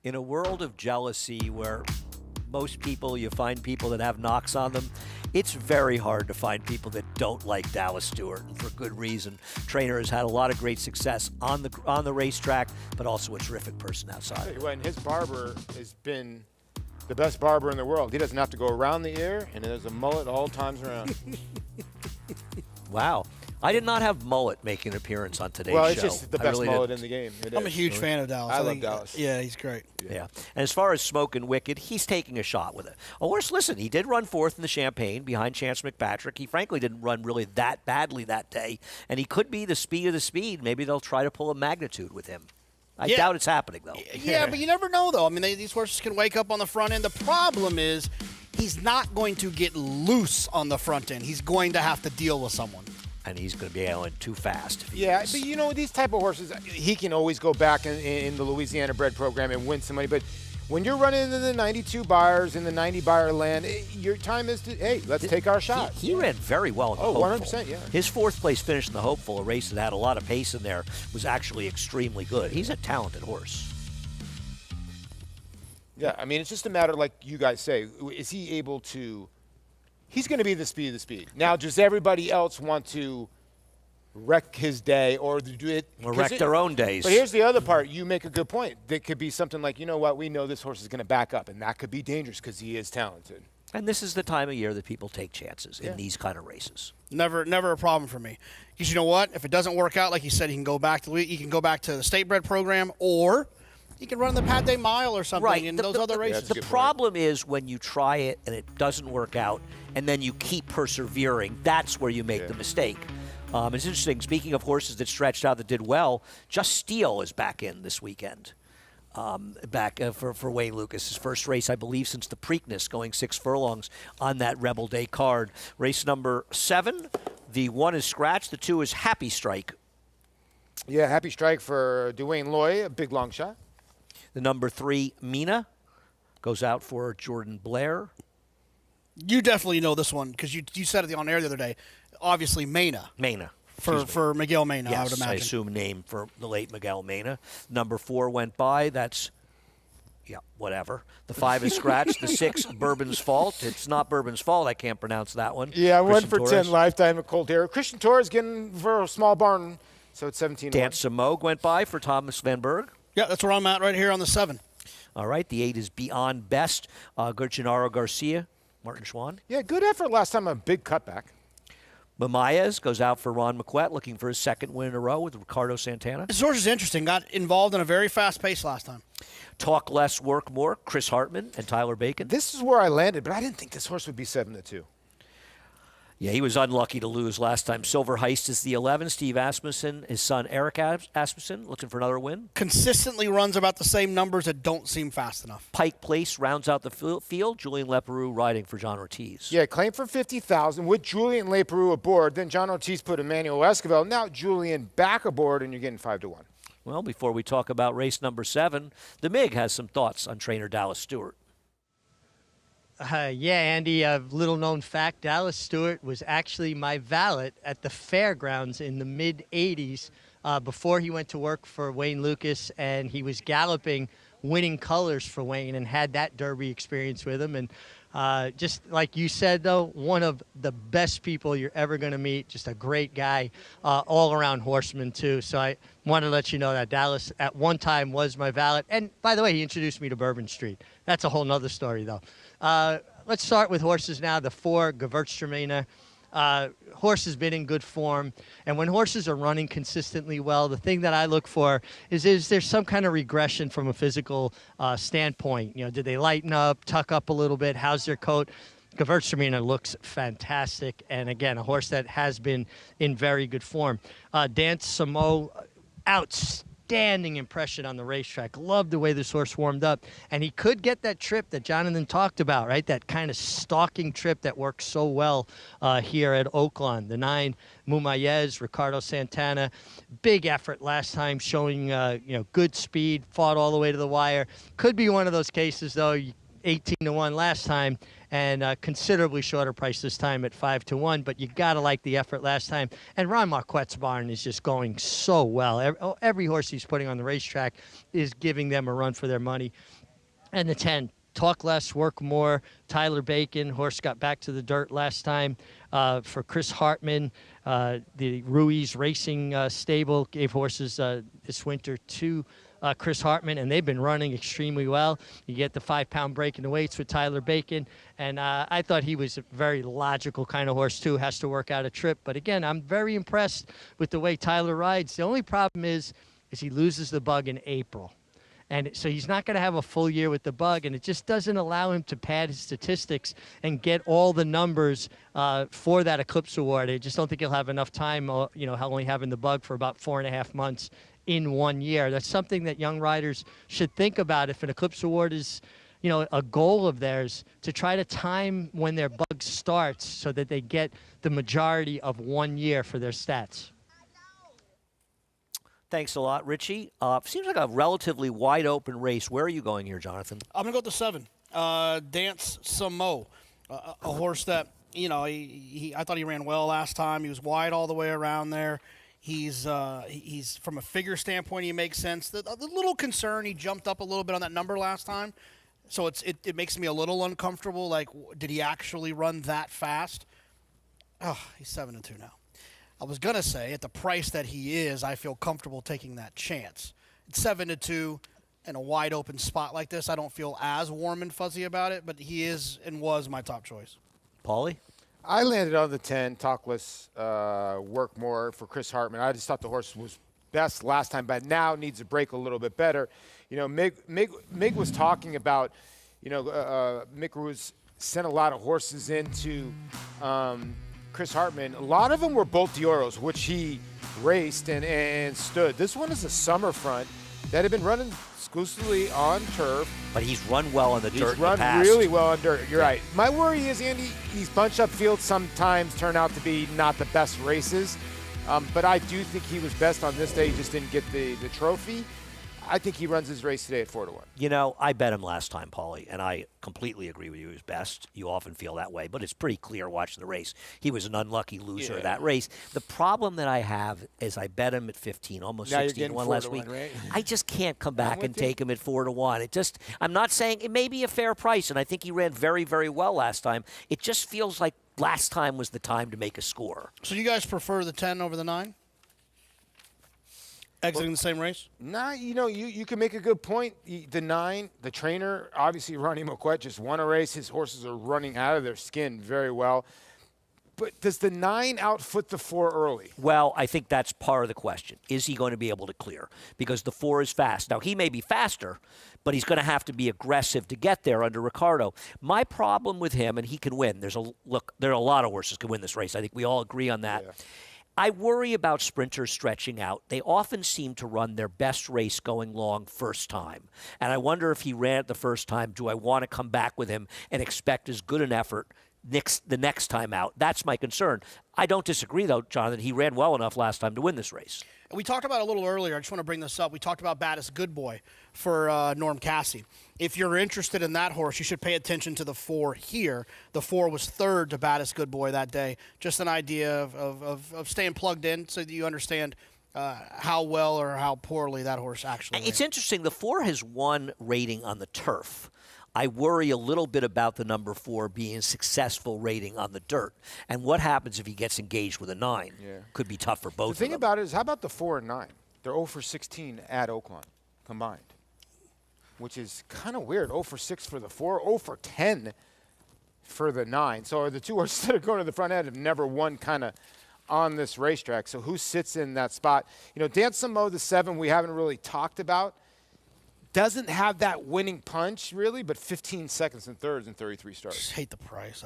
In a world of jealousy where most people, you find people that have knocks on them, it's very hard to find people that don't like Dallas Stewart, and for good reason. Trainer has had a lot of great success on the racetrack, but also a terrific person outside. Well, and his barber has been the best barber in the world. He doesn't have to go around the ear, and there's a mullet all times around. Wow. I did not have mullet make an appearance on today's show. Well, it's just the best mullet in the game. I'm a huge fan of Dallas. I love Dallas. Yeah, he's great. Yeah. And as far as Smokin' Wicked, he's taking a shot with it. A horse, listen, he did run 4th in the Champagne behind Chance McPatrick. He frankly didn't run really that badly that day, and he could be the speed of the speed. Maybe they'll try to pull a Magnitude with him. I doubt it's happening, though. Yeah, but you never know, though. I mean, these horses can wake up on the front end. The problem is he's not going to get loose on the front end. He's going to have to deal with someone. And he's going to be ailing too fast. Yeah, but you know, these type of horses, he can always go back in the Louisiana bred program and win some money. But when you're running into the 92 buyers in the 90 buyer land, your time is to, hey, let's take our shot. He ran very well in the Hopeful. 100%, yeah. His 4th place finish in the Hopeful, a race that had a lot of pace in there, was actually extremely good. He's a talented horse. Yeah, I mean, it's just a matter, like you guys say, is he able to... He's going to be the speed of the speed. Now, does everybody else want to wreck his day or do it? Or wreck their own days. But here's the other part. You make a good point. That could be something like, you know what, we know this horse is going to back up, and that could be dangerous because he is talented. And this is the time of year that people take chances in these kind of races. Never a problem for me. Because you know what? If it doesn't work out, like you said, he can go back to the state bred program, or he can run the Pat Day Mile or something in those other races. The problem is when you try it and it doesn't work out, and then you keep persevering. That's where you make the mistake. It's interesting. Speaking of horses that stretched out that did well, Just Steel is back in this weekend. For Wayne Lukas. His first race, I believe, since the Preakness, going 6 furlongs on that Rebel Day card. Race number 7, the 1 is Scratch, the 2 is Happy Strike. Yeah, Happy Strike for Dwayne Loy, a big long shot. The number 3, Mina, goes out for Jordan Blair. You definitely know this one because you said it on air the other day. Obviously, Mena. For Miguel Mena, yes, I would imagine. I assume name for the late Miguel Mena. Number 4 went by. That's, whatever. The 5 is Scratch. The 6, Bourbon's Fault. It's not Bourbon's Fault. I can't pronounce that one. Yeah, Christian 1 for Torres. 10 lifetime at Colt Air. Christian Torres getting for a small barn, so it's 17. Dance Moog went by for Thomas Van Berg. Yeah, that's where I'm at right here on the 7. All right, the 8 is Beyond Best. Gennaro Garcia, Martin Schwann. Yeah, good effort last time, a big cutback. Mamaez goes out for Ron McQuett, looking for his 2nd win in a row with Ricardo Santana. This horse is interesting. Got involved in a very fast pace last time. Talk Less, Work More, Chris Hartman and Tyler Bacon. This is where I landed, but I didn't think this horse would be 7-2. Yeah, he was unlucky to lose last time. Silver Heist is the 11. Steve Asmussen, his son Eric Asmussen, looking for another win. Consistently runs about the same numbers that don't seem fast enough. Pike Place rounds out the field. Julian Leperoux riding for John Ortiz. Yeah, claim for $50,000 with Julian Leperoux aboard. Then John Ortiz put Emmanuel Esquivel. Now Julian back aboard, and you're getting 5-1. Well, before we talk about race number 7, the MIG has some thoughts on trainer Dallas Stewart. Yeah, Andy, a little known fact, Dallas Stewart was actually my valet at the fairgrounds in the mid-'80s before he went to work for Wayne Lukas, and he was galloping Winning Colors for Wayne and had that Derby experience with him. And just like you said, though, one of the best people you're ever going to meet, just a great guy, all-around horseman, too. So I want to let you know that Dallas at one time was my valet. And, by the way, he introduced me to Bourbon Street. That's a whole nother story, though. Let's start with horses now. The 4, Gewürztraminer. Horse has been in good form, and when horses are running consistently well, the thing that I look for is there some kind of regression from a physical standpoint? You know, did they lighten up, tuck up a little bit? How's their coat? Gewürztraminer looks fantastic, and again, a horse that has been in very good form. Dance Samo, outstanding impression on the racetrack. Loved the way this horse warmed up, and he could get that trip that Jonathan talked about, right? That kind of stalking trip that works so well here at Oaklawn. The 9, Mumayez, Ricardo Santana, big effort last time, showing good speed, fought all the way to the wire. Could be one of those cases though. 18-1 last time, and considerably shorter price this time at 5-1. But you gotta like the effort last time. And Ron Marquette's barn is just going so well. Every horse he's putting on the racetrack is giving them a run for their money. And the 10, Talk Less, Work More. Tyler Bacon, horse got back to the dirt last time. For Chris Hartman, the Ruiz Racing stable gave horses this winter to Chris Hartman, and they've been running extremely well. You get the 5-pound break in the weights with Tyler Bacon, and I thought he was a very logical kind of horse too. Has to work out a trip, but again, I'm very impressed with the way Tyler rides. The only problem is he loses the bug in April. And so he's not going to have a full year with the bug, and it just doesn't allow him to pad his statistics and get all the numbers for that Eclipse Award. I just don't think he'll have enough time, only having the bug for about 4.5 months in 1 year. That's something that young riders should think about if an Eclipse Award is, a goal of theirs, to try to time when their bug starts so that they get the majority of 1 year for their stats. Thanks a lot, Richie. Seems like a relatively wide-open race. Where are you going here, Jonathan? I'm going to go with the 7, Dance Samo, a horse that, I thought he ran well last time. He was wide all the way around there. He's from a figure standpoint, he makes sense. The little concern, he jumped up a little bit on that number last time, so it makes me a little uncomfortable. Like, did he actually run that fast? Oh, he's 7-2 now. I was gonna say at the price that he is, I feel comfortable taking that chance. It's 7-2 in a wide open spot like this. I don't feel as warm and fuzzy about it, but he is and was my top choice. Paulie? I landed on the 10, Talk Less, Work More for Chris Hartman. I just thought the horse was best last time, but now needs to break a little bit better. Mig was talking about, Mick was sent a lot of horses into Chris Hartman. A lot of them were Bolt d'Oros, which he raced and stood. This one is a summer front that had been running exclusively on turf. But he's run well on the dirt. He's run really well on dirt. You're right. My worry is, Andy, these bunch-up fields sometimes turn out to be not the best races. But I do think he was best on this day. He just didn't get the trophy. I think he runs his race today at 4-1. I bet him last time, Paulie, and I completely agree with you. He was best. You often feel that way, but it's pretty clear watching the race. He was an unlucky loser of that race. The problem that I have is I bet him at 15, almost 16-1 last week. Right? I just can't come back and take him at 4-1. I'm not saying it may be a fair price, and I think he ran very, very well last time. It just feels like last time was the time to make a score. So you guys prefer the 10 over the 9? Exiting the same race? Nah, you can make a good point. The 9, the trainer, obviously Ronnie Marquette just won a race. His horses are running out of their skin very well. But does the 9 outfoot the 4 early? Well, I think that's part of the question. Is he going to be able to clear? Because the 4 is fast. Now, he may be faster, but he's going to have to be aggressive to get there under Ricardo. My problem with him, and he can win. There are a lot of horses can win this race. I think we all agree on that. Yeah. I worry about sprinters stretching out. They often seem to run their best race going long first time. And I wonder if he ran it the first time, do I want to come back with him and expect as good an effort the next time out. That's my concern. I don't disagree, though, Jonathan. He ran well enough last time to win this race. We talked about it a little earlier. I just want to bring this up. We talked about Baddest Good Boy for Norm Cassie. If you're interested in that horse, you should pay attention to the 4 here. The 4 was third to Baddest Good Boy that day. Just an idea of staying plugged in so that you understand how well or how poorly that horse actually ran. It's interesting. The 4 has one rating on the turf. I worry a little bit about the number 4 being a successful rating on the dirt. And what happens if he gets engaged with a 9? Yeah. Could be tough for both of The thing them. about it is, how about the 4 and 9? They're 0 for 16 at Oaklawn combined, which is kind of weird. 0 for 6 for the 4, 0 for 10 for the 9. So the 2 horses that are going to the front end have never won kind of on this racetrack. So who sits in that spot? You know, Dan Samo, the 7, we haven't really talked about. Doesn't have that winning punch, really, but 15 seconds and thirds and 33 starts. Just hate the price.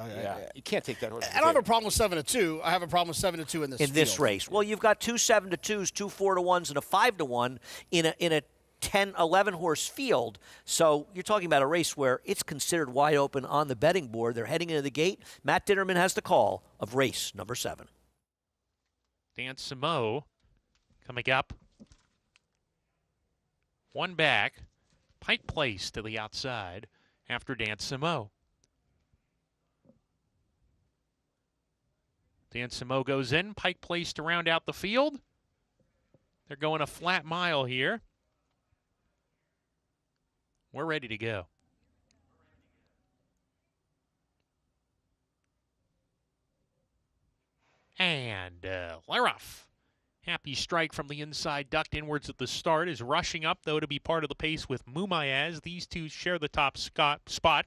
You can't take that horse. I don't have a problem with 7-2. I have a problem with 7-2 in this in this field. race. Well, you've got 2 7-2s, 2 4-1s, and a 5-1 in a 10, 11 horse field. So you're talking about a race where it's considered wide open on the betting board. They're heading into the gate. Matt Ditterman has the call of race number 7. Dan Samo coming up. One back. Pike Place to the outside after Dan Samo. Dan Samo goes in. Pike Place to round out the field. They're going a flat mile here. We're ready to go. And Laroff. Happy Strike from the inside, ducked inwards at the start, is rushing up, though, to be part of the pace with Mumayaz. These two share the top spot.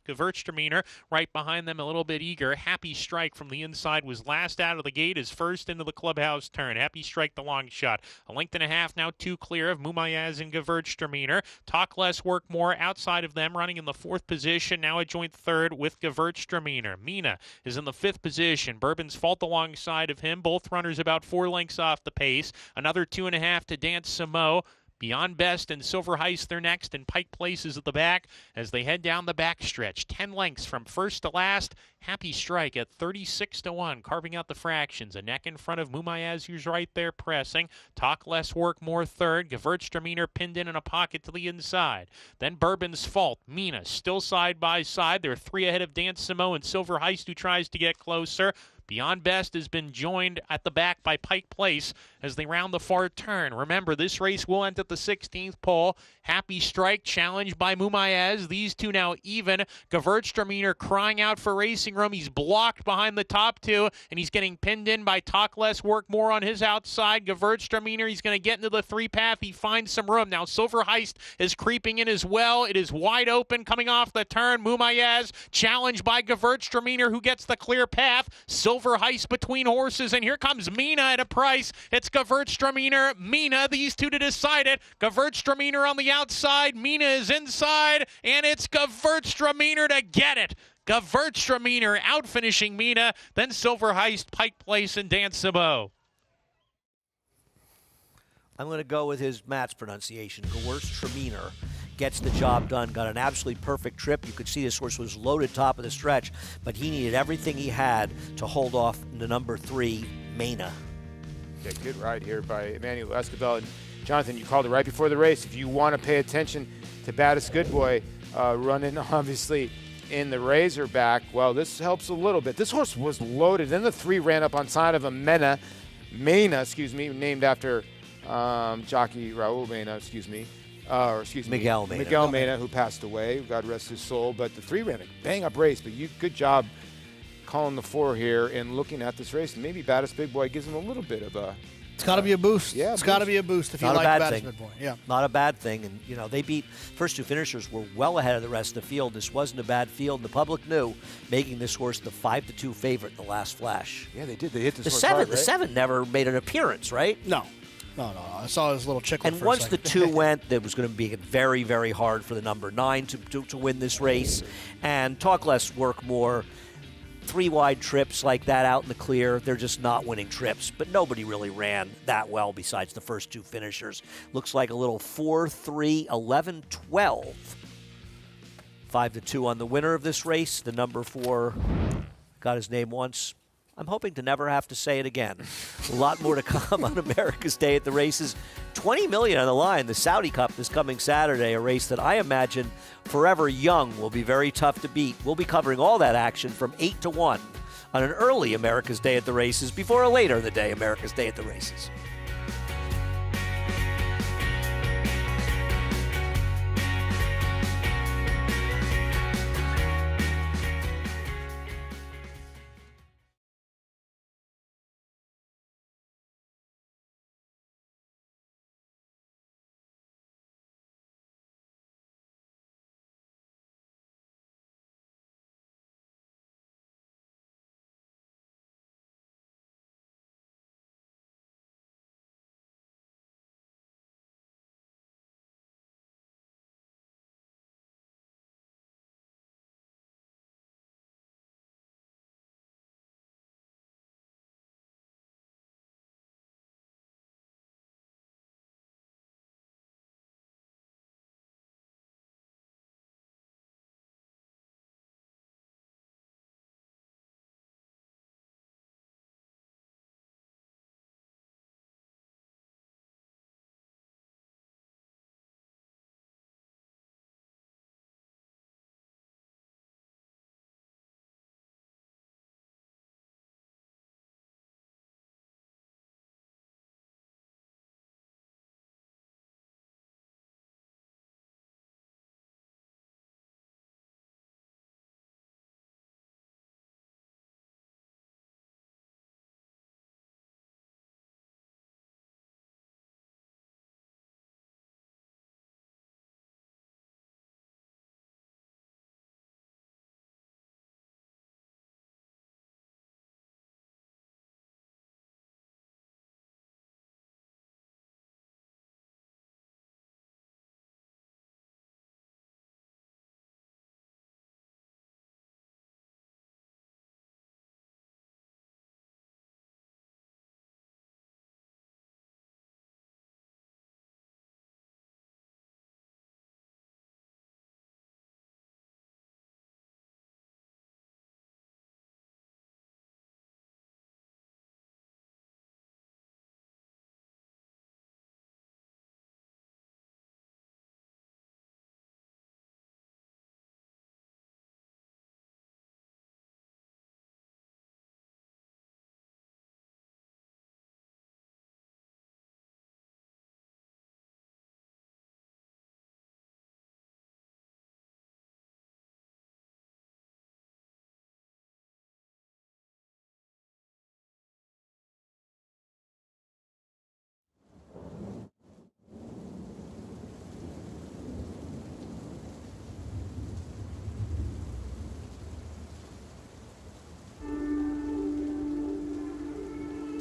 Gewürztraminer right behind them, a little bit eager. Happy Strike from the inside was last out of the gate, is first into the clubhouse turn. Happy Strike, the long shot. A length and a half now, 2 clear of Mumayaz and Gewürztraminer. Talk Less, Work More outside of them, running in the 4th position, now a joint 3rd with Gewürztraminer. Mina is in the 5th position. Bourbon's Fault alongside of him. Both runners about 4 lengths off the pace. Another 2.5 to Dan Samo. Beyond Best and Silver Heist, they're next, and Pike Place is at the back as they head down the back stretch. 10 lengths from first to last. Happy Strike at 36-1, carving out the fractions. A neck in front of Mumayaz, who's right there pressing. Talk Less, Work More 3rd. Gewürztraminer pinned in a pocket to the inside. Then Bourbon's Fault. Mina still side by side. They're 3 ahead of Dan Samo and Silver Heist, who tries to get closer. Beyond Best has been joined at the back by Pike Place as they round the far turn. Remember, this race will end at the 16th pole. Happy Strike challenged by Mumayaz. These two now even. Gewürztraminer crying out for racing room. He's blocked behind the top 2, and he's getting pinned in by Talk Less, Work More on his outside. Gewürztraminer, he's going to get into the 3 path. He finds some room. Now Silver Heist is creeping in as well. It is wide open coming off the turn. Mumayaz challenged by Gewürztraminer, who gets the clear path. Silver Heist between horses, and here comes Mina at a price. It's Gewürztraminer, Mina, these two to decide it. Gewürztraminer on the outside, Mina is inside, and it's Gewürztraminer to get it. Gewürztraminer out-finishing Mina, then Silver Heist, Pike Place, and Dan Samo. I'm going to go with Matt's pronunciation. Gewürztraminer gets the job done. Got an absolutely perfect trip. You could see this horse was loaded top of the stretch, but he needed everything he had to hold off the number 3, Mina. Yeah, good ride here by Emmanuel Escobar. And Jonathan, you called it right before the race. If you want to pay attention to Baddest Good Boy running, obviously, in the Razorback, well, this helps a little bit. This horse was loaded. Then the 3 ran up on side of a Mena, named after jockey Raul Mena, Miguel Mena. Miguel Mena, who passed away. God rest his soul. But the 3 ran a bang-up race. But good job calling the 4 here and looking at this race. And maybe Baddest Big Boy gives him a little bit of a... It's got to be a boost. Yeah, it's got to be a boost if you like Baddest Big Boy. Yeah. Not a bad thing. And, you know, they beat first 2 finishers were well ahead of the rest of the field. This wasn't a bad field. And the public knew, making this horse the 5-2 favorite in the last flash. Yeah, they did. They hit this horse 7, hard, right? The 7 never made an appearance, right? No. I saw his little chicklet. And once the 2 went, it was going to be very, very hard for the number 9 to win this race. And Talk Less, Work More. 3 wide trips like that out in the clear, they're just not winning trips. But nobody really ran that well besides the first 2 finishers. Looks like a little 4-3, 11-12. 5-2 on the winner of this race, the number 4, got his name once. I'm hoping to never have to say it again. A lot more to come on America's Day at the Races. $20 million on the line. The Saudi Cup this coming Saturday, a race that I imagine Forever Young will be very tough to beat. We'll be covering all that action from 8 to 1 on an early America's Day at the Races before a later in the day America's Day at the Races.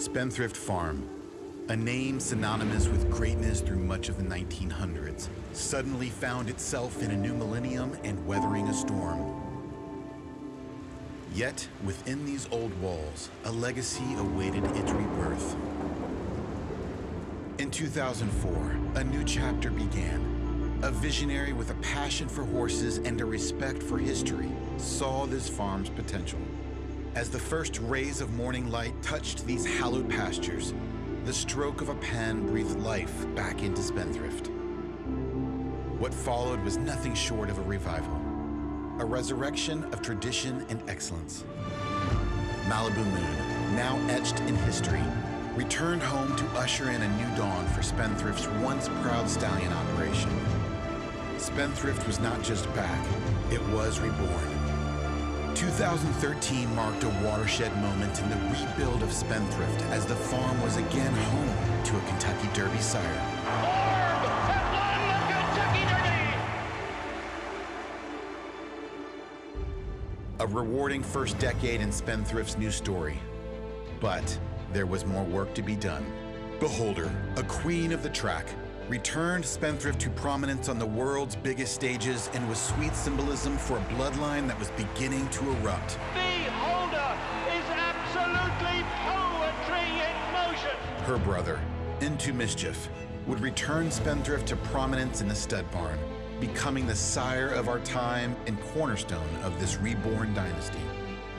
Spendthrift Farm, a name synonymous with greatness through much of the 1900s, suddenly found itself in a new millennium and weathering a storm. Yet, within these old walls, a legacy awaited its rebirth. In 2004, a new chapter began. A visionary with a passion for horses and a respect for history saw this farm's potential. As the first rays of morning light touched these hallowed pastures, the stroke of a pen breathed life back into Spendthrift. What followed was nothing short of a revival, a resurrection of tradition and excellence. Malibu Moon, now etched in history, returned home to usher in a new dawn for Spendthrift's once proud stallion operation. Spendthrift was not just back, it was reborn. 2013 marked a watershed moment in the rebuild of Spendthrift as the farm was again home to a Kentucky Derby sire. A rewarding first decade in Spendthrift's new story. But there was more work to be done. Beholder, a queen of the track, returned Spendthrift to prominence on the world's biggest stages and was sweet symbolism for a bloodline that was beginning to erupt. Beholder is absolutely poetry in motion. Her brother, Into Mischief, would return Spendthrift to prominence in the stud barn, becoming the sire of our time and cornerstone of this reborn dynasty.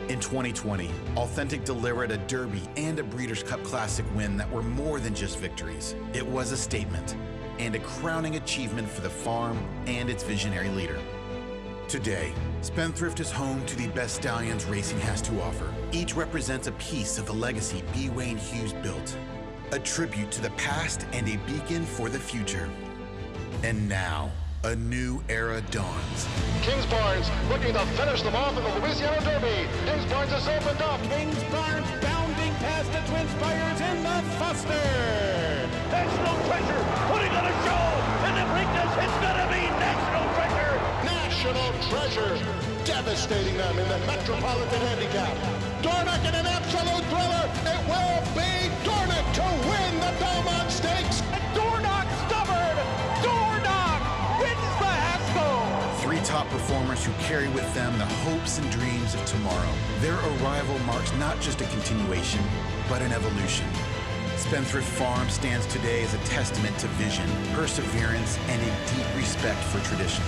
In 2020, Authentic delivered a Derby and a Breeders' Cup Classic win that were more than just victories. It was a statement and a crowning achievement for the farm and its visionary leader. Today, Spendthrift is home to the best stallions racing has to offer. Each represents a piece of the legacy B. Wayne Hughes built, a tribute to the past and a beacon for the future. And now, a new era dawns. Kingsbarns looking to finish them off in the Louisiana Derby. Kingsbarns has opened up. Kingsbarns bounding past the Twin Spires in the Foster. National Treasure putting on a show, and the Preakness, it's gonna be National Treasure. National Treasure devastating them in the Metropolitan Handicap. Dornoch in an absolute thriller. It will be Dornoch to win the Belmont Stakes. And Dornoch stubborn. Dornoch wins the Haskell. Three top performers who carry with them the hopes and dreams of tomorrow. Their arrival marks not just a continuation, but an evolution. Spendthrift Farm stands today as a testament to vision, perseverance, and a deep respect for tradition.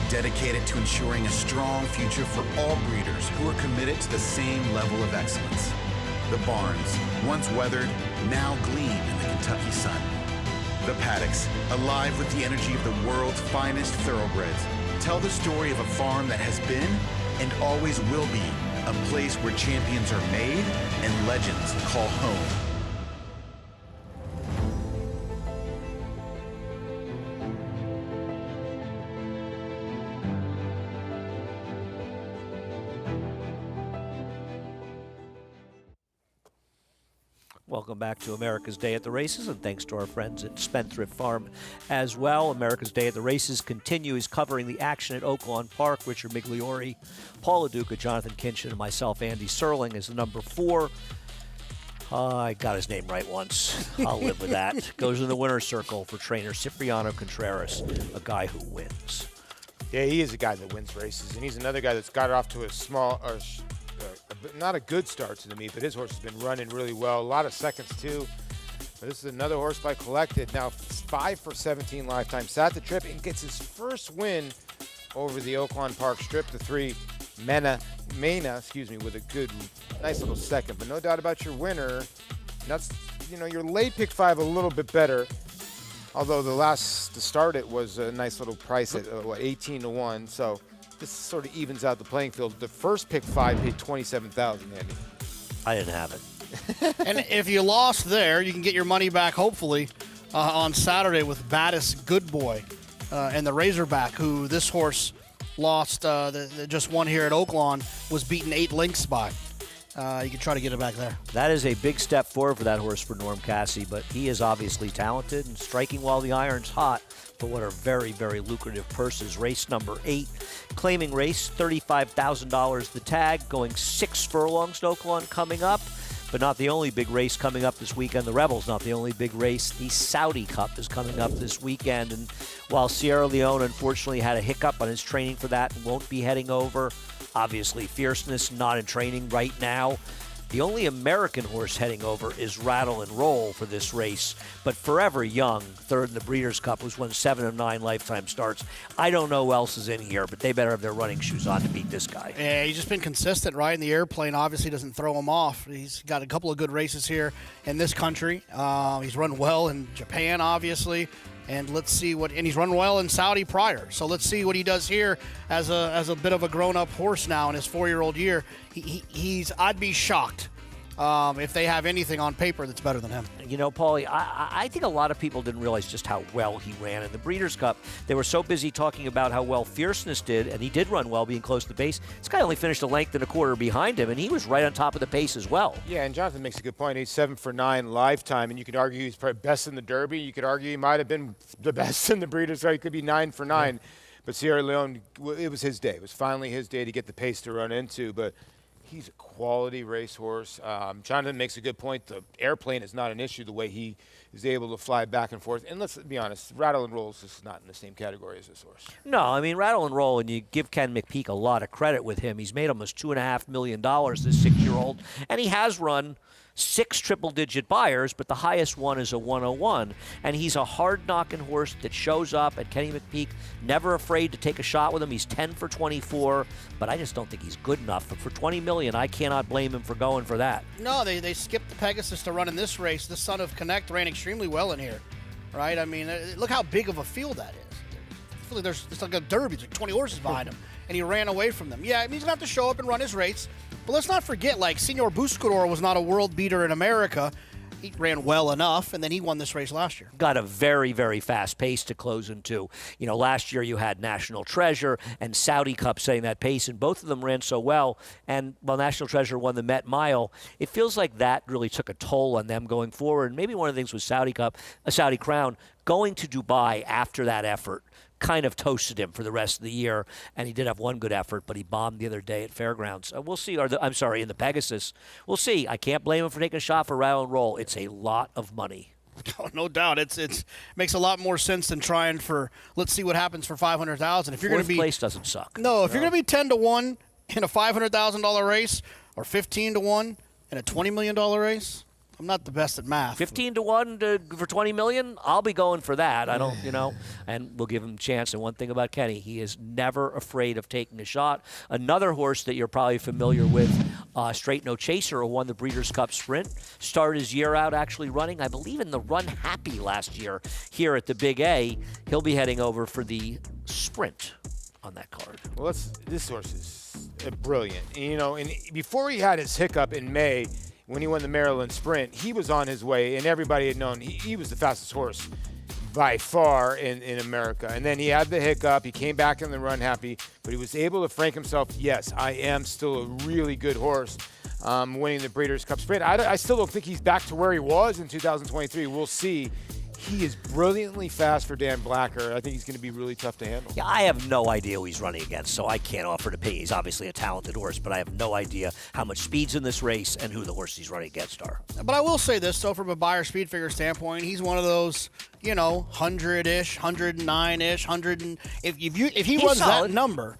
Dedicated to ensuring a strong future for all breeders who are committed to the same level of excellence. The barns, once weathered, now gleam in the Kentucky sun. The paddocks, alive with the energy of the world's finest thoroughbreds, tell the story of a farm that has been and always will be a place where champions are made and legends call home. Welcome back to America's Day at the Races, and thanks to our friends at Spendthrift Farm as well. America's Day at the Races continues covering the action at Oaklawn Park. Richard Migliori, Paul LaDuca, Jonathan Kinchin, and myself, Andy Serling, is the number 4. I got his name right once. I'll live with that. Goes in the winner's circle for trainer Cipriano Contreras, a guy who wins. Yeah, he is a guy that wins races, and he's another guy that's got off to a small, not a good start to the meet, but his horse has been running really well. A lot of seconds, too. But this is another horse by Collected. Now 5 for 17 lifetime. Sat the trip and gets his first win over the Oaklawn Park Strip. The 3, Mena, with a good, nice little second. But no doubt about your winner. That's, your late pick 5 a little bit better. Although to start it was a nice little price at 18-1. So this sort of evens out the playing field. The first pick 5 paid $27,000, Andy. I didn't have it. And if you lost there, you can get your money back, hopefully, on Saturday with Battis Goodboy and the Razorback, who this horse lost, just won here at Oaklawn, was beaten 8 lengths by. You can try to get it back there. That is a big step forward for that horse for Norm Cassie, but he is obviously talented and striking while the iron's hot for what are very, very lucrative purses. Race number 8, claiming race, $35,000 the tag, going 6 furlongs to Oaklawn coming up. But not the only big race coming up this weekend. The Rebels, not the only big race. The Saudi Cup is coming up this weekend. And while Sierra Leone unfortunately had a hiccup on his training for that and won't be heading over, obviously Fierceness not in training right now. The only American horse heading over is Rattle and Roll for this race, but Forever Young, 3rd in the Breeders' Cup, who's won 7 of 9 lifetime starts. I don't know who else is in here, but they better have their running shoes on to beat this guy. Yeah, he's just been consistent, right? And the airplane obviously doesn't throw him off. He's got a couple of good races here in this country. He's run well in Japan, obviously. And let's see and he's run well in Saudi prior. So let's see what he does here as a bit of a grown-up horse now in his 4-year-old year. I'd be shocked if they have anything on paper that's better than him. Paulie, I think a lot of people didn't realize just how well he ran in the Breeders' Cup. They were so busy talking about how well Fierceness did, and he did run well being close to the pace. This guy only finished a length and a quarter behind him, and he was right on top of the pace as well. Yeah, and Jonathan makes a good point. He's 7 for 9 lifetime, and you could argue he's probably best in the Derby. You could argue he might have been the best in the Breeders' Cup. He could be 9 for 9. Yeah. But Sierra Leone, it was his day. It was finally his day to get the pace to run into, but he's a quality racehorse. Jonathan makes a good point. The airplane is not an issue the way he is able to fly back and forth. And let's be honest, Rattle and Roll is just not in the same category as this horse. No, I mean, Rattle and Roll, and you give Ken McPeak a lot of credit with him. He's made almost $2.5 million, this 6-year-old. And he has run 6 triple-digit buyers, but the highest one is a 101. And he's a hard-knocking horse that shows up, and Kenny McPeak never afraid to take a shot with him. He's 10 for 24, but I just don't think he's good enough. But for $20 million, I cannot blame him for going for that. No, they skipped the Pegasus to run in this race. The Son of Connect ran extremely well in here, right? I mean, look how big of a field that is. I feel like it's like a derby. There's like 20 horses behind him, and he ran away from them. Yeah, I mean, he's going to have to show up and run his race. But let's not forget, like, Senor Buscador was not a world beater in America. He ran well enough, and then he won this race last year. Got a very, very fast pace to close into. You know, last year you had National Treasure and Saudi Cup setting that pace, and both of them ran so well. And while National Treasure won the Met Mile, it feels like that really took a toll on them going forward. And maybe one of the things with Saudi Crown, going to Dubai after that effort kind of toasted him for the rest of the year, and he did have one good effort, but he bombed the other day at Fairgrounds. We'll see. In the Pegasus. We'll see. I can't blame him for taking a shot for Rattle and Roll. It's a lot of money. Oh, no doubt. It makes a lot more sense than trying for, let's see what happens for $500,000. If you're going to be place doesn't suck. No, if you're going to be 10-1 in a $500,000 race or 15-1 in a $20 million race, I'm not the best at math. 15-1 for $20 million, I'll be going for that. I don't, and we'll give him a chance. And one thing about Kenny, he is never afraid of taking a shot. Another horse that you're probably familiar with, Straight No Chaser, who won the Breeders' Cup Sprint, started his year out actually running, I believe, in the Run Happy last year here at the Big A. He'll be heading over for the Sprint on that card. Well, this horse is brilliant. And before he had his hiccup in May, when he won the Maryland Sprint, he was on his way, and everybody had known he was the fastest horse by far in America. And then he had the hiccup. He came back in the Run Happy, but he was able to frank himself. Yes, I am still a really good horse, winning the Breeders' Cup Sprint. I still don't think he's back to where he was in 2023. We'll see. He is brilliantly fast for Dan Blacker. I think he's going to be really tough to handle. Yeah, I have no idea who he's running against, so I can't offer an opinion. He's obviously a talented horse, but I have no idea how much speed's in this race and who the horses he's running against are. But I will say this, though, from a buyer speed figure standpoint, he's one of those, 100-ish, 109-ish, 100. If he runs solid. that number,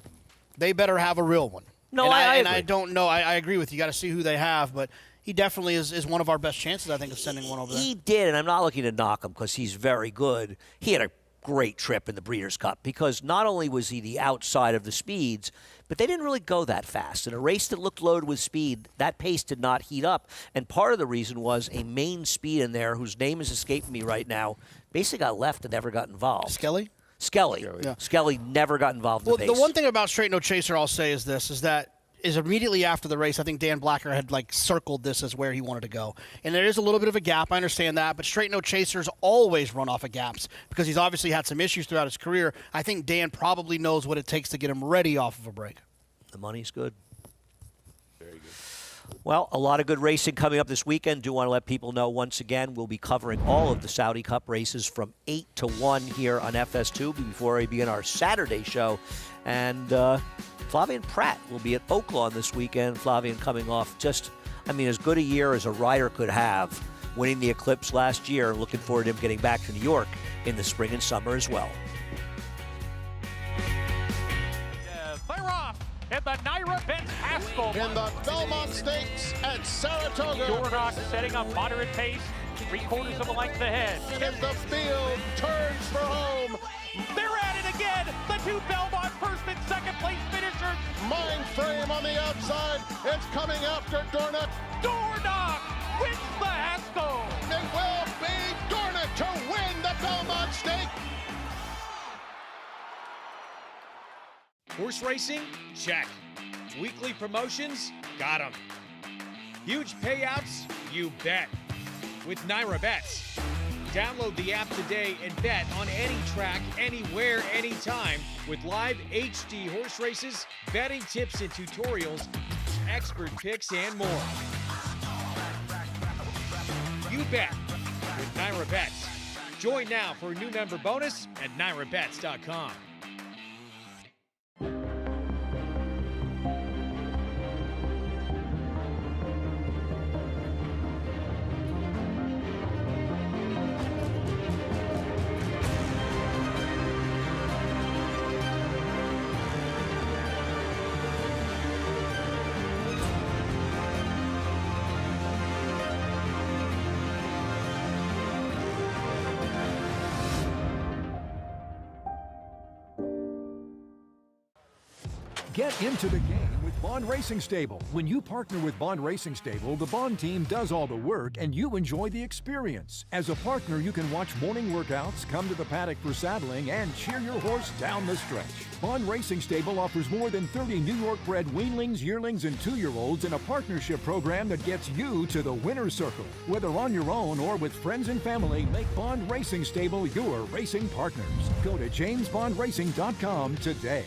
they better have a real one. No, I agree. I don't know. I agree with you. You got to see who they have, but he definitely is one of our best chances, I think, of sending one over there. He did, and I'm not looking to knock him because he's very good. He had a great trip in the Breeders' Cup because not only was he the outside of the speeds, but they didn't really go that fast. In a race that looked loaded with speed, that pace did not heat up. And part of the reason was a main speed in there, whose name is escaping me right now, basically got left and never got involved. Skelly? Skelly. Yeah. Skelly never got involved in the pace. The one thing about Straight No Chaser I'll say is this, is immediately after the race, I think Dan Blacker had circled this as where he wanted to go. And there is a little bit of a gap, I understand that, but Straight No Chaser's always run off of gaps because he's obviously had some issues throughout his career. I think Dan probably knows what it takes to get him ready off of a break. The money's good. Very good. Well, a lot of good racing coming up this weekend. Do want to let people know once again, we'll be covering all of the Saudi Cup races from 8 to 1 here on FS2 before we begin our Saturday show. And Flavien Prat will be at Oaklawn this weekend. Flavien coming off as good a year as a rider could have, winning the Eclipse last year. Looking forward to him getting back to New York in the spring and summer as well. They're off in the Naira Betts Haskell. In the Belmont Stakes at Saratoga. Dornoch setting up moderate pace, 3/4 of a length ahead. As the field turns for home. They're at it again. The two Belmont first and second place finishers. Mind Frame on the outside. It's coming after Dornoch. Dornoch wins the Haskell. It will be Dornoch to win the Belmont Stake. Horse racing? Check. Weekly promotions? Got them. Huge payouts? You bet. With Naira Bets. Download the app today and bet on any track, anywhere, anytime with live HD horse races, betting tips and tutorials, expert picks, and more. You bet with Naira Bets. Join now for a new member bonus at NairaBets.com. Get into the game with Bond Racing Stable. When you partner with Bond Racing Stable, the Bond team does all the work and you enjoy the experience. As a partner, you can watch morning workouts, come to the paddock for saddling, and cheer your horse down the stretch. Bond Racing Stable offers more than 30 New York-bred weanlings, yearlings, and 2-year-olds in a partnership program that gets you to the winner's circle. Whether on your own or with friends and family, make Bond Racing Stable your racing partners. Go to jamesbondracing.com today.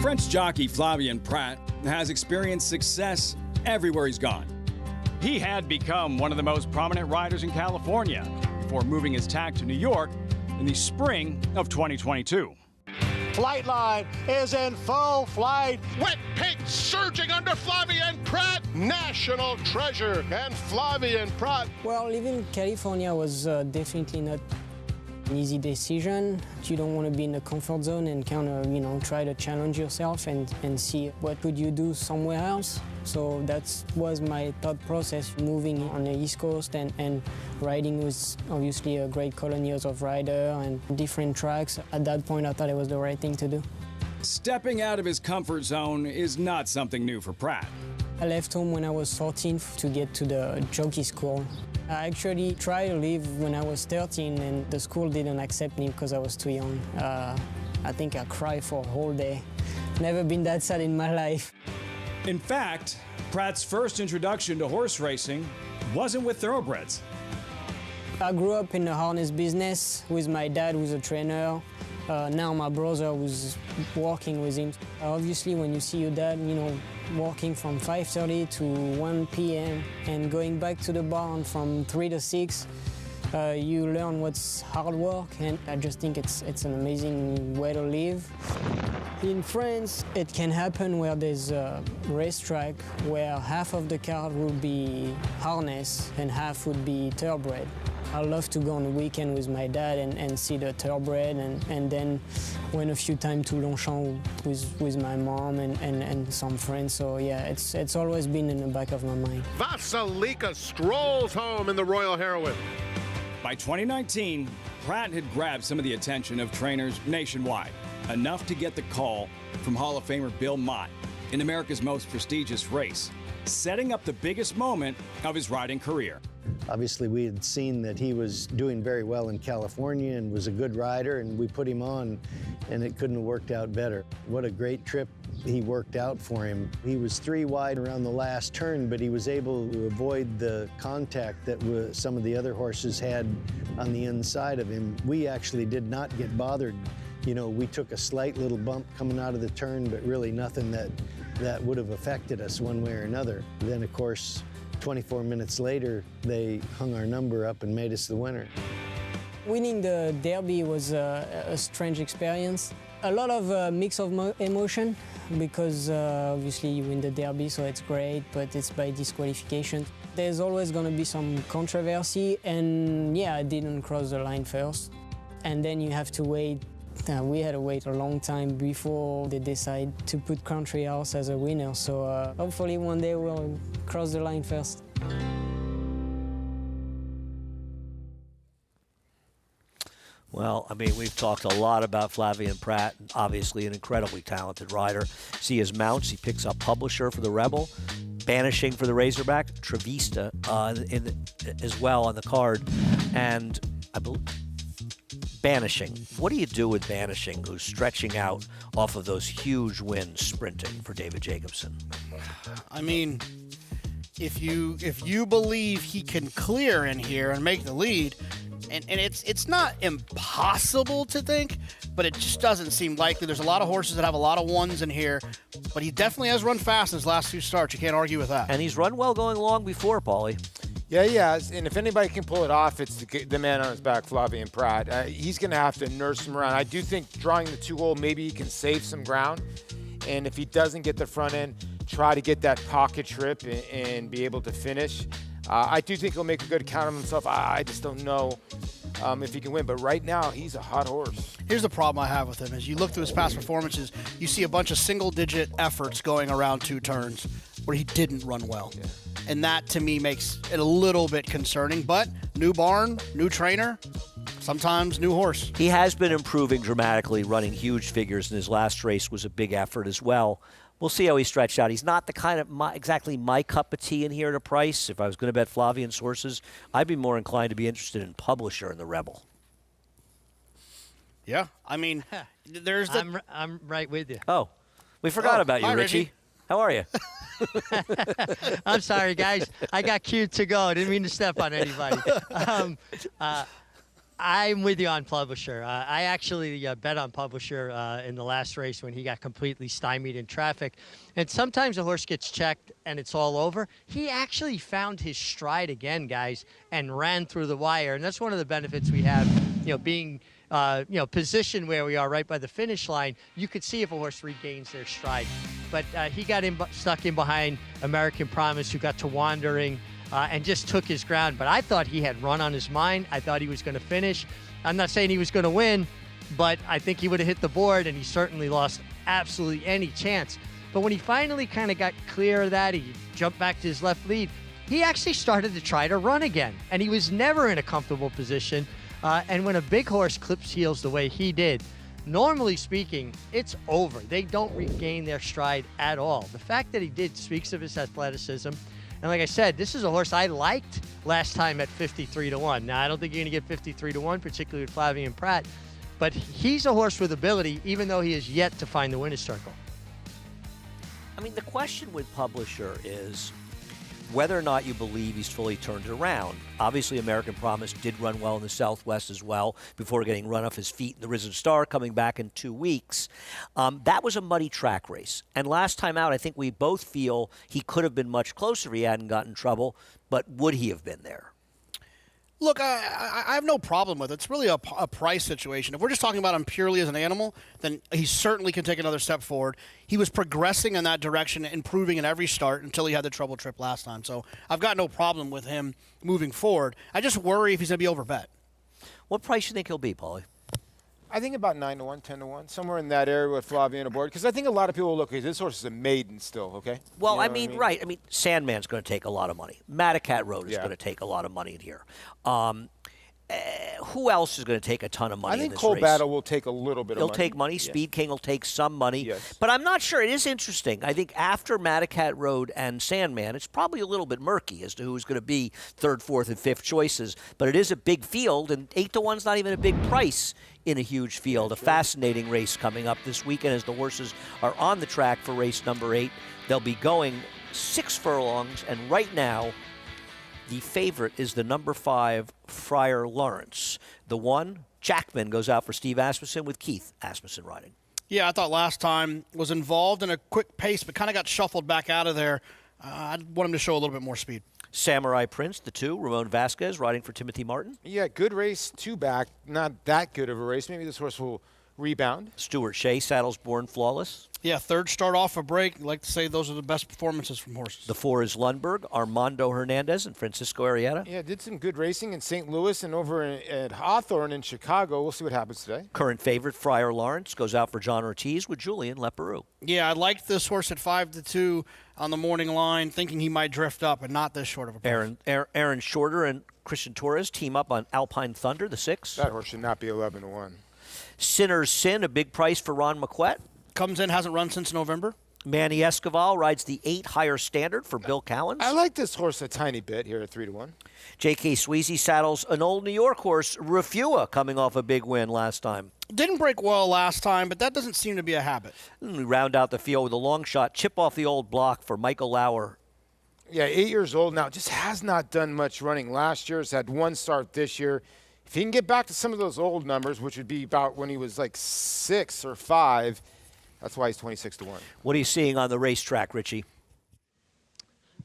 French jockey Flavien Prat has experienced success everywhere he's gone. He had become one of the most prominent riders in California before moving his tack to New York in the spring of 2022. Flight line is in full flight. Wet paint surging under Flavien Prat, national treasure, and Flavien Prat. Well, living in California was definitely not an easy decision. You don't want to be in the comfort zone and kind of, try to challenge yourself and see what could you do somewhere else. So that was my thought process, moving on the East Coast and riding was obviously a great colony of rider and different tracks. At that point, I thought it was the right thing to do. Stepping out of his comfort zone is not something new for Prat. I left home when I was 14 to get to the jockey school. I actually tried to leave when I was 13 and the school didn't accept me because I was too young. I think I cried for a whole day. Never been that sad in my life. In fact, Prat's first introduction to horse racing wasn't with thoroughbreds. I grew up in the harness business with my dad, who's a trainer. Now my brother was working with him. Obviously, when you see your dad, working from 5:30 to 1 p.m. and going back to the barn from 3 to 6, you learn what's hard work, and I just think it's an amazing way to live. In France, it can happen where there's a racetrack where half of the card will be harness and half would be thoroughbred. I love to go on the weekend with my dad and see the thoroughbred and then went a few times to Longchamp with my mom and some friends. So yeah, it's always been in the back of my mind. Vasilika strolls home in the Royal Heroine. By 2019, Prat had grabbed some of the attention of trainers nationwide, enough to get the call from Hall of Famer Bill Mott in America's most prestigious race, setting up the biggest moment of his riding career. Obviously, we had seen that he was doing very well in California and was a good rider, and we put him on, and it couldn't have worked out better. What a great trip he worked out for him. He was 3 wide around the last turn, but he was able to avoid the contact that some of the other horses had on the inside of him. We actually did not get bothered. We took a slight little bump coming out of the turn, but really nothing that would have affected us one way or another. Then, of course, 24 minutes later, they hung our number up and made us the winner. Winning the Derby was a strange experience. A lot of mix of emotion because obviously you win the Derby, so it's great, but it's by disqualification. There's always going to be some controversy, and yeah, I didn't cross the line first. And then you have to wait. We had to wait a long time before they decide to put Country House as a winner, so hopefully one day we'll cross the line first. Well, we've talked a lot about Flavien Prat, obviously an incredibly talented rider. See his mounts. He picks up Publisher for the Rebel, Banishing for the Razorback, Trevista as well on the card, and I believe Banishing. What do you do with Banishing, who's stretching out off of those huge wins sprinting for David Jacobson? If you believe he can clear in here and make the lead, and it's not impossible to think, but it just doesn't seem likely. There's a lot of horses that have a lot of ones in here, but he definitely has run fast in his last 2 starts. You can't argue with that. And he's run well going long before, Paulie. Yeah, he has. And if anybody can pull it off, it's the man on his back, Flavien Prat. He's going to have to nurse him around. I do think drawing the 2-hole, maybe he can save some ground. And if he doesn't get the front end, try to get that pocket trip and be able to finish. I do think he'll make a good account of himself. I just don't know if he can win. But right now, he's a hot horse. Here's the problem I have with him. As you look through his past performances, you see a bunch of single-digit efforts going around 2 turns where he didn't run well. Yeah. And that, to me, makes it a little bit concerning. But new barn, new trainer, sometimes new horse. He has been improving dramatically, running huge figures, and his last race was a big effort as well. We'll see how he stretched out. He's not the kind of exactly my cup of tea in here at a price. If I was going to bet Flavion's horses, I'd be more inclined to be interested in Publisher and the Rebel. Yeah, I mean, there's the... I'm right with you. Oh, we forgot about you, hi, Richie. Richie. How are you? I'm sorry, guys. I got cued to go. I didn't mean to step on anybody. I'm with you on Publisher. I actually bet on Publisher in the last race when he got completely stymied in traffic. And sometimes a horse gets checked and it's all over. He actually found his stride again, guys, and ran through the wire. And that's one of the benefits we have, being positioned where we are right by the finish line. You could see if a horse regains their stride. But he got stuck in behind American Promise, who got to wandering. And just took his ground. But I thought he had run on his mind. I thought he was going to finish. I'm not saying he was going to win, but I think he would have hit the board, and he certainly lost absolutely any chance. But when he finally kind of got clear of that, he jumped back to his left lead. He actually started to try to run again, and he was never in a comfortable position. And when a big horse clips heels the way he did, normally speaking, it's over. They don't regain their stride at all. The fact that he did speaks of his athleticism. And like I said, this is a horse I liked last time at 53-1. Now, I don't think you're going to get 53-1, particularly with Flavien Prat. But he's a horse with ability, even though he is yet to find the winner's circle. I mean, the question with Publisher is whether or not you believe he's fully turned around. Obviously, American Promise did run well in the Southwest as well before getting run off his feet in the Risen Star, coming back in 2 weeks. That was a muddy track race. And last time out, I think we both feel he could have been much closer if he hadn't gotten in trouble, but would he have been there? Look, I have no problem with it. It's really a price situation. If we're just talking about him purely as an animal, then he certainly can take another step forward. He was progressing in that direction, improving in every start until he had the trouble trip last time. So I've got no problem with him moving forward. I just worry if he's going to be overbet. What price do you think he'll be, Paulie? I think about 9-1, 10-1, somewhere in that area with Flavien aboard. Because I think a lot of people will look, okay, this horse is a maiden still, okay? Well, You know I what mean, right. I mean, Sandman's going to take a lot of money. Madacat Road is going to take a lot of money in here. Who else is going to take a ton of money I think in this Cole race? Battle will take a little bit of money. He'll take money. Yeah. Speed King will take some money. Yes. But I'm not sure. It is interesting. I think after Madacat Road and Sandman, it's probably a little bit murky as to who's going to be third, fourth, and fifth choices. But it is a big field, and 8-1's not even a big price in a huge field. A fascinating race coming up this weekend as the horses are on the track for race number 8. They'll be going 6 furlongs, and right now, the favorite is the number 5, Friar Lawrence. The 1, Jackman, goes out for Steve Asmussen with Keith Asmussen riding. Yeah, I thought last time was involved in a quick pace, but kind of got shuffled back out of there. I'd want him to show a little bit more speed. Samurai Prince, the 2, Ramon Vasquez riding for Timothy Martin. Yeah, good race, 2 back. Not that good of a race. Maybe this horse will rebound. Stuart Shea saddles Born Flawless. Yeah, third start off a break. I'd like to say those are the best performances from horses. The 4 is Lundberg, Armando Hernandez, and Francisco Arrieta. Yeah, did some good racing in St. Louis and over at Hawthorne in Chicago. We'll see what happens today. Current favorite, Friar Lawrence, goes out for John Ortiz with Julian Leperoux. Yeah, I liked this horse at 5-2 on the morning line, thinking he might drift up, and not this short of a price. Aaron Shorter and Christian Torres team up on Alpine Thunder, the 6. That horse should not be 11-1. Sinner's Sin, a big price for Ron McQuett. Comes in, hasn't run since November. Manny Escoval rides the 8 higher standard for Bill Cowens. I like this horse a tiny bit here at 3-1. J.K. Sweezy saddles an old New York horse, Refua, coming off a big win last time. Didn't break well last time, but that doesn't seem to be a habit. And we round out the field with a long shot, chip off the old block for Michael Lauer. Yeah, 8 years old now. Just has not done much running last year. Has had 1 start this year. If he can get back to some of those old numbers, which would be about when he was like 6 or 5, that's why he's 26-1. What are you seeing on the racetrack, Richie?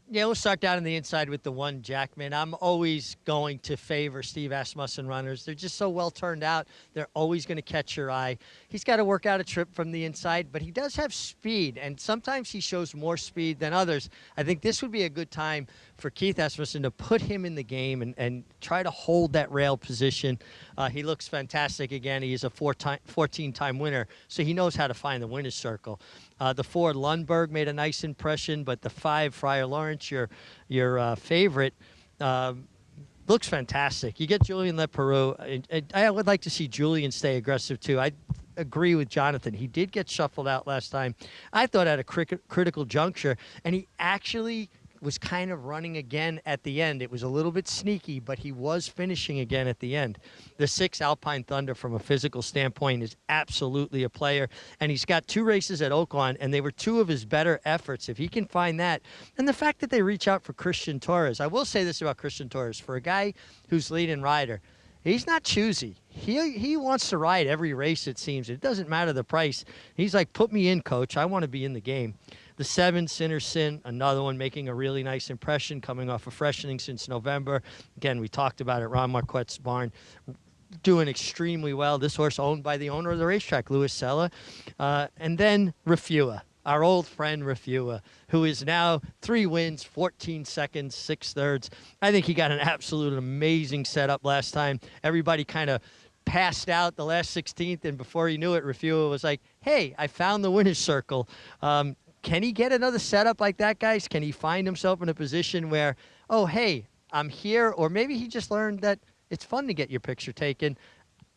Yeah, we'll start down on the inside with the 1, Jackman. I'm always going to favor Steve Asmussen runners. They're just so well turned out. They're always going to catch your eye. He's got to work out a trip from the inside, but he does have speed, and sometimes he shows more speed than others. I think this would be a good time for Keith Asmussen to put him in the game and try to hold that rail position. He looks fantastic again. He is a 14-time winner, so he knows how to find the winner's circle. The 4, Lundberg, made a nice impression, but the 5, Friar Lawrence, your favorite, looks fantastic. You get Julian Leparoux. I would like to see Julian stay aggressive, too. I agree with Jonathan. He did get shuffled out last time, I thought, at a critical juncture, and he actually was kind of running again at the end. It was a little bit sneaky, but he was finishing again at the end. The 6 Alpine Thunder, from a physical standpoint, is absolutely a player, and he's got 2 races at Oaklawn, and they were 2 of his better efforts. If he can find that, and the fact that they reach out for Christian Torres. I will say this about Christian Torres. For a guy who's leading rider, he's not choosy. He wants to ride every race, it seems. It doesn't matter the price. He's like, put me in, coach. I want to be in the game. The 7, Sinner Sin, another one making a really nice impression, coming off of freshening since November. Again, we talked about it, Ron Marquette's barn, doing extremely well. This horse owned by the owner of the racetrack, Louis Sella. And then Refua, our old friend Refua, who is now 3 wins, 14 seconds, 6 thirds. I think he got an absolute amazing setup last time. Everybody kind of passed out the last 16th, and before he knew it, Refua was like, hey, I found the winner's circle. Can he get another setup like that, guys? Can he find himself in a position where, oh, hey, I'm here? Or maybe he just learned that it's fun to get your picture taken.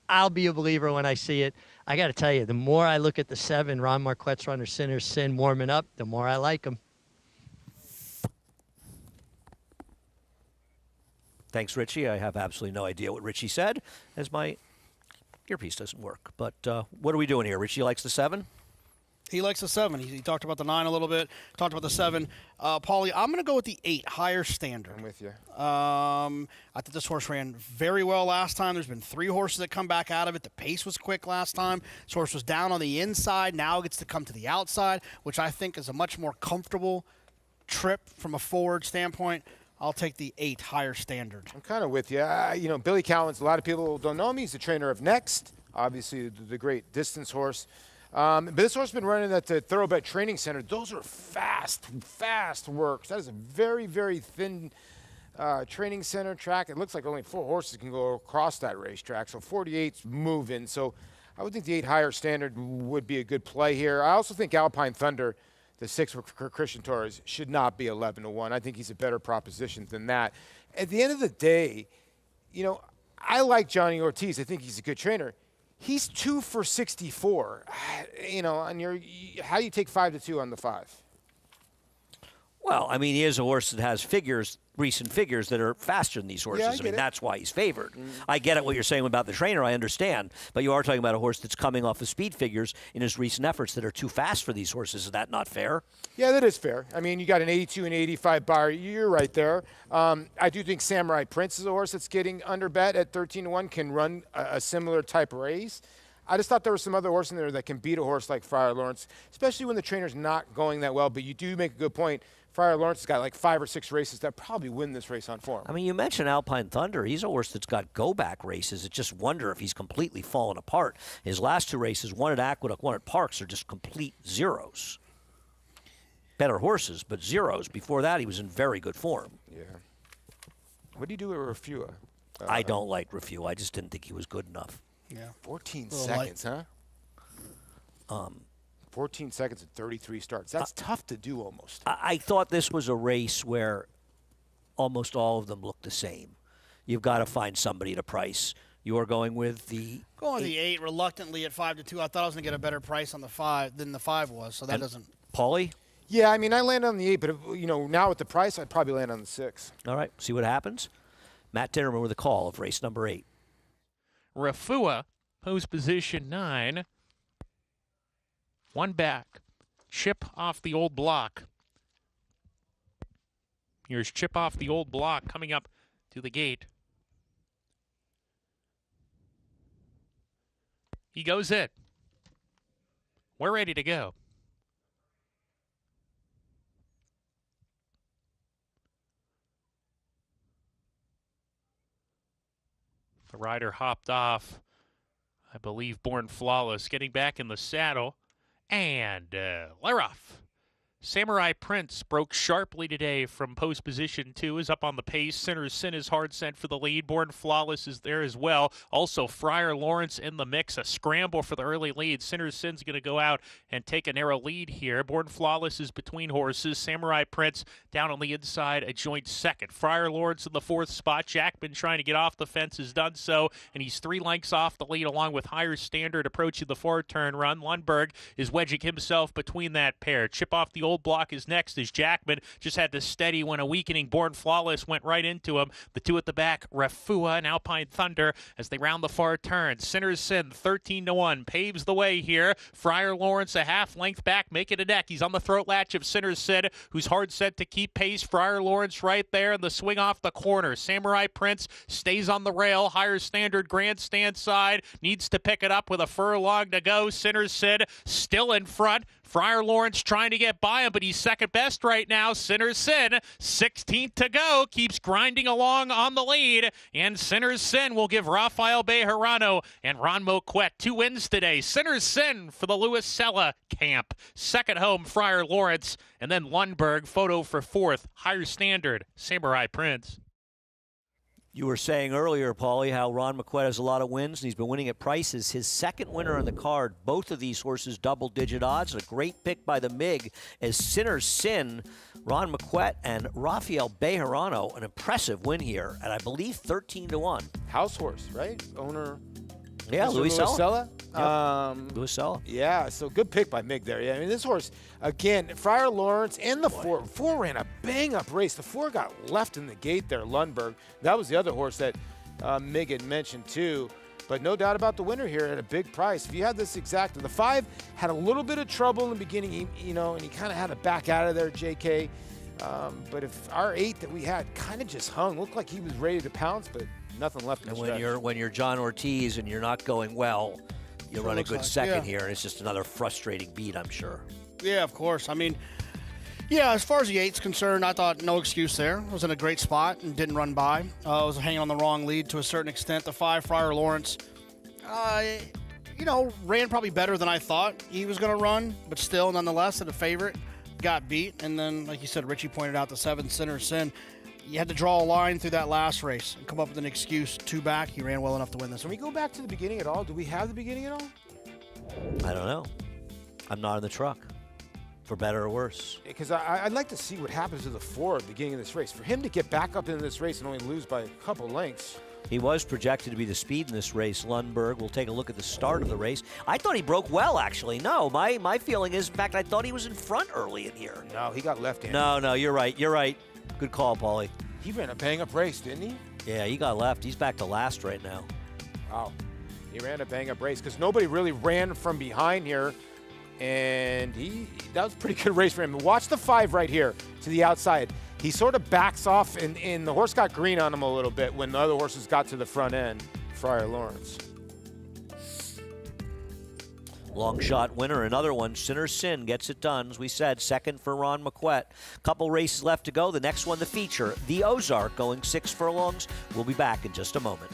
I'll be a believer when I see it. I got to tell you, the more I look at the 7, Ron Marquette's runner, Sinner Sin, warming up, the more I like him. Thanks, Richie. I have absolutely no idea what Richie said, as my earpiece doesn't work. But what are we doing here? Richie likes the 7? He likes the 7. He talked about the 9 a little bit, talked about the 7. Paulie, I'm going to go with the 8, Higher Standard. I'm with you. I thought this horse ran very well last time. There's been 3 horses that come back out of it. The pace was quick last time. This horse was down on the inside. Now it gets to come to the outside, which I think is a much more comfortable trip from a forward standpoint. I'll take the 8, Higher Standard. I'm kind of with you. Billy Cowens, a lot of people don't know him. He's the trainer of Next, obviously the great distance horse. But this horse has been running at the Thoroughbred Training Center. Those are fast works. That is a very, very thin training center track. It looks like only 4 horses can go across that racetrack, so 48's moving. So I would think the 8 Higher Standard would be a good play here. I also think Alpine Thunder, the 6 for Christian Torres, should not be 11-1. I think he's a better proposition than that. At the end of the day, I like Johnny Ortiz. I think he's a good trainer. He's 2 for 64. And how do you take 5-2 on the 5? Well, I mean, he is a horse that has recent figures that are faster than these horses. Yeah, I mean, it. that's why he's favored. I get it what you're saying about the trainer. I understand. But you are talking about a horse that's coming off of speed figures in his recent efforts that are too fast for these horses. Is that not fair? Yeah, that is fair. I mean, you got an 82 and 85 bar. You're right there. I do think Samurai Prince is a horse that's getting underbet at 13-1, can run a similar type race. I just thought there was some other horse in there that can beat a horse like Friar Lawrence, especially when the trainer's not going that well. But you do make a good point. Friar Lawrence has got like 5 or 6 races that probably win this race on form. I mean, you mentioned Alpine Thunder. He's a horse that's got go-back races. I just wonder if he's completely fallen apart. His last 2 races, one at Aqueduct, one at Parks, are just complete zeros. Better horses, but zeros. Before that, he was in very good form. Yeah. What do you do with Refua? I don't like Refua. I just didn't think he was good enough. Yeah. 14 seconds, huh? 14 seconds and 33 starts. That's tough to do almost. I thought this was a race where almost all of them look the same. You've got to find somebody to price. You are going with the Going the 8 reluctantly at 5-2. I thought I was going to get a better price on the 5 than the 5 was, so that doesn't. Paulie? Yeah, I mean, I landed on the 8, but now with the price, I'd probably land on the 6. All right, see what happens. Matt Dinnerman with a call of race number 8. Refua, who's position 9. 1 back. Chip off the old block. Here's Chip off the old block coming up to the gate. He goes in. We're ready to go. The rider hopped off. I believe Born Flawless getting back in the saddle. And Leroff Samurai Prince broke sharply today from post position 2, is up on the pace. Sinner's Sin is hard sent for the lead. Born Flawless is there as well. Also, Friar Lawrence in the mix. A scramble for the early lead. Sinner's Sin's going to go out and take a narrow lead here. Born Flawless is between horses. Samurai Prince down on the inside, a joint second. Friar Lawrence in the 4th spot. Jackman trying to get off the fence has done so, and he's 3 lengths off the lead along with Higher Standard approaching the 4-turn run. Lundberg is wedging himself between that pair. Chip off the old block is next as Jackman just had to steady when a weakening Born Flawless went right into him. The 2 at the back, Refua and Alpine Thunder as they round the far turn. Sinner's Sin 13-1 paves the way here. Friar Lawrence a half length back, making a neck. He's on the throat latch of Sinner's Sin, who's hard set to keep pace. Friar Lawrence right there in the swing off the corner. Samurai Prince stays on the rail. Higher Standard grandstand side needs to pick it up with a furlong to go. Sinner's Sin still in front. Friar Lawrence trying to get by him, but he's second best right now. Sinner's Sin, 16th to go, keeps grinding along on the lead, and Sinner's Sin will give Rafael Bejarano and Ron Moquette 2 wins today. Sinner's Sin for the Louis Sella camp. Second home, Friar Lawrence, and then Lundberg, photo for 4th. Higher Standard, Samurai Prince. You were saying earlier, Paulie, how Ron Moquette has a lot of wins, and he's been winning at prices. His second winner on the card, both of these horses double-digit odds, and a great pick by the MIG as Sinner's Sin, Ron Moquette, and Rafael Bejarano. An impressive win here, and I believe 13-1. House horse, right? Owner. Yeah, Louis Sella. Yep. Louis Sella. Yeah, so good pick by Mig there. Yeah, I mean, this horse, again, Friar Lawrence and the 4 ran a bang-up race. The 4 got left in the gate there, Lundberg. That was the other horse that Mig had mentioned too. But no doubt about the winner here at a big price. If you had this exact, the 5 had a little bit of trouble in the beginning, and he kind of had to back out of there, JK. But if our 8 that we had kind of just hung, looked like he was ready to pounce, but nothing left in the stretch. And when you're John Ortiz and you're not going well, you run a good second here, and it's just another frustrating beat, I'm sure. Yeah, of course. I mean, yeah, as far as the 8's concerned, I thought no excuse there. I was in a great spot and didn't run by. I was hanging on the wrong lead to a certain extent. The 5, Friar Lawrence, ran probably better than I thought he was going to run, but still, nonetheless, at a favorite, got beat. And then, like you said, Richie pointed out the 7, Sinner's Sin. You had to draw a line through that last race and come up with an excuse. 2 back, he ran well enough to win this. Can we go back to the beginning at all? Do we have the beginning at all? I don't know. I'm not in the truck, for better or worse. Because I'd like to see what happens to the 4 at the beginning of this race. For him to get back up into this race and only lose by a couple lengths. He was projected to be the speed in this race, Lundberg. We'll take a look at the start of the race. I thought he broke well, actually. No, my feeling is, in fact, I thought he was in front early in here. No, he got left-handed. No, you're right. You're right. Good call, Paulie. He ran a bang-up race, didn't he? Yeah, he got left. He's back to last right now. Wow. He ran a bang-up race because nobody really ran from behind here. And that was a pretty good race for him. Watch the 5 right here to the outside. He sort of backs off, and the horse got green on him a little bit when the other horses got to the front end, Friar Lawrence. Long shot winner, another one. Sinner's Sin gets it done. As we said, second for Ron Moquette. Couple races left to go. The next one, the feature, the Ozark, going 6 furlongs. We'll be back in just a moment.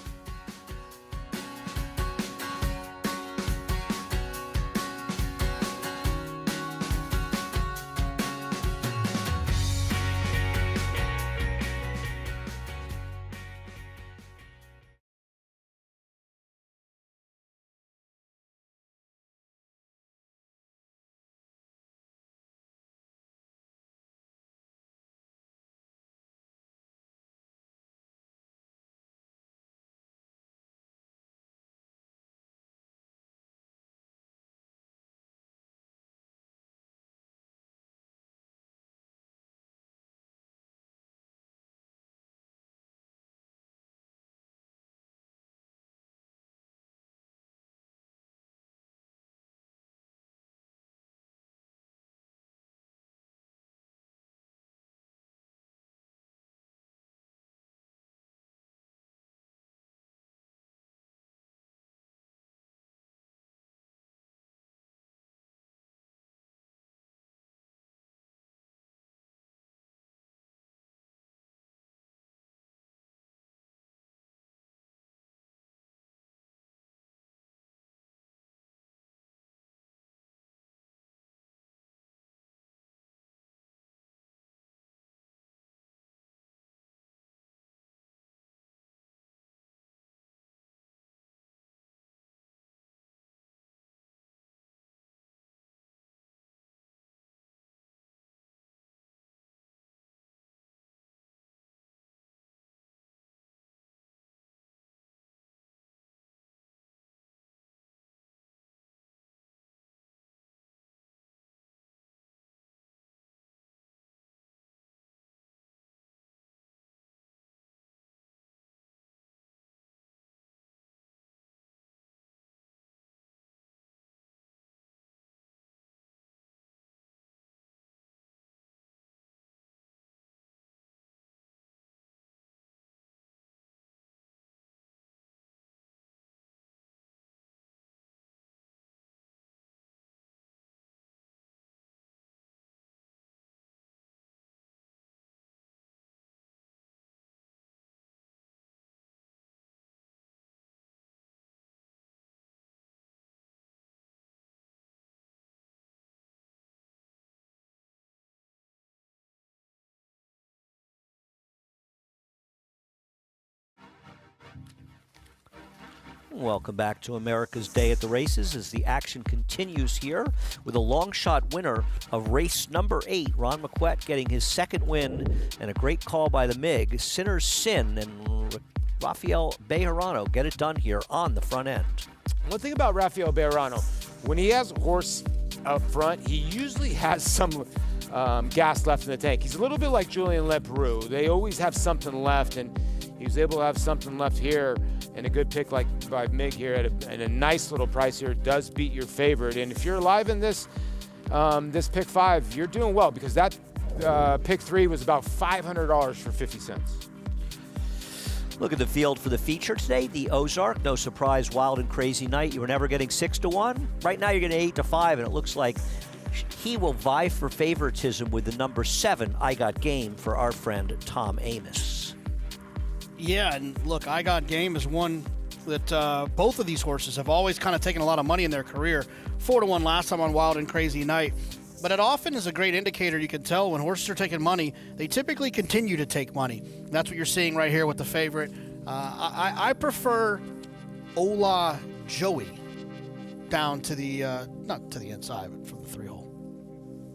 Welcome back to America's Day at the Races as the action continues here with a long shot winner of race number 8, Ron McQuett getting his second win and a great call by the MiG. Sinner's Sin and Rafael Bejarano get it done here on the front end. One thing about Rafael Bejarano, when he has a horse up front, he usually has some gas left in the tank. He's a little bit like Julien Leparoux. They always have something left, and he was able to have something left here, and a good pick like by MiG here at a nice little price here does beat your favorite. And if you're alive in this this pick 5, you're doing well, because that pick 3 was about $500 for 50 cents. Look at the field for the feature today. The Ozark, no surprise, Wild and Crazy Night. You were never getting 6-1. Right now you're getting 8-5, and it looks like he will vie for favoritism with the number 7, I Got Game, for our friend Tom Amoss. Yeah, and look, I Got Game is one that both of these horses have always kind of taken a lot of money in their career. 4-1 last time on Wild and Crazy Night. But it often is a great indicator. You can tell when horses are taking money, they typically continue to take money. That's what you're seeing right here with the favorite. I prefer Ola Joey down to the, not to the inside, but from the 3-hole.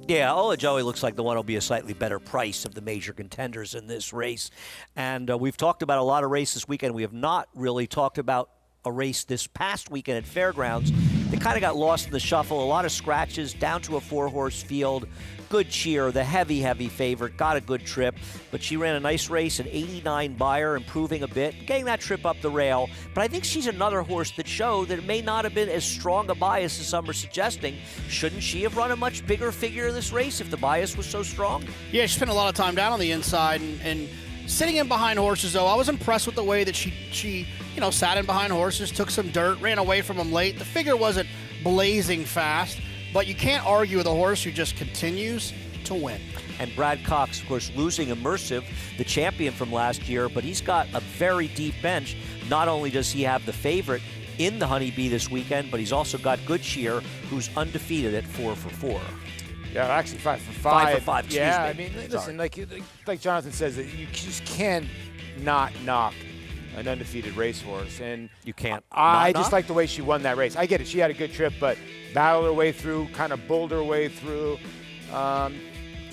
Yeah, Ola Joey looks like the one will be a slightly better price of the major contenders in this race. And we've talked about a lot of races this weekend. We have not really talked about a race this past weekend at Fairgrounds. They kind of got lost in the shuffle. A lot of scratches, down to a 4-horse field. Good cheer, the heavy favorite, got a good trip. But she ran a nice race, an 89 buyer, improving a bit, getting that trip up the rail. But I think she's another horse that showed that it may not have been as strong a bias as some are suggesting. Shouldn't she have run a much bigger figure in this race if the bias was so strong? Yeah, she spent a lot of time down on the inside and sitting in behind horses, though. I was impressed with the way that she sat in behind horses, took some dirt, ran away from them late. The figure wasn't blazing fast, but you can't argue with a horse who just continues to win. And Brad Cox, of course, losing Immersive, the champion from last year, but he's got a very deep bench. Not only does he have the favorite in the Honeybee this weekend, but he's also got Good Cheer, who's undefeated at 4 for 4. Yeah, actually 5 for 5. 5 for 5, excuse me. I mean, listen, like Jonathan says, that you just can't not knock an undefeated racehorse, and you can't. I just like the way she won that race. I get it; she had a good trip, but battled her way through, kind of bowled her way through.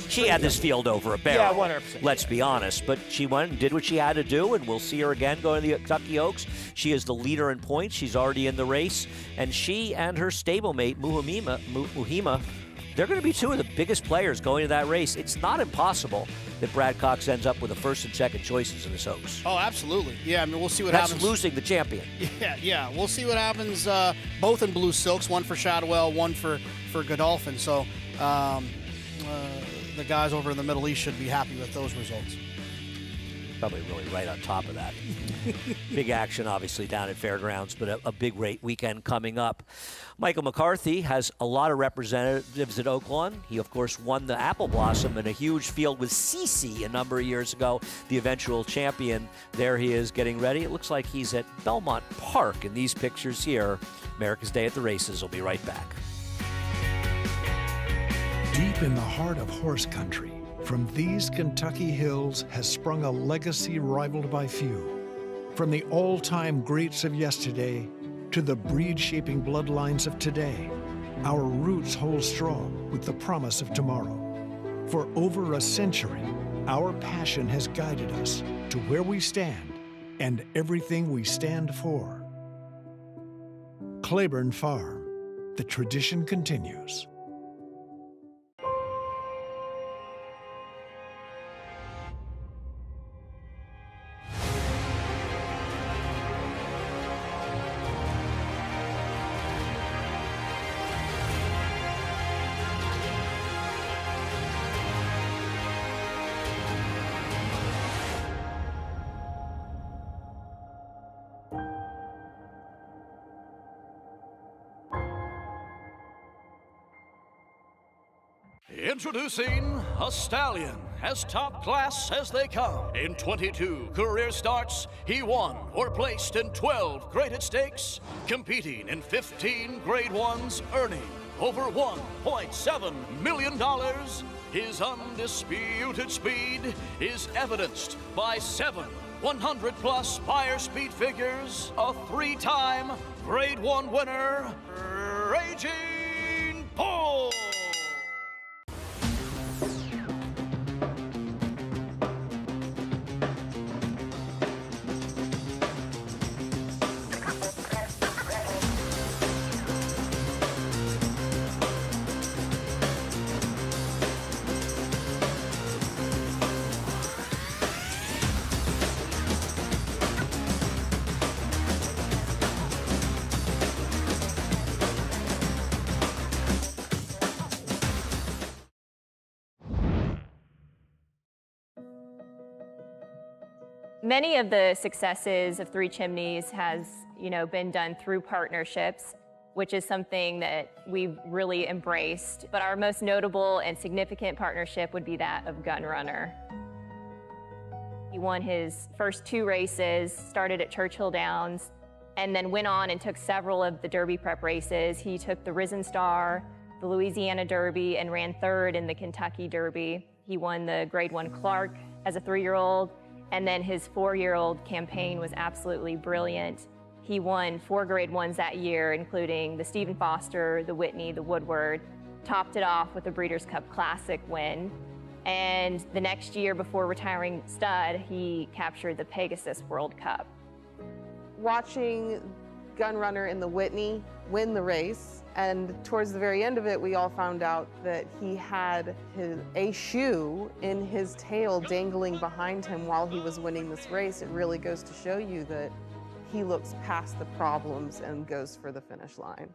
She had this field over a barrel. Yeah, 100%. Let's be honest, but she went and did what she had to do, and we'll see her again going to the Kentucky Oaks. She is the leader in points. She's already in the race, and she and her stablemate Muhima, they're going to be two of the biggest players going to that race. It's not impossible that Brad Cox ends up with the first and second choices in this Oaks. Oh, absolutely. Yeah, I mean, we'll see what happens. happens. That's losing the champion. Yeah. We'll see what happens. Both in Blue Silks, one for Shadwell, one for Godolphin. So the guys over in the Middle East should be happy with those results. Probably really right on top of that. Big action, obviously, down at Fairgrounds, but a big weekend coming up. Michael McCarthy has a lot of representatives at Oaklawn. He, of course, won the Apple Blossom in a huge field with Cece a number of years ago, the eventual champion. There he is getting ready. It looks like he's at Belmont Park in these pictures here. America's Day at the Races. We'll be right back. Deep in the heart of horse country, from these Kentucky hills has sprung a legacy rivaled by few. From the all-time greats of yesterday to the breed-shaping bloodlines of today, our roots hold strong with the promise of tomorrow. For over a century, our passion has guided us to where we stand and everything we stand for. Claiborne Farm, the tradition continues. Introducing a stallion, as top class as they come. In 22 career starts, he won or placed in 12 graded stakes, competing in 15 grade ones, earning over $1.7 million. His undisputed speed is evidenced by 7 100-plus Spire Speed figures, a 3-time Grade 1 winner, Raging Bull. Many of the successes of Three Chimneys has, been done through partnerships, which is something that we've really embraced. But our most notable and significant partnership would be that of Gun Runner. He won his first 2 races, started at Churchill Downs, and then went on and took several of the Derby prep races. He took the Risen Star, the Louisiana Derby, and ran 3rd in the Kentucky Derby. He won the Grade 1 Clark as a 3-year-old. And then his 4-year-old campaign was absolutely brilliant. He won 4 Grade 1s that year, including the Stephen Foster, the Whitney, the Woodward, topped it off with a Breeders' Cup Classic win. And the next year, before retiring stud, he captured the Pegasus World Cup. Watching Gun Runner in the Whitney win the race, and towards the very end of it, we all found out that he had a shoe in his tail dangling behind him while he was winning this race. It really goes to show you that he looks past the problems and goes for the finish line.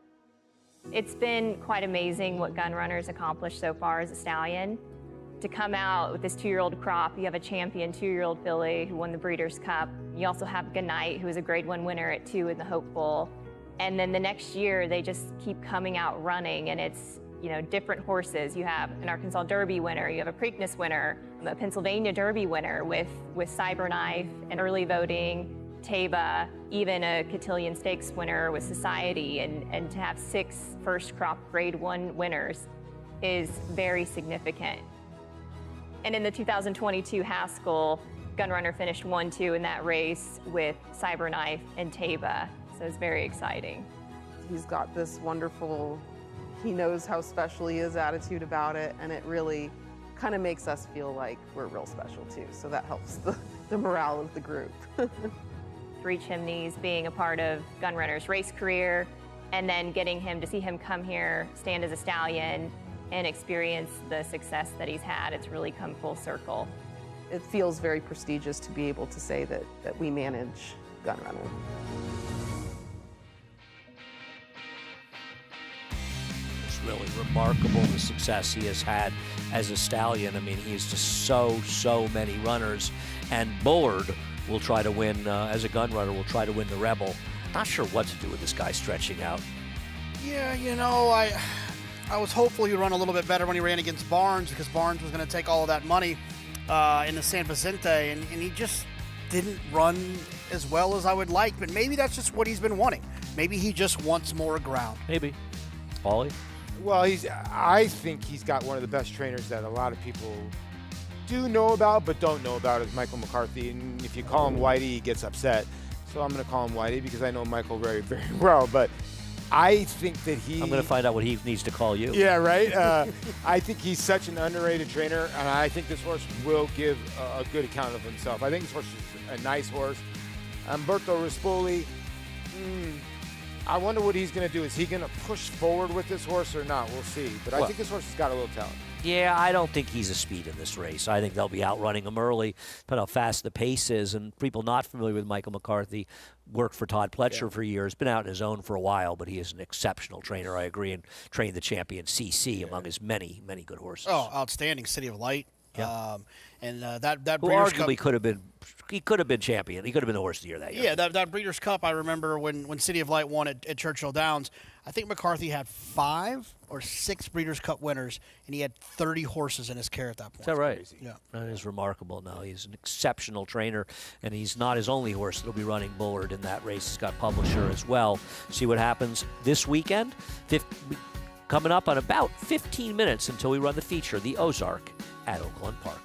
It's been quite amazing what Gun Runner's accomplished so far as a stallion. To come out with this 2-year-old crop, you have a champion 2-year-old filly who won the Breeders' Cup. You also have Goodnight, who was a Grade 1 winner at 2 in the Hopeful. And then the next year, they just keep coming out running, and it's, different horses. You have an Arkansas Derby winner, you have a Preakness winner, a Pennsylvania Derby winner with Cyberknife and Early Voting, Taba, even a Cotillion Stakes winner with Society, and to have 6 first crop Grade 1 winners is very significant. And in the 2022 Haskell, Gun Runner finished 1-2 in that race with Cyberknife and Taba. So it's very exciting. He's got this wonderful, he knows how special he is attitude about it, and it really kind of makes us feel like we're real special too. So that helps the morale of the group. Three Chimneys being a part of Gun Runner's race career, and then getting him to see him come here, stand as a stallion, and experience the success that he's had. It's really come full circle. It feels very prestigious to be able to say that we manage Gun Runner. It's really remarkable the success he has had as a stallion. I mean, he's just so many runners. And Bullard will try to win, as a Gun Runner, will try to win the Rebel. Not sure what to do with this guy stretching out. Yeah, I was hopeful he'd run a little bit better when he ran against Barnes, because Barnes was going to take all of that money in the San Vicente, and he just didn't run as well as I would like. But maybe that's just what he's been wanting. Maybe he just wants more ground. Maybe. Paulie? Well, I think he's got one of the best trainers that a lot of people do know about but don't know about, is Michael McCarthy. And if you call him Whitey, he gets upset. So I'm going to call him Whitey because I know Michael very, very well. But I think that I'm going to find out what he needs to call you. Yeah, right? I think he's such an underrated trainer, and I think this horse will give a good account of himself. I think this horse is a nice horse. Umberto Rispoli, I wonder what he's going to do. Is he going to push forward with this horse or not? We'll see. But I think this horse has got a little talent. Yeah, I don't think he's a speed in this race. I think they'll be outrunning him early, but how fast the pace is. And people not familiar with Michael McCarthy worked for Todd Pletcher for years, been out on his own for a while, but he is an exceptional trainer, I agree, and trained the champion CC among his many, many good horses. Oh, outstanding. City of Light. Yeah. And that Who Breeders' arguably Cup, could have been champion. He could have been the horse of the year that year. Yeah, that Breeders' Cup, I remember when City of Light won at Churchill Downs, I think McCarthy had 5 or 6 Breeders' Cup winners, and he had 30 horses in his care at that point. Is that right? Yeah. That is remarkable. No, he's an exceptional trainer, and he's not his only horse that'll be running Bullard in that race. He's got Publisher as well. See what happens this weekend. Coming up on about 15 minutes until we run the feature, the Ozark at Oaklawn Park.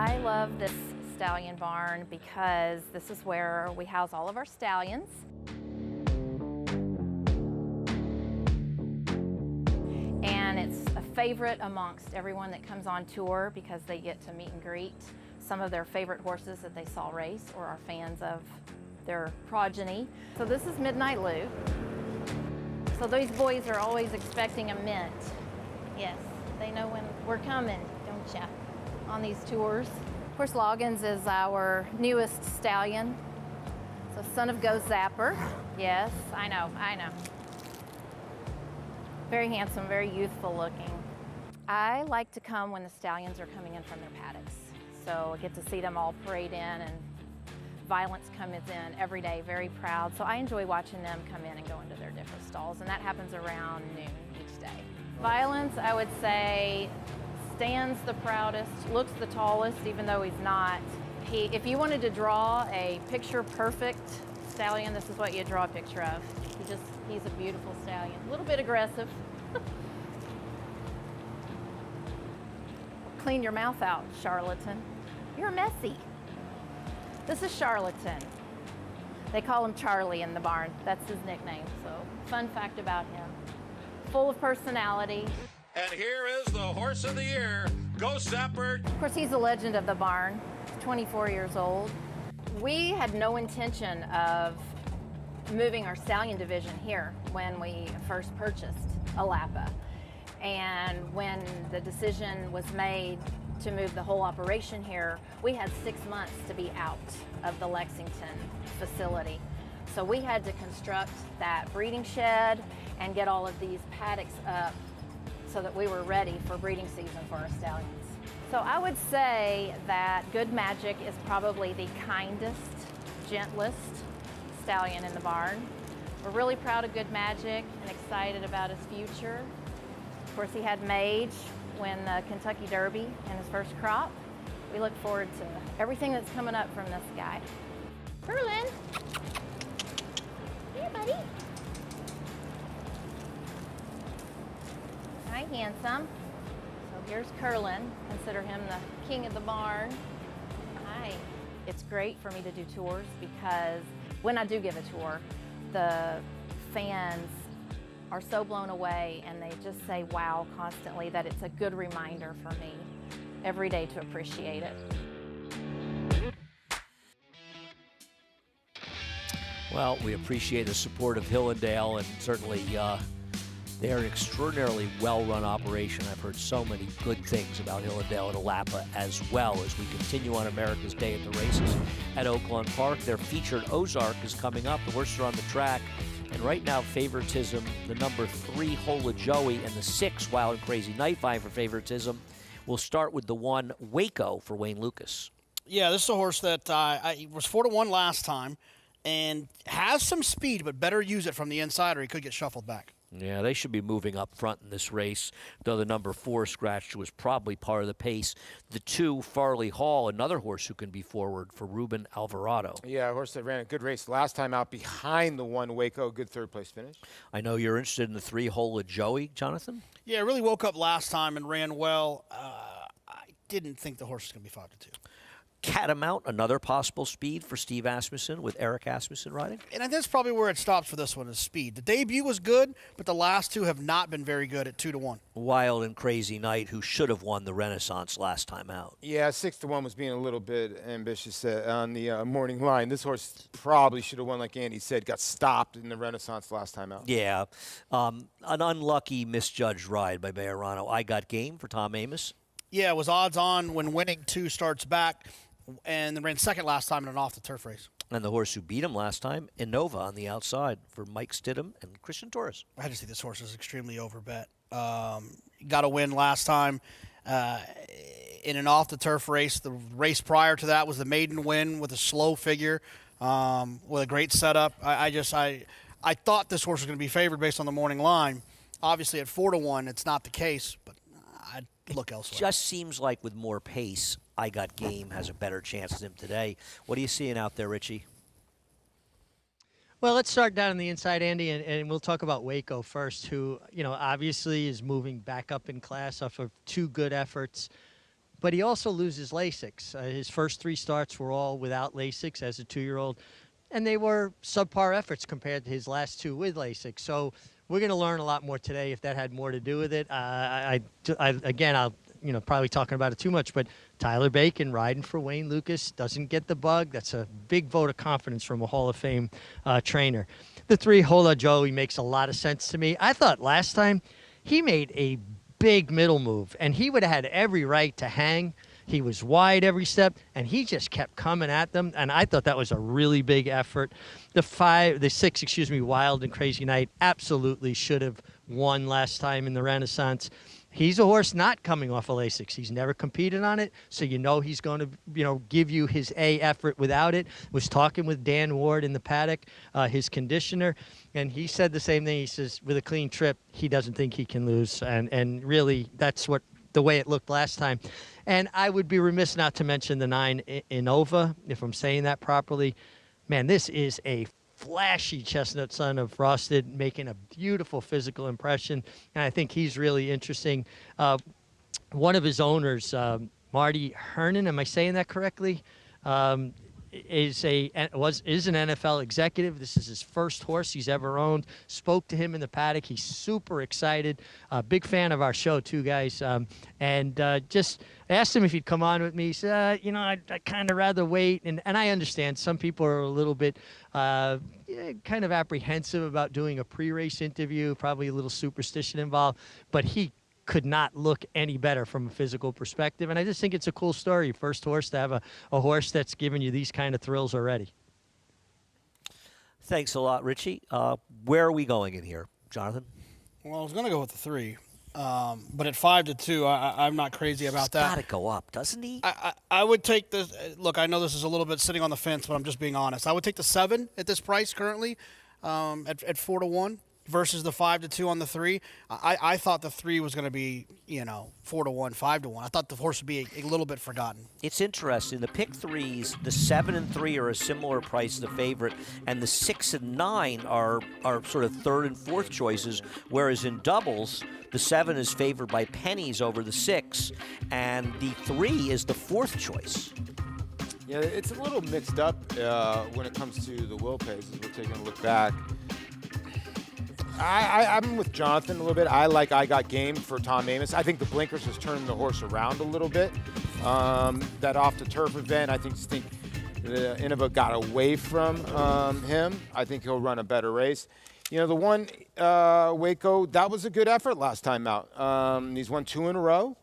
I love this stallion barn because this is where we house all of our stallions. And it's a favorite amongst everyone that comes on tour because they get to meet and greet some of their favorite horses that they saw race or are fans of their progeny. So this is Midnight Lou. So these boys are always expecting a mint. Yes, they know when we're coming, don't ya, on these tours. Of course, Loggins is our newest stallion. So son of Go Zapper. Yes, I know. Very handsome, very youthful looking. I like to come when the stallions are coming in from their paddocks. So I get to see them all parade in, and Violence comes in every day, very proud. So I enjoy watching them come in and go into their different stalls, and that happens around noon each day. Violence, I would say, stands the proudest, looks the tallest, even though he's not. If you wanted to draw a picture-perfect stallion, this is what you draw a picture of. He's a beautiful stallion. A little bit aggressive. Clean your mouth out, charlatan. You're messy. This is Charlatan. They call him Charlie in the barn. That's his nickname. So, fun fact about him. Full of personality. And here is the horse of the year, Go Zapper. Of course, he's the legend of the barn. He's 24 years old. We had no intention of moving our stallion division here when we first purchased Alapa. And when the decision was made to move the whole operation here, we had 6 months to be out of the Lexington facility. So we had to construct that breeding shed and get all of these paddocks up so that we were ready for breeding season for our stallions. So I would say that Good Magic is probably the kindest, gentlest stallion in the barn. We're really proud of Good Magic and excited about his future. Of course, he had Mage win the Kentucky Derby in his first crop. We look forward to everything that's coming up from this guy. Curlin. Here, buddy. Hi, handsome. So here's Curlin. Consider him the king of the barn. Hi. It's great for me to do tours because when I do give a tour, the fans are so blown away and they just say wow constantly that it's a good reminder for me every day to appreciate it. Well, we appreciate the support of Hillendale, and certainly they're an extraordinarily well-run operation. I've heard so many good things about Hillendale and Alapa as well as we continue on America's Day at the Races at Oaklawn Park. Their featured Ozark is coming up. The horses are on the track. And right now, favoritism, the number 3, Hola Joey, and the 6, Wild and Crazy Night vying for favoritism. We'll start with the 1, Waco, for Wayne Lukas. Yeah, this is a horse that I was 4-1 last time and has some speed, but better use it from the inside or he could get shuffled back. Yeah, they should be moving up front in this race, though the number 4, Scratch, was probably part of the pace. The 2, Farley Hall, another horse who can be forward for Ruben Alvarado. Yeah, a horse that ran a good race last time out behind the 1, Waco. Good third-place finish. I know you're interested in the 3, Hola Joey, Jonathan? Yeah, really woke up last time and ran well. I didn't think the horse was going to be 5-2. Catamount, another possible speed for Steve Asmussen with Eric Asmussen riding. And that's probably where it stops for this one is speed. The debut was good, but the last 2 have not been very good at 2-1. Wild and Crazy Night, who should have won the Renaissance last time out. Yeah, 6-1 was being a little bit ambitious on the morning line. This horse probably should have won, like Andy said, got stopped in the Renaissance last time out. Yeah, an unlucky, misjudged ride by Bejarano. I Got Game for Tom Amos. Yeah, it was odds on when winning 2 starts back, and then ran second last time in an off-the-turf race. And the horse who beat him last time, Innova, on the outside for Mike Stidham and Christian Torres. I just think this horse is extremely overbet. Got a win last time in an off-the-turf race. The race prior to that was the maiden win with a slow figure with a great setup. I thought this horse was going to be favored based on the morning line. Obviously, at 4-1, it's not the case, but I'd look elsewhere. Just seems like with more pace, I Got Game has a better chance than him today. What are you seeing out there, Richie? Well, let's start down on the inside, Andy, and we'll talk about Waco first, who, obviously is moving back up in class off of 2 good efforts. but he also loses Lasix. His first 3 starts were all without Lasix as a 2-year-old, and they were subpar efforts compared to his last 2 with Lasix. So we're going to learn a lot more today if that had more to do with it. Again, I'll probably talking about it too much, but Tyler Bacon riding for Wayne Lukas doesn't get the bug. That's a big vote of confidence from a Hall of Fame trainer. The 3, Hola Joey, makes a lot of sense to me. I thought last time he made a big middle move, and he would have had every right to hang. He was wide every step, and he just kept coming at them, and I thought that was a really big effort. The 6, Wild and Crazy Night absolutely should have won last time in the Renaissance. He's a horse not coming off of Lasix. He's never competed on it, so he's going to, give you his A effort without it. Was talking with Dan Ward in the paddock, his conditioner, and he said the same thing. He says with a clean trip, he doesn't think he can lose, and really that's the way it looked last time. And I would be remiss not to mention the 9 Innova, if I'm saying that properly. Man, this is a flashy chestnut son of Frosted, making a beautiful physical impression, and I think he's really interesting. One of his owners, Marty Hernan, am I saying that correctly? Is an NFL executive. This is his first horse he's ever owned. Spoke to him in the paddock. He's super excited. Big fan of our show too, guys. And just asked him if he'd come on with me. He said, I'd kind of rather wait. And I understand some people are a little bit kind of apprehensive about doing a pre-race interview, probably a little superstition involved. But he could not look any better from a physical perspective. And I just think it's a cool story. First horse to have a horse that's given you these kind of thrills already. Thanks a lot, Richie. Where are we going in here, Jonathan? Well, I was going to go with the 3. But at 5-2, I'm not crazy about that. He's got to go up, doesn't he? I would take this. Look, I know this is a little bit sitting on the fence, but I'm just being honest. I would take the 7 at this price currently at 4-1. Versus the 5-2 on the 3. I thought the 3 was going to be, 4-1, 5-1. I thought the horse would be a little bit forgotten. It's interesting. The pick 3s, the 7 and 3 are a similar price to the favorite, and the 6 and 9 are sort of 3rd and 4th choices, whereas in doubles, the 7 is favored by pennies over the 6, and the 3 is the 4th choice. Yeah, it's a little mixed up when it comes to the will pays as we're taking a look back. I'm with Jonathan a little bit. I Got Game for Tom Amoss. I think the blinkers has turned the horse around a little bit. That off the turf event, I think the Innova got away from him. I think he'll run a better race. The one Waco, that was a good effort last time out. He's won 2 in a row.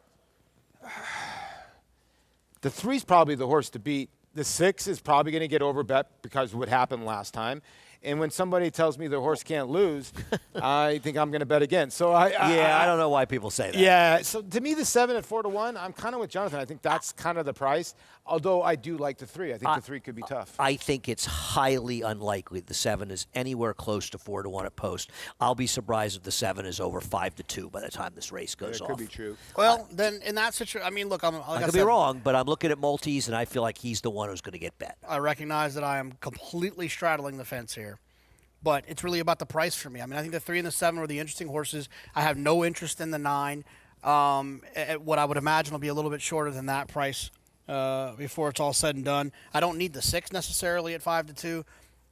The 3's probably the horse to beat. The 6 is probably going to get overbet because of what happened last time. And when somebody tells me the horse can't lose, I think I'm going to bet again. So I don't know why people say that. Yeah. So to me, the 7 at 4-1, I'm kind of with Jonathan. I think that's kind of the price. Although I do like the 3. I think the 3 could be tough. I think it's highly unlikely the 7 is anywhere close to 4-1 at post. I'll be surprised if the 7 is over 5-2 by the time this race goes off. That could be true. Well, then in that situation, look, I could be wrong, but I'm looking at Maltese, and I feel like he's the one who's going to get bet. I recognize that I am completely straddling the fence here. But it's really about the price for me. I think the 3 and the 7 are the interesting horses. I have no interest in the 9. At what I would imagine will be a little bit shorter than that price before it's all said and done. I don't need the 6 necessarily at 5-2.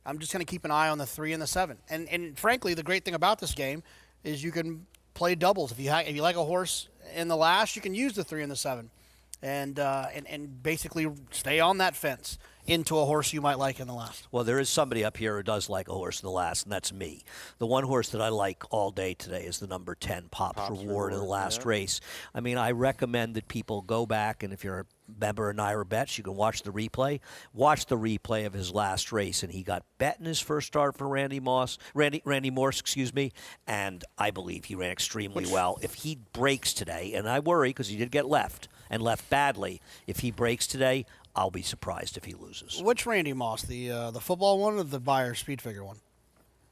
I'm just going to keep an eye on the 3 and the 7. And frankly, the great thing about this game is you can play doubles. If you like a horse in the last, you can use the 3 and the 7, and basically stay on that fence into a horse you might like in the last. Well, there is somebody up here who does like a horse in the last, and that's me. The one horse that I like all day today is the number 10, Pops Reward, in the last race. I recommend that people go back, and if you're a member of Naira Bets, you can watch the replay. Watch the replay of his last race, and he got bet in his first start for Randy Morse, and I believe he ran extremely well. If he breaks today, and I worry because he did get left badly, if he breaks today, I'll be surprised if he loses. Which Randy Moss, the football one or the Beyer speed figure one?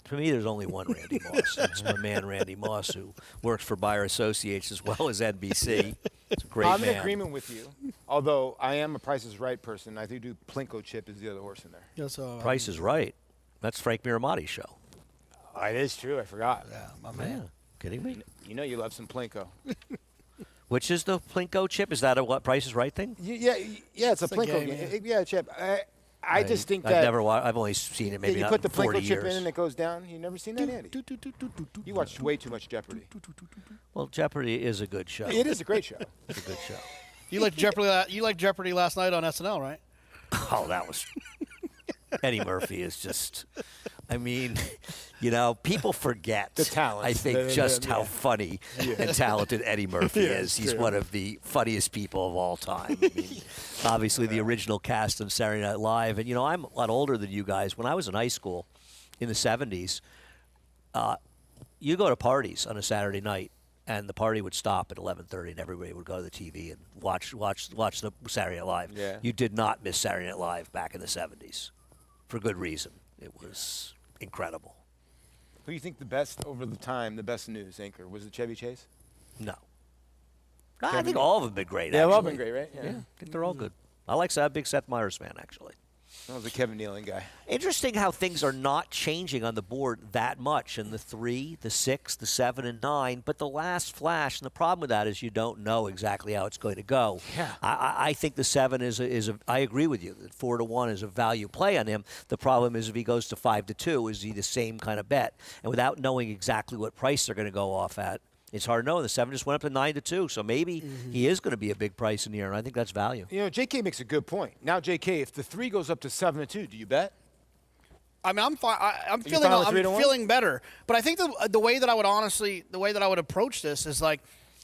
For me, there's only one Randy Moss. It's my man Randy Moss, who works for Beyer Associates as well as NBC. It's a great man. I'm in agreement with you, although I am a Price is Right person. I do Plinko Chip is the other horse in there. Yes, Price is Right. That's Frank Miramati's show. It is true. I forgot. Yeah, my man. Kidding me? You love some Plinko. Which is the Plinko chip? Is that a what Price is Right thing? Yeah, it's a Plinko game. Yeah, chip. I just think that I've only seen it maybe you not put the in 40 Plinko chip years. in and it goes down. You never seen that, Andy? You watched way too much Jeopardy. Well, Jeopardy is a good show. It is a great show. It's a good show. You liked Jeopardy. You liked Jeopardy last night on SNL, right? Oh, that was Eddie Murphy is just. I mean, people forget the talent. I think how funny and talented Eddie Murphy is. He's one of the funniest people of all time. I mean, obviously, the original cast on Saturday Night Live. And, I'm a lot older than you guys. When I was in high school in the 70s, you go to parties on a Saturday night, and the party would stop at 11:30, and everybody would go to the TV and watch the Saturday Night Live. Yeah. You did not miss Saturday Night Live back in the 70s, for good reason. It was incredible. Who do you think the best news anchor was? It Chevy Chase? No. I think all of them have been great. Yeah, actually. all been great, right? Yeah, I think they're all good. I like that big Seth Meyers fan, actually. I was a Kevin Nealon guy. Interesting how things are not changing on the board that much in the 3, the 6, the 7, and 9. But the last flash, and the problem with that is you don't know exactly how it's going to go. Yeah. I think the 7 I agree with you that 4-1 is a value play on him. The problem is if he goes to 5-2, is he the same kind of bet? And without knowing exactly what price they're going to go off at, it's hard to know. The 7 just went up to 9-2, so maybe he is going to be a big price in the air, and I think that's value. JK makes a good point. Now, JK, if the 3 goes up to 7-2, do you bet? I mean, I'm feeling better, but I think the way that I would approach this is like,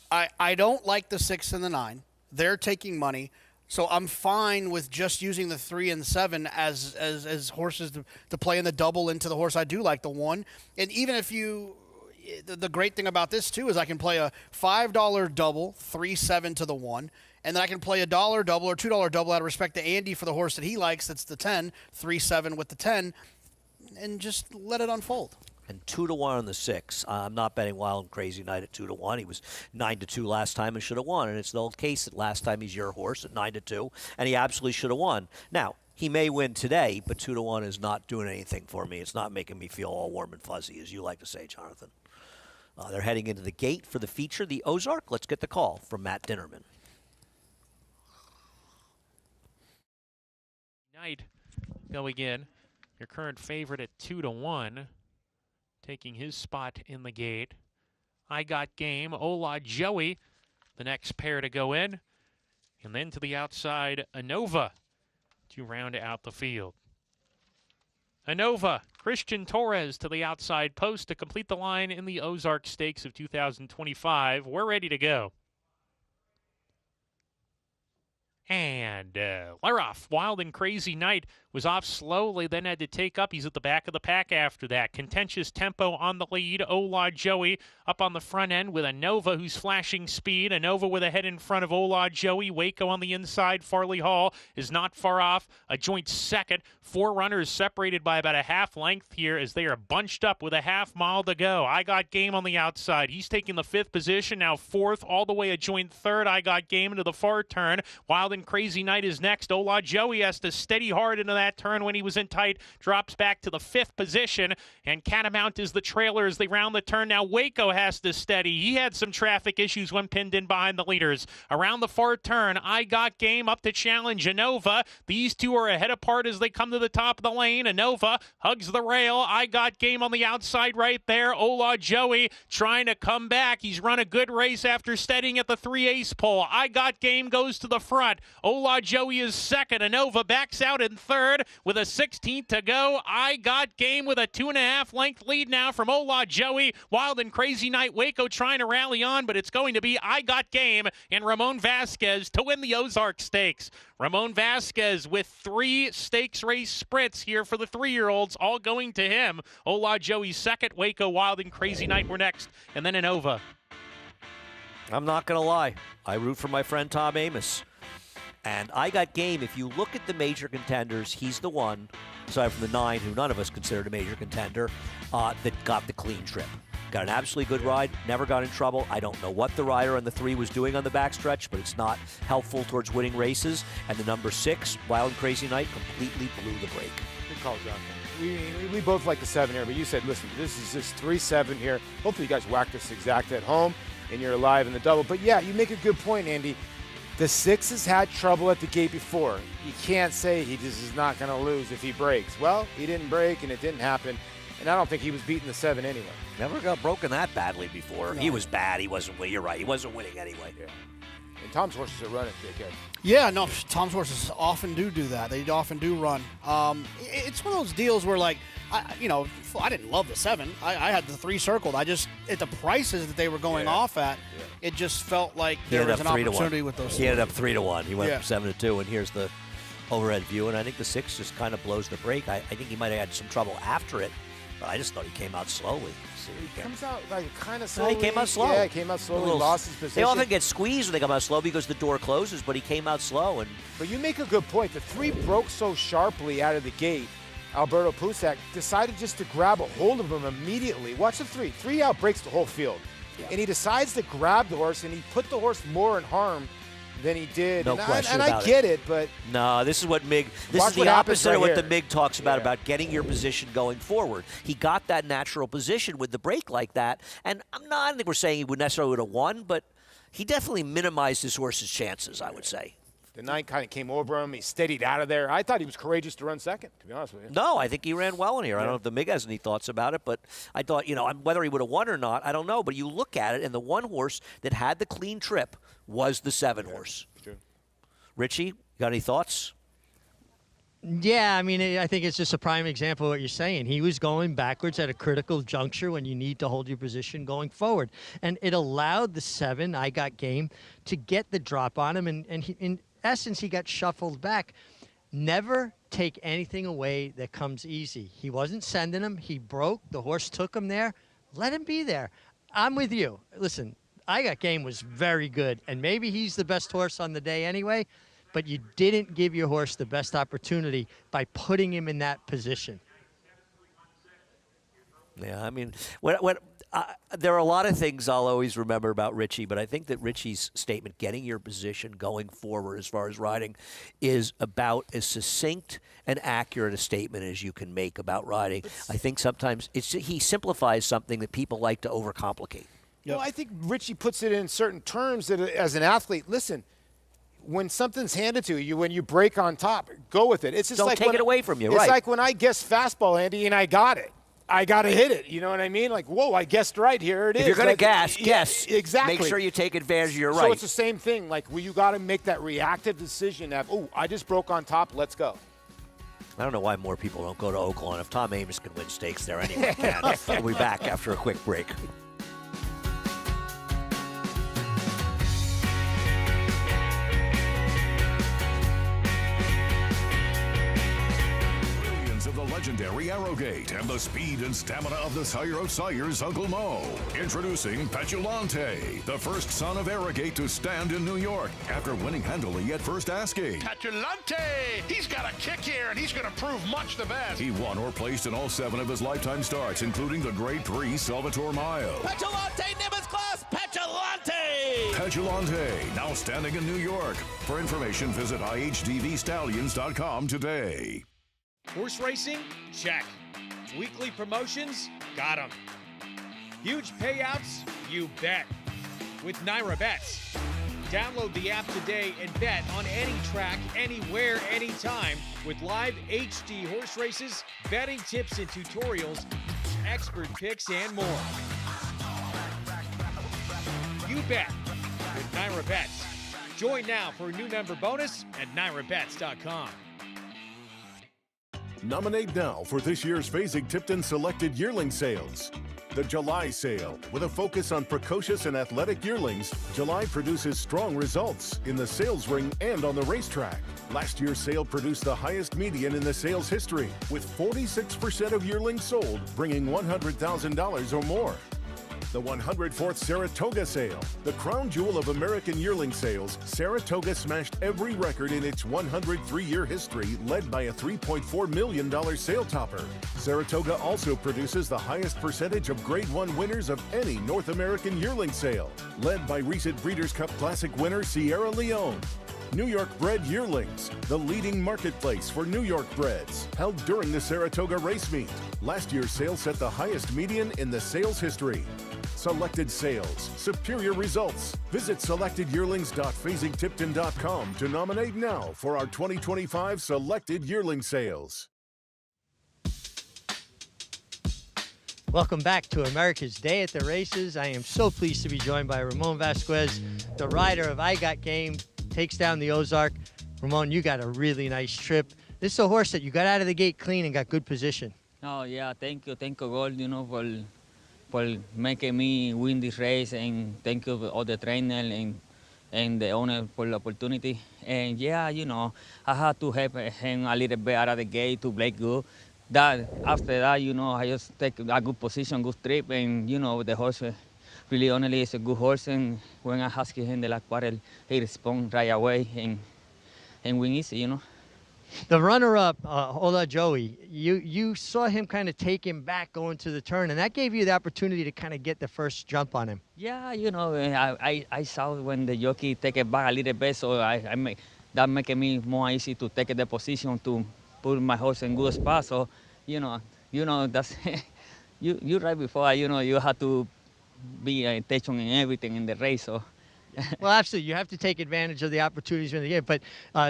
I don't like the 6 and the 9. They're taking money, so I'm fine with just using the 3 and 7 as horses to play in the double into the horse. I do like the 1, and even if the great thing about this, too, is I can play a $5 double, 3-7 to the 1, and then I can play a $1 double or $2 double out of respect to Andy for the horse that he likes. That's the 10, 3-7 with the 10, and just let it unfold. And 2-1 on the 6. I'm not betting Wild and Crazy Night at 2-1. He was 9-2 last time and should have won. And it's the old case that last time he's your horse at 9-2, and he absolutely should have won. Now, he may win today, but 2-1 is not doing anything for me. It's not making me feel all warm and fuzzy, as you like to say, Jonathan. They're heading into the gate for the feature, the Ozark. Let's get the call from Matt Dinnerman. Knight going in. Your current favorite at 2-1. Taking his spot in the gate. I Got Game. Ola Joey, the next pair to go in. And then to the outside, Anova to round out the field. Anova, Christian Torres to the outside post to complete the line in the Ozark Stakes of 2025. We're ready to go. And Leroff, Wild and Crazy Night, was off slowly, then had to take up. He's at the back of the pack after that. Contentious Tempo on the lead. Ola Joey up on the front end with Anova, who's flashing speed. Anova with a head in front of Ola Joey. Waco on the inside. Farley Hall is not far off. A joint second. 4 runners separated by about a half length here as they are bunched up with a half mile to go. I Got Game on the outside. He's taking the 5th position, now 4th, all the way a joint 3rd. I Got Game into the far turn. Wild and Crazy Night is next. Ola Joey has to steady hard into that turn when he was in tight. Drops back to the 5th position, and Catamount is the trailer as they round the turn. Now Waco has to steady. He had some traffic issues when pinned in behind the leaders. Around the far turn, I Got Game up to challenge Anova. These two are ahead apart as they come to the top of the lane. Anova hugs the rail. I Got Game on the outside right there. Ola Joey trying to come back. He's run a good race after steadying at the 3-ace pole. I Got Game goes to the front. Ola Joey is second. Anova backs out in 3rd with a 16th to go. I Got Game with a 2.5 length lead now from Ola Joey. Wild and Crazy Night, Waco trying to rally on, but it's going to be I Got Game and Ramon Vasquez to win the Ozark Stakes. Ramon Vasquez with 3 stakes race sprints here for the 3-year-olds, all going to him. Ola Joey second, Waco, Wild and Crazy Night were next, and then Anova. I'm not going to lie. I root for my friend Tom Amoss. And I Got Game, if you look at the major contenders, he's the one, aside from the 9, who none of us considered a major contender, that got the clean trip. Got an absolutely good ride, never got in trouble. I don't know what the rider on the 3 was doing on the backstretch, but it's not helpful towards winning races. And the number 6, Wild and Crazy Night, completely blew the break. Good call, Jonathan. We both like the 7 here, but you said, listen, this is just 3-7 here. Hopefully you guys whack this exact at home. and you're alive in the double. But yeah, you make a good point, Andy. The 6 has had trouble at the gate before. You can't say he just is not going to lose if he breaks. Well, he didn't break, and it didn't happen. And I don't think he was beating the 7 anyway. Never got broken that badly before. No. He was bad. He wasn't winning. You're right. He wasn't winning anyway. Yeah. And Tom's horses are running, JK. Yeah, no, Tom's horses often do that. They often do run. It's one of those deals where, like, I didn't love the 7. I had the 3 circled. I just, at the prices that they were going off at, it just felt like there was an opportunity with those. He ended up 3-1. He went Yeah. from 7-2, and here's the overhead view. And I think the 6 just kind of blows the break. I think he might have had some trouble after it, but I just thought he came out slowly. He comes out like kind of No, slowly. he came out slow. Yeah, he came out slowly. Lost his position. They often get squeezed when they come out slow because the door closes, but he came out slow. But you make a good point. The 3 broke so sharply out of the gate. Alberto Pusac decided just to grab a hold of him immediately. Watch the 3. 3 outbreaks the whole field. Yeah. And he decides to grab the horse, and he put the horse more in harm than he did. No question and about I get it, but no, this is what Mig. This is the opposite of what the Mig talks about getting your position going forward. He got that natural position with the break like that, and I don't think we're saying he would necessarily would have won, but he definitely minimized his horse's chances, I would say. The 9 kind of came over him. He steadied out of there. I thought he was courageous to run second, to be honest with you. No, I think he ran well in here. I don't know if the Mig has any thoughts about it, but I thought, whether he would have won or not, I don't know. But you look at it, and the one horse that had the clean trip was the 7 horse. True. Richie, got any thoughts? Yeah, I mean, I think it's just a prime example of what you're saying. He was going backwards at a critical juncture when you need to hold your position going forward. And it allowed the 7, I Got Game, to get the drop on him. And he, in essence, he got shuffled back. Never take anything away that comes easy. He wasn't sending him. He broke. The horse took him there. Let him be there. I'm with you. Listen, I Got Game was very good. And maybe he's the best horse on the day anyway. But you didn't give your horse the best opportunity by putting him in that position. Yeah, I mean, there are a lot of things I'll always remember about Richie, but I think that Richie's statement, getting your position going forward as far as riding, is about as succinct and accurate a statement as you can make about riding. I think sometimes he simplifies something that people like to overcomplicate. Well, I think Richie puts it in certain terms that as an athlete, listen, when something's handed to you, when you break on top, go with it. It's just Don't like take it away from you, It's right. like when I guessed fastball, Andy, and I got it. I got to hit it. You know what I mean? Like, whoa, I guessed right. Here it is. If you're going to guess. Exactly. Make sure you take advantage of your right. So it's the same thing. Like, you got to make that reactive decision of, oh, I just broke on top. Let's go. I don't know why more people don't go to Oaklawn. If Tom Ames can win stakes there, anyone can. We'll be back after a quick break. Legendary Arrowgate and the speed and stamina of the sire of sires, Uncle Mo. Introducing Petulante, the first son of Arrowgate to stand in New York after winning handily at first asking. Petulante! He's got a kick here, and he's going to prove much the best. He won or placed in all 7 of his lifetime starts, including the Grade 3 Salvatore Mile. Petulante, Nimbus class, Petulante! Petulante, now standing in New York. For information, visit IHDVStallions.com today. Horse racing? Check. Weekly promotions? Got 'em. Huge payouts? You bet. With Naira Bets. Download the app today and bet on any track, anywhere, anytime with live HD horse races, betting tips and tutorials, expert picks, and more. You bet with Naira Bets. Join now for a new member bonus at NairaBets.com. Nominate now for this year's Fasig-Tipton Selected Yearling Sales. The July sale, with a focus on precocious and athletic yearlings, July produces strong results in the sales ring and on the racetrack. Last year's sale produced the highest median in the sales history, with 46% of yearlings sold, bringing $100,000 or more. The 104th Saratoga sale, the crown jewel of American yearling sales, Saratoga smashed every record in its 103-year history, led by a $3.4 million sale topper. Saratoga also produces the highest percentage of Grade 1 winners of any North American yearling sale, led by recent Breeders' Cup Classic winner Sierra Leone. New York Bred Yearlings, the leading marketplace for New York breds, held during the Saratoga race meet. Last year's sale set the highest median in the sales history. Selected sales, superior results. Visit selectedyearlings.phasingtipton.com to nominate now for our 2025 Selected Yearling Sales. Welcome back to America's Day at the Races. I am so pleased to be joined by Ramon Vasquez, the rider of I Got Game, takes down the Ozark. Ramon, you got a really nice trip. This is a horse that you got out of the gate clean and got good position. Oh yeah, thank you, God, for making me win this race, and thank you all the trainer and the owner for the opportunity. And yeah, I had to help him a little bit out of the gate to play good. After that, I just take a good position, good trip, and the horse really honestly is a good horse. And when I asked him the last quarter, he responded right away and win easy, The runner-up, Ola Joey, you saw him kind of take him back going to the turn, and that gave you the opportunity to kind of get the first jump on him. Yeah, I saw when the jockey take it back a little bit, so that making me more easy to take the position to put my horse in good spot. So, that's you right before, you have to be attention in everything in the race. So. Well, absolutely. You have to take advantage of the opportunities when they get. But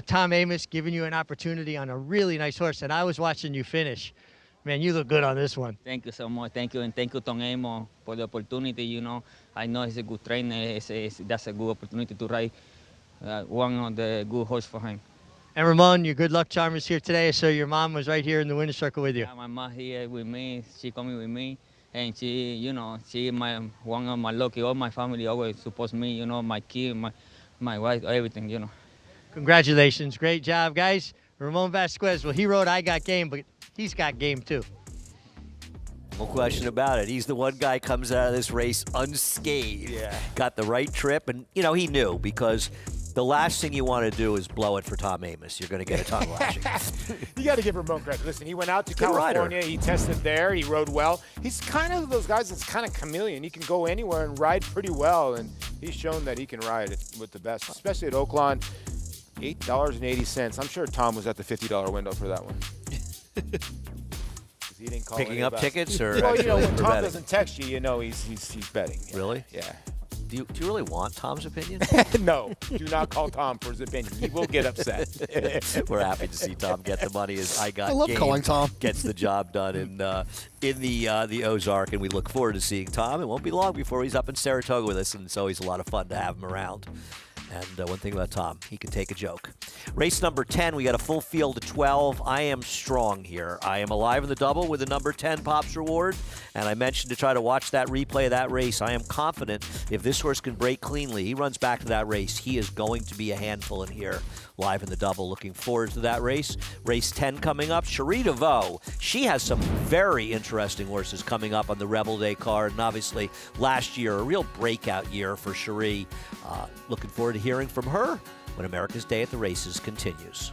Tom Amoss giving you an opportunity on a really nice horse, and I was watching you finish. Man, you look good on this one. Thank you so much. Thank you, and thank you, Tom Amoss, for the opportunity. I know he's a good trainer. That's a good opportunity to ride one of the good horse for him. And Ramon, your good luck charm is here today. So your mom was right here in the winner's circle with you. Yeah, my mom here with me. She coming with me. And she, she one of my lucky. All my family always supports me. My kid, my wife, everything. Congratulations, great job, guys. Ramon Vasquez. Well, he rode I Got Game, but he's got game too. No question about it. He's the one guy comes out of this race unscathed. Yeah. Got the right trip, and he knew, because the last thing you want to do is blow it for Tom Amoss. You're going to get a tongue lashing. You got to give Ramon credit. Listen, he went out to Good California. rider. He tested there. He rode well. He's kind of those guys that's kind of chameleon. He can go anywhere and ride pretty well, and he's shown that he can ride it with the best, especially at Oaklawn. $8.80. I'm sure Tom was at the $50 window for that one. He didn't call Picking any up of us. tickets, or well, when or Tom betting? doesn't text you, he's betting. Yeah. Really? Yeah. Do you really want Tom's opinion? No, do not call Tom for his opinion. He will get upset. We're happy to see Tom get the money as I Got I love Game calling Tom. gets the job done in the Ozark, and we look forward to seeing Tom. It won't be long before he's up in Saratoga with us, and it's always a lot of fun to have him around. And one thing about Tom, he can take a joke. Race number 10, we got a full field of 12. I am strong here. I am alive in the double with the number 10 Pops Reward, and I mentioned to try to watch that replay of that race. I am confident if this horse can break cleanly, he runs back to that race, he is going to be a handful in here. Live in the double. Looking forward to that race. Race 10 coming up. Cherie DeVoe, she has some very interesting horses coming up on the Rebel Day card, and obviously last year, a real breakout year for Cherie. Looking forward to hearing from her when America's Day at the Races continues.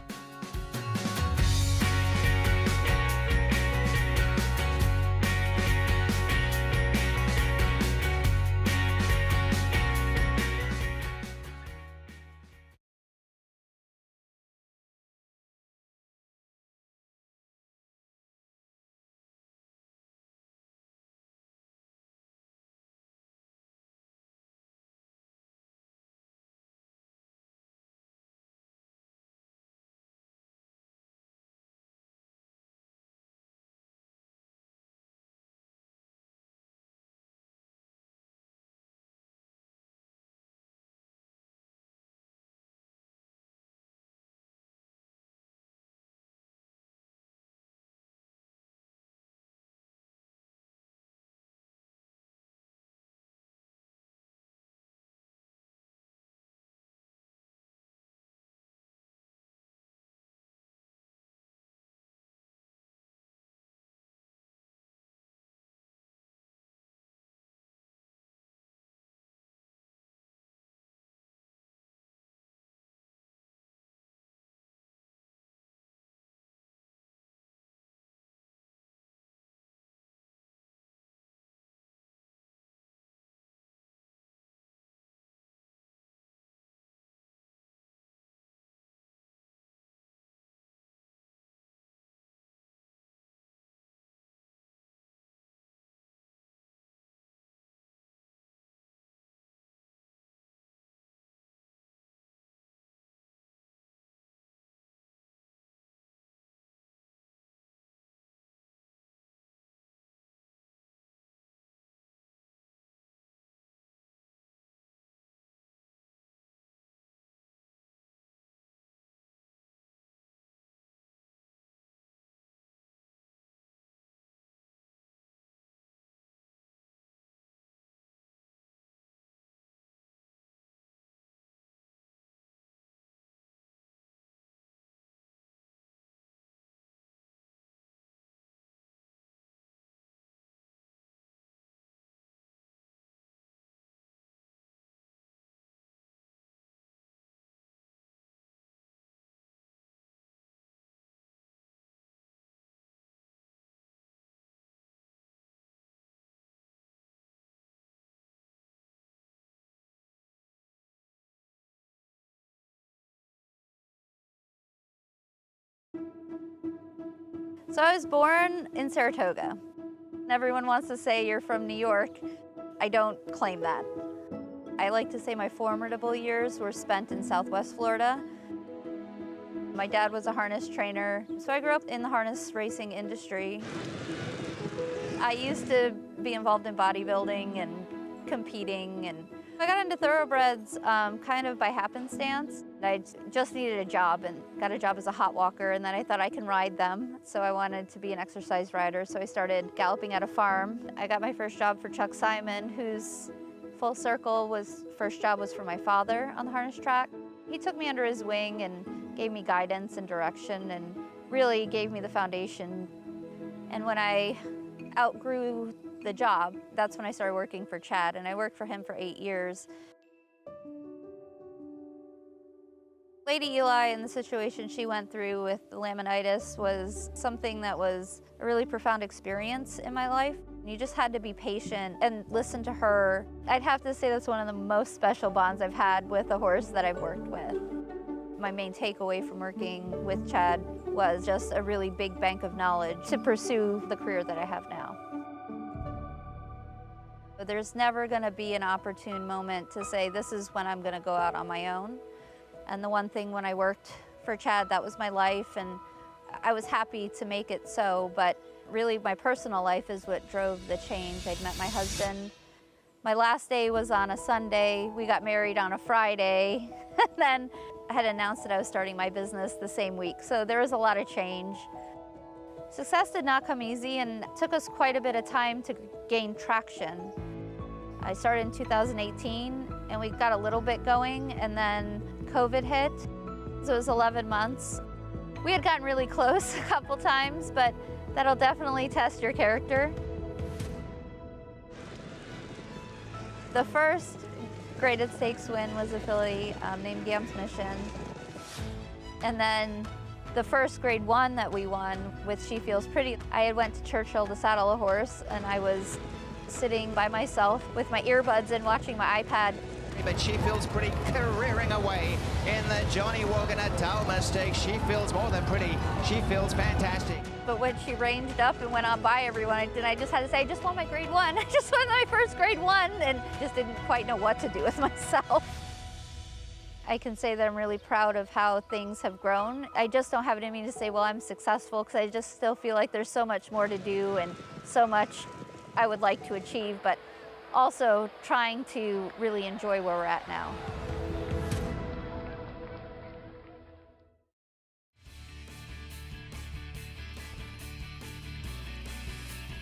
So I was born in Saratoga. Everyone wants to say you're from New York. I don't claim that. I like to say my formidable years were spent in Southwest Florida. My dad was a harness trainer, so I grew up in the harness racing industry. I used to be involved in bodybuilding and competing, and I got into thoroughbreds kind of by happenstance. I just needed a job and got a job as a hot walker, and then I thought I can ride them. So I wanted to be an exercise rider, so I started galloping at a farm. I got my first job for Chuck Simon, whose full circle first job was for my father on the harness track. He took me under his wing and gave me guidance and direction and really gave me the foundation. And when I outgrew the job, that's when I started working for Chad, and I worked for him for 8 years. Lady Eli and the situation she went through with the laminitis was something that was a really profound experience in my life. You just had to be patient and listen to her. I'd have to say that's one of the most special bonds I've had with a horse that I've worked with. My main takeaway from working with Chad was just a really big bank of knowledge to pursue the career that I have now. There's never going to be an opportune moment to say, this is when I'm going to go out on my own. And the one thing when I worked for Chad, that was my life, and I was happy to make it so, but really my personal life is what drove the change. I'd met my husband. My last day was on a Sunday. We got married on a Friday. And then I had announced that I was starting my business the same week. So there was a lot of change. Success did not come easy, and it took us quite a bit of time to gain traction. I started in 2018, and we got a little bit going, and then COVID hit. So it was 11 months. We had gotten really close a couple times, but that'll definitely test your character. The first graded stakes win was a filly named Gams Mission. And then the first grade 1 that we won with She Feels Pretty, I had went to Churchill to saddle a horse, and I was sitting by myself with my earbuds and watching my iPad. But She Feels Pretty careering away in the Johnny Wogan Dalma Stakes. She feels more than pretty. She feels fantastic. But when she ranged up and went on by everyone, I just had to say, I just won my grade 1. I just won my first grade 1, and just didn't quite know what to do with myself. I can say that I'm really proud of how things have grown. I just don't have it in me to say, well, I'm successful, because I just still feel like there's so much more to do and so much I would like to achieve, but also trying to really enjoy where we're at now.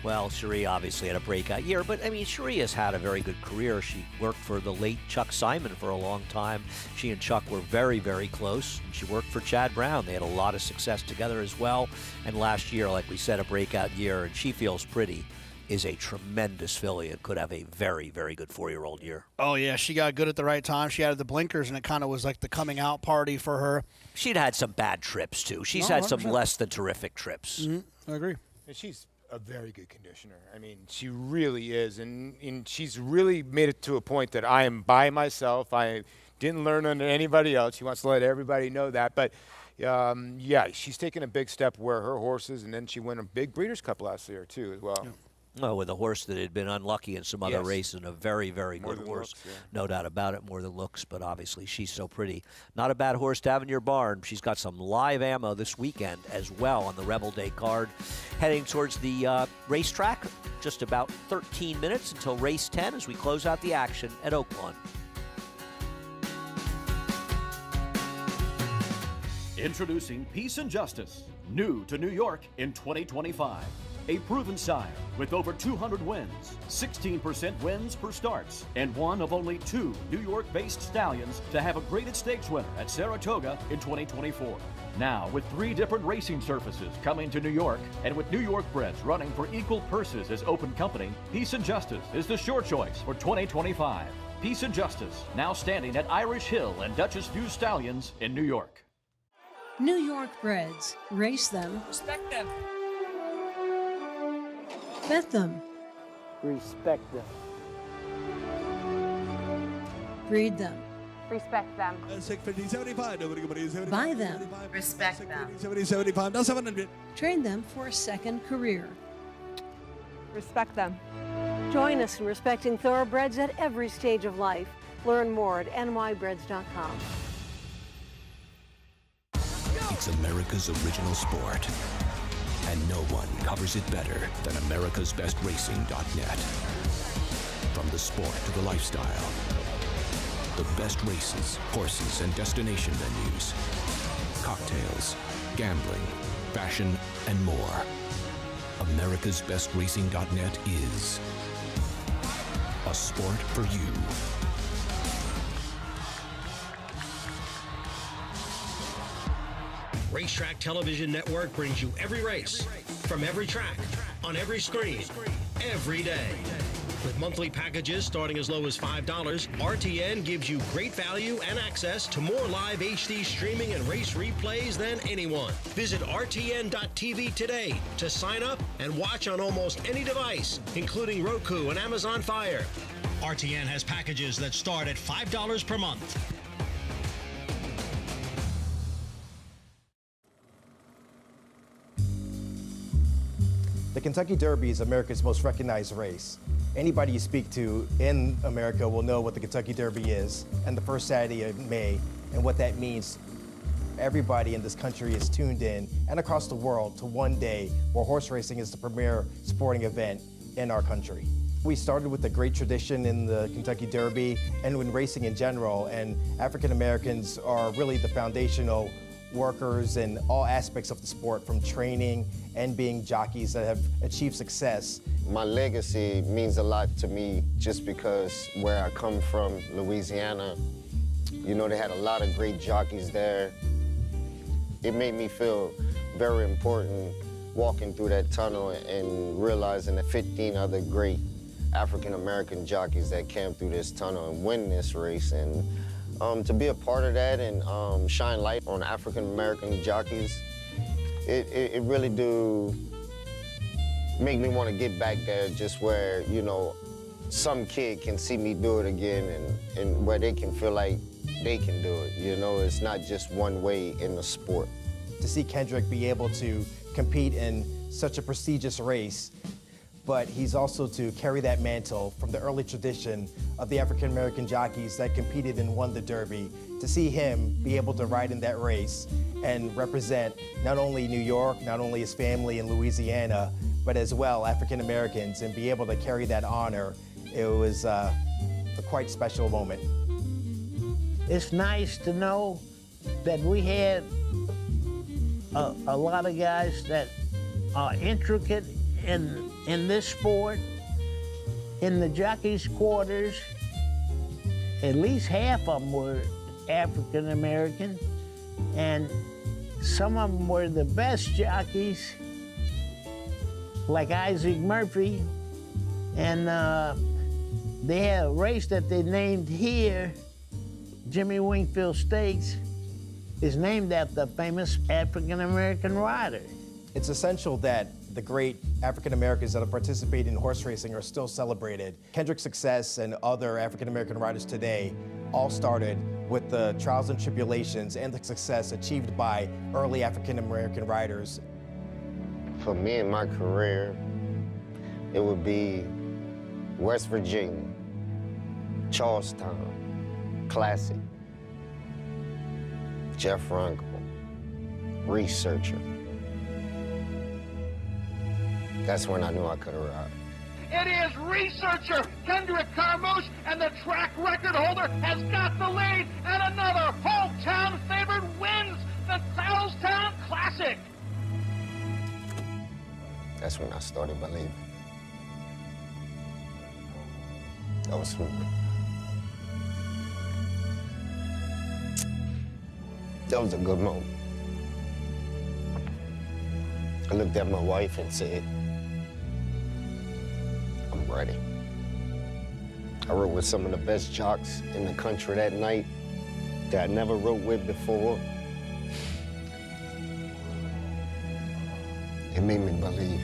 Well, Cherie obviously had a breakout year, but I mean, Cherie has had a very good career. She worked for the late Chuck Simon for a long time. She and Chuck were very, very close. And she worked for Chad Brown. They had a lot of success together as well. And last year, like we said, a breakout year, and She Feels Pretty is a tremendous filly and could have a very, very good 4-year-old year. Oh, yeah, she got good at the right time. She added the blinkers, and it kind of was like the coming out party for her. She'd had some bad trips, too. She's had some less than terrific trips. I agree. And she's a very good conditioner. I mean, she really is. And she's really made it to a point that I am by myself. I didn't learn under anybody else. She wants to let everybody know that. But, yeah, she's taken a big step where her horses, and then she won a big Breeders' Cup last year, too, as well. Yeah. Well, with a horse that had been unlucky in some other races, and a very, very good horse. Looks, yeah. No doubt about it, more than looks, but obviously she's so pretty. Not a bad horse to have in your barn. She's got some live ammo this weekend as well on the Rebel Day card. Heading towards the racetrack, just about 13 minutes until race 10 as we close out the action at Oaklawn. Introducing Peace and Justice, new to New York in 2025. A proven sire with over 200 wins, 16% wins per starts, and one of only 2 New York-based stallions to have a graded stakes winner at Saratoga in 2024. Now, with 3 different racing surfaces coming to New York, and with New York breds running for equal purses as open company, Peace and Justice is the sure choice for 2025. Peace and Justice, now standing at Irish Hill and Duchess View Stallions in New York. New York breds. Race them. Respect them. Bet them. Respect them. Breed them. Respect them. Buy them. Respect them. Train them for a second career. Respect them. Join us in respecting thoroughbreds at every stage of life. Learn more at nybreds.com. It's America's original sport, and no one covers it better than americasbestracing.net. From the sport to the lifestyle, the best races, horses, and destination venues, cocktails, gambling, fashion, and more. americasbestracing.net is a sport for you. Racetrack Television Network brings you every race, from every track, on every screen, every day. With monthly packages starting as low as $5, RTN gives you great value and access to more live HD streaming and race replays than anyone. Visit RTN.tv today to sign up and watch on almost any device, including Roku and Amazon Fire. RTN has packages that start at $5 per month. The Kentucky Derby is America's most recognized race. Anybody you speak to in America will know what the Kentucky Derby is and the first Saturday of May and what that means. Everybody in this country is tuned in and across the world to one day where horse racing is the premier sporting event in our country. We started with a great tradition in the Kentucky Derby and in racing in general, and African Americans are really the foundational workers in all aspects of the sport, from training and being jockeys that have achieved success. My legacy means a lot to me just because where I come from, Louisiana, you know, they had a lot of great jockeys there. It made me feel very important walking through that tunnel and realizing that 15 other great African-American jockeys that came through this tunnel and win this race. And to be a part of that and shine light on African-American jockeys, it really do make me want to get back there, just where, you know, some kid can see me do it again and where they can feel like they can do it. You know, it's not just one way in the sport. To see Kendrick be able to compete in such a prestigious race, but he's also to carry that mantle from the early tradition of the African-American jockeys that competed and won the Derby, to see him be able to ride in that race and represent not only New York, not only his family in Louisiana, but as well African-Americans, and be able to carry that honor. It was a quite special moment. It's nice to know that we had a lot of guys that are intricate in this sport. In the jockeys' quarters, at least half of them were African American, and some of them were the best jockeys, like Isaac Murphy, and they had a race that they named here, Jimmy Wingfield Stakes, is named after a famous African-American rider. It's essential that the great African-Americans that have participated in horse racing are still celebrated. Kendrick's success and other African-American riders today all started with the trials and tribulations and the success achieved by early African-American riders. For me in my career, it would be West Virginia, Charlestown, Classic, Jeff Ronco, Researcher. That's when I knew I could arrive. It is Researcher Kendrick Carmouche, and the track record holder has got the lead, and another hometown favorite wins the Charlestown Classic. That's when I started believing. That was a good moment. I looked at my wife and said, I'm ready. I rode with some of the best jocks in the country that night that I never rode with before. It made me believe.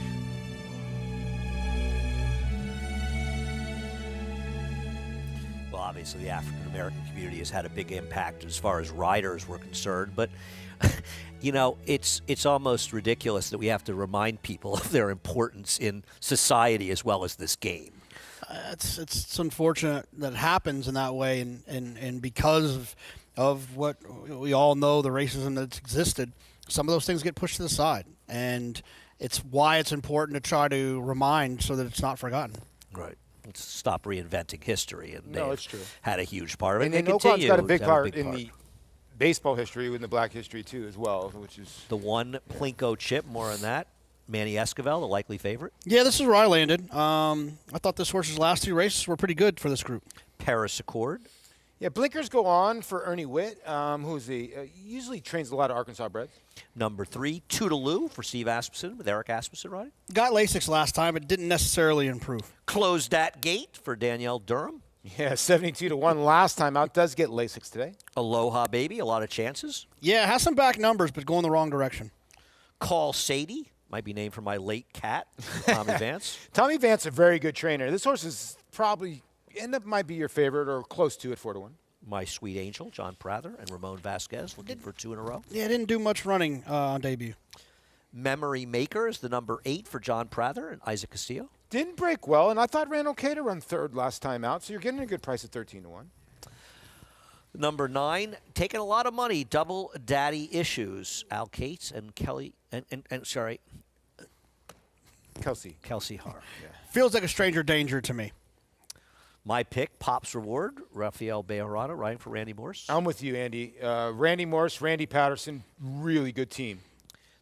Well, obviously the African American community has had a big impact as far as riders were concerned. But, you know, it's almost ridiculous that we have to remind people of their importance in society as well as this game. It's unfortunate that it happens in that way, and because of what we all know, the racism that's existed, some of those things get pushed to the side, and it's why it's important to try to remind so that it's not forgotten. Right. Let's stop reinventing history, and No, it's true. had a huge part of it. And they Oakland's got a big continue to have part in the baseball history, in the black history too, as well, which is the one Plinko chip. More on that. Manny Esquivel, the likely favorite. Yeah, this is where I landed. I thought this horse's last 2 races were pretty good for this group. Paris Accord. Yeah, blinkers go on for Ernie Witt, who's usually trains a lot of Arkansas breds. Number 3, Toodaloo for Steve Asmussen, with Eric Asmussen riding. Got Lasix last time. It didn't necessarily improve. Close That Gate for Danielle Durham. Yeah, 72-1 last time out. Does get Lasix today. Aloha Baby, a lot of chances. Yeah, it has some back numbers, but going the wrong direction. Call Sadie, might be named for my late cat, Tommy Vance. Tommy Vance, a very good trainer. This horse is probably might be your favorite or close to it, 4-1. My Sweet Angel, John Prather, and Ramon Vasquez looking for 2 in a row. Yeah, didn't do much running on debut. Memory Maker is the number 8 for John Prather and Isaac Castillo. Didn't break well, and I thought ran okay to run 3rd last time out, so you're getting a good price at 13-1. Number 9, taking a lot of money, Double Daddy Issues. Al Cates and Kelly, Kelsey Har. Yeah. Feels like a stranger danger to me. My pick, Pop's Reward, Rafael Bejarano, riding for Randy Morse. I'm with you, Andy. Randy Morse, Randy Patterson, really good team.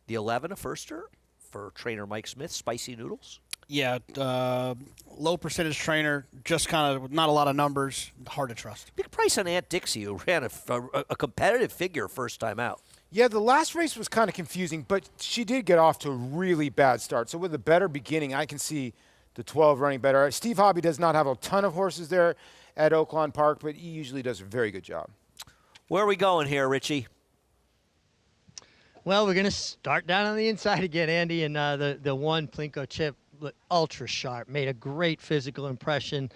The 11, a firster for trainer Mike Smith, Spicy Noodles. Yeah, low percentage trainer, just kind of not a lot of numbers, hard to trust. Big price on Aunt Dixie, who ran a competitive figure first time out. Yeah, the last race was kind of confusing, but she did get off to a really bad start. So with a better beginning, I can see the 12 running better. Steve Hobby does not have a ton of horses there at Oaklawn Park, but he usually does a very good job. Where are we going here, Richie? Well, we're going to start down on the inside again, Andy, and the one Plinko chip, ultra sharp, made a great physical impression.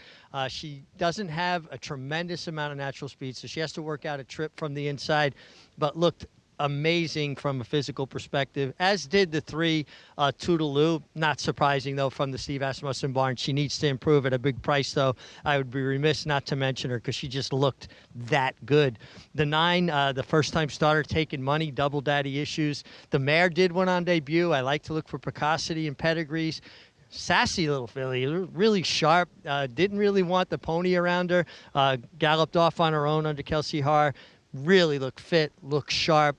She doesn't have a tremendous amount of natural speed, so she has to work out a trip from the inside, but looked amazing from a physical perspective, as did the 3 Toodaloo. Not surprising, though, from the Steve Asmussen barn. She needs to improve at a big price, though. I would be remiss not to mention her because she just looked that good. The 9, the first-time starter, taking money, Double Daddy Issues. The mare did one on debut. I like to look for precocity and pedigrees. Sassy little filly, really sharp. Didn't really want the pony around her. Galloped off on her own under Kelsey Har. Really looked fit, looked sharp,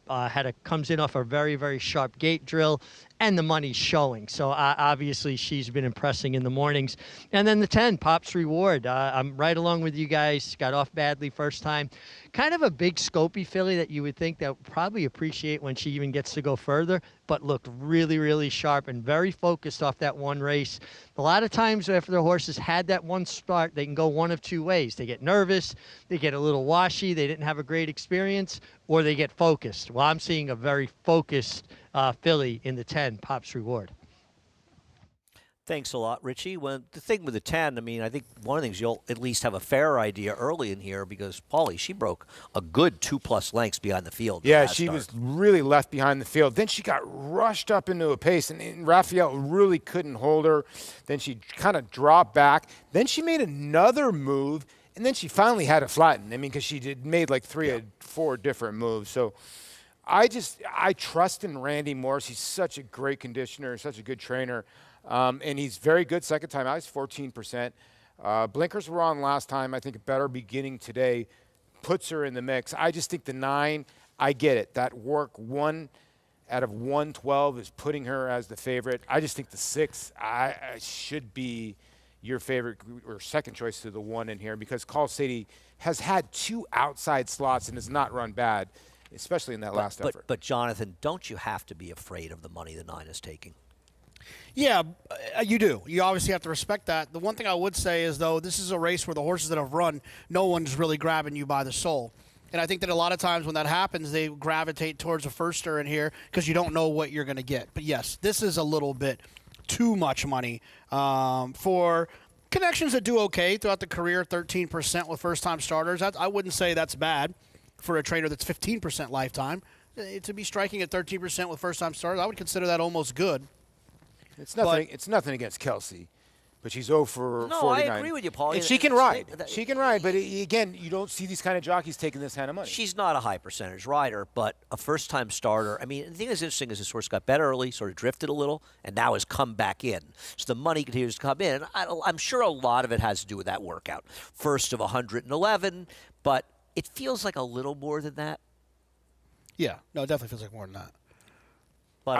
comes in off a very, very sharp gate drill, and the money's showing. So obviously she's been impressing in the mornings. And then the 10, Pop's Reward. I'm right along with you guys. Got off badly first time. Kind of a big scopy filly that you would think that would probably appreciate when she even gets to go further, but looked really, really sharp and very focused off that one race. A lot of times after the horses had that one start, they can go one of 2 ways. They get nervous, they get a little washy, they didn't have a great experience, or they get focused. Well, I'm seeing a very focused filly in the 10, Pop's Reward. Thanks a lot, Richie. Well, the thing with the 10, I mean, I think one of the things you'll at least have a fair idea early in here because, Paulie, she broke a good 2+ lengths behind the field. Yeah, she was really left behind the field. Then she got rushed up into a pace, and Raphael really couldn't hold her. Then she kind of dropped back. Then she made another move, and then she finally had it flattened. I mean, because she made like 3 or 4 different moves. So I trust in Randy Morse. He's such a great conditioner, such a good trainer. And he's very good second time out. He's 14%. Blinkers were on last time. I think a better beginning today puts her in the mix. I just think the 9, I get it. That work 1 out of 112 is putting her as the favorite. I just think the 6 I should be your favorite or second choice to the 1 in here because Call Sadie has had 2 outside slots and has not run bad, especially in that last effort. But Jonathan, don't you have to be afraid of the money the 9 is taking? Yeah, you do. You obviously have to respect that. The one thing I would say is, though, this is a race where the horses that have run, no one's really grabbing you by the soul. And I think that a lot of times when that happens, they gravitate towards a firster in here because you don't know what you're going to get. But, yes, this is a little bit too much money for connections that do okay throughout the career, 13% with first-time starters. I wouldn't say that's bad for a trainer that's 15% lifetime. To be striking at 13% with first-time starters, I would consider that almost good. It's nothing against Kelsey, but she's 0 for 49. No, I agree with you, Paul. And she can ride. She can ride, but again, you don't see these kind of jockeys taking this kind of money. She's not a high percentage rider, but a first-time starter. I mean, the thing that's interesting is this horse got better early, sort of drifted a little, and now has come back in. So the money continues to come in. I'm sure a lot of it has to do with that workout. First of 111, but it feels like a little more than that. Yeah, no, it definitely feels like more than that. But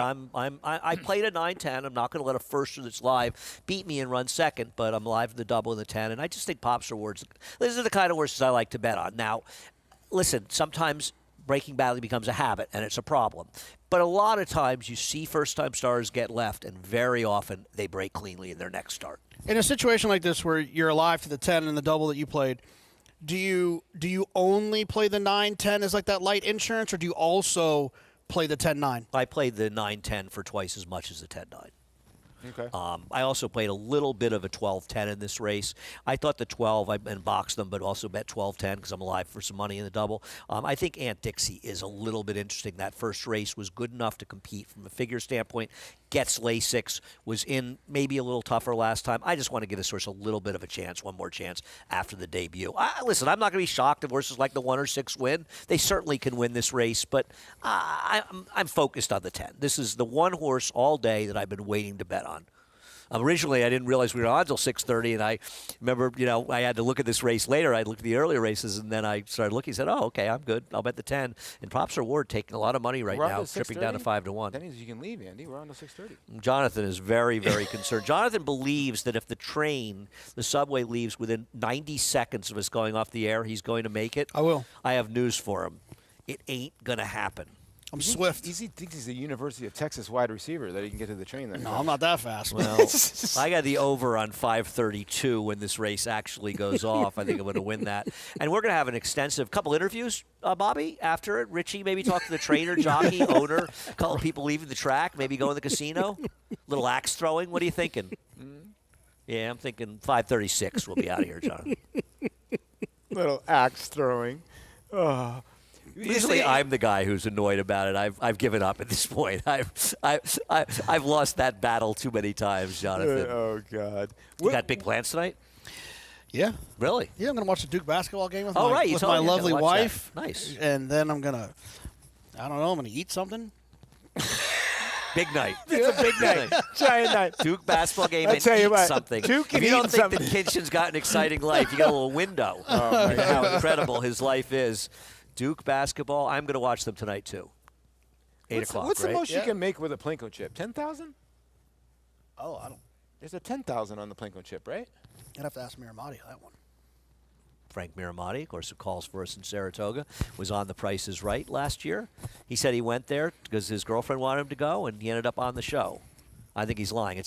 I played a 9-10. I'm not going to let a firster that's live beat me and run second, but I'm live in the double and the 10. And I just think Pops Rewards, these are the kind of horses I like to bet on. Now, listen, sometimes breaking badly becomes a habit, and it's a problem. But a lot of times you see first-time stars get left, and very often they break cleanly in their next start. In a situation like this where you're alive to the 10 and the double that you played, do you only play the 9-10 as like that light insurance, or do you also play the 10-9? I played the 9-10 for twice as much as the 10-9. Okay. I also played a little bit of a 12-10 in this race. I thought the 12, I boxed them, but also bet 12-10 because I'm alive for some money in the double. I think Aunt Dixie is a little bit interesting. That first race was good enough to compete from a figure standpoint. Gets Lasix, was in maybe a little tougher last time. I just want to give this horse a little bit of a chance, one more chance after the debut. Listen, I'm not going to be shocked if horses like the 1 or 6 win. They certainly can win this race, but I'm focused on the 10. This is the one horse all day that I've been waiting to bet on. Originally, I didn't realize we were on until 6:30, and I remember, I had to look at this race later. I looked at the earlier races, and then I started looking. Said, "Oh, okay, I'm good. I'll bet the 10." And Pops Reward taking a lot of money right now, tripping down to 5-1. That means you can leave, Andy. We're on to 6:30. Jonathan is very, very concerned. Jonathan believes that if the subway leaves within 90 seconds of us going off the air, he's going to make it. I will. I have news for him. It ain't going to happen. I'm swift. He thinks he's a University of Texas wide receiver that he can get to the train there. No, I'm not that fast. Well, I got the over on 5:32 when this race actually goes off. I think I'm going to win that. And we're going to have an extensive couple interviews, Bobby, after it. Richie, maybe talk to the trainer, jockey, owner, a couple of people leaving the track, maybe go in the casino. Little axe throwing. What are you thinking? Yeah, I'm thinking 5:36 we'll be out of here, John. Little axe throwing. Oh. Usually, I'm the guy who's annoyed about it. I've given up at this point. I've lost that battle too many times, Jonathan. Oh God! You got big plans tonight? Yeah. Really? Yeah, I'm going to watch the Duke basketball game with with my lovely wife. That. Nice. And then I'm going to, I don't know, I'm going to eat something. Big night. It's a big night. Giant night. Duke basketball game I'll and tell you eat what, something. Duke if you don't think something. that Kinchin's got an exciting life, you got a little window. Oh, my God. How incredible his life is. Duke basketball, I'm going to watch them tonight, too. 8 o'clock, What's right? the most you can make with a Plinko chip? 10,000? Oh, I don't. There's a 10,000 on the Plinko chip, right? I'd have to ask Miramati that one. Frank Miramati, of course, who calls for us in Saratoga, was on The Price is Right last year. He said he went there because his girlfriend wanted him to go, and he ended up on the show. I think he's lying.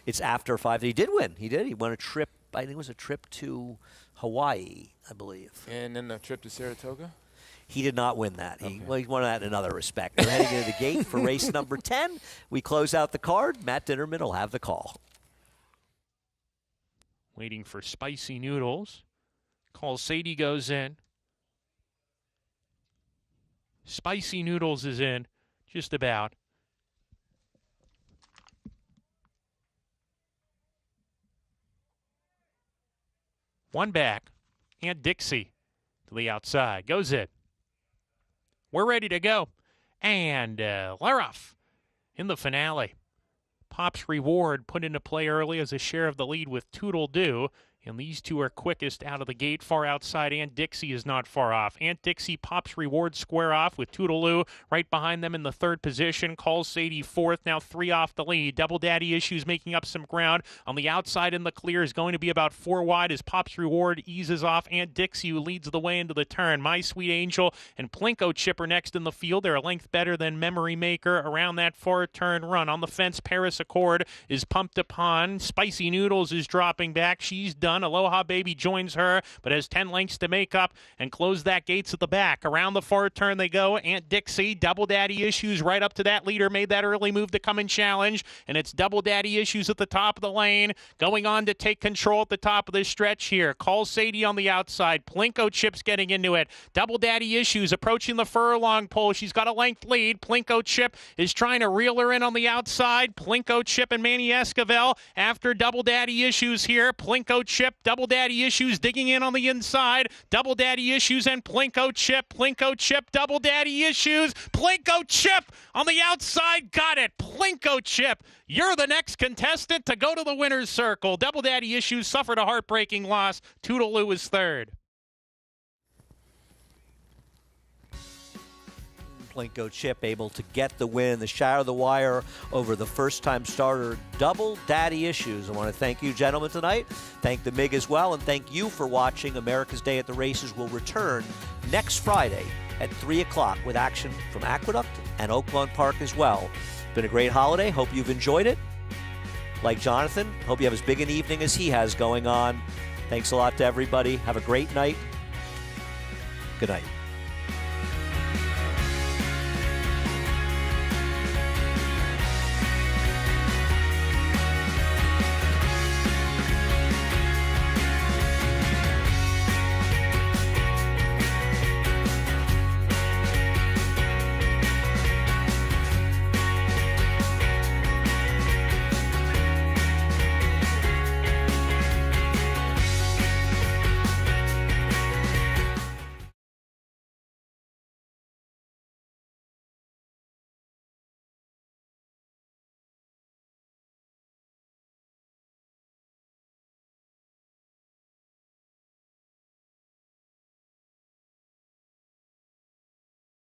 It's after 5. He did win. He did. He won a trip. I think it was a trip to Hawaii, I believe. And then the trip to Saratoga? He did not win that. He won that in another respect. We're heading into the gate for race number 10. We close out the card. Matt Dinnerman will have the call. Waiting for Spicy Noodles. Call Sadie goes in. Spicy Noodles is in. Just about. One back. Aunt Dixie to the outside. Goes in. We're ready to go. And Laroff in the finale. Pop's Reward put into play early as a share of the lead with Toodle Doo. And these two are quickest out of the gate. Far outside, Aunt Dixie is not far off. Aunt Dixie, Pop's Reward square off with Toodaloo right behind them in the third position. Calls Sadie fourth, now 3 off the lead. Double Daddy Issues making up some ground. On the outside in the clear is going to be about 4 wide as Pop's Reward eases off Aunt Dixie, who leads the way into the turn. My Sweet Angel and Plinko Chipper next in the field. They're a length better than Memory Maker around that far turn run. On the fence, Paris Accord is pumped upon. Spicy Noodles is dropping back. She's done. done. Aloha Baby joins her, but has 10 lengths to make up and close that gates at the back. Around the far turn they go. Aunt Dixie, Double Daddy Issues right up to that leader, made that early move to come and challenge, and it's Double Daddy Issues at the top of the lane, going on to take control at the top of this stretch here. Call Sadie on the outside. Plinko Chip's getting into it. Double Daddy Issues approaching the furlong pole. She's got a length lead. Plinko Chip is trying to reel her in on the outside. Plinko Chip and Manny Esquivel after Double Daddy Issues here. Plinko Chip, Double Daddy Issues digging in on the inside. Double Daddy Issues and Plinko Chip. Plinko Chip, Double Daddy Issues. Plinko Chip on the outside. Got it. Plinko Chip, you're the next contestant to go to the winner's circle. Double Daddy Issues suffered a heartbreaking loss. Toodaloo is third. Plinko Chip able to get the win, the Shire of the Wire over the first-time starter, Double Daddy Issues. I want to thank you, gentlemen, tonight. Thank the MIG as well, and thank you for watching. America's Day at the Races will return next Friday at 3 o'clock with action from Aqueduct and Oaklawn Park as well. It's been a great holiday. Hope you've enjoyed it. Like Jonathan, hope you have as big an evening as he has going on. Thanks a lot to everybody. Have a great night. Good night.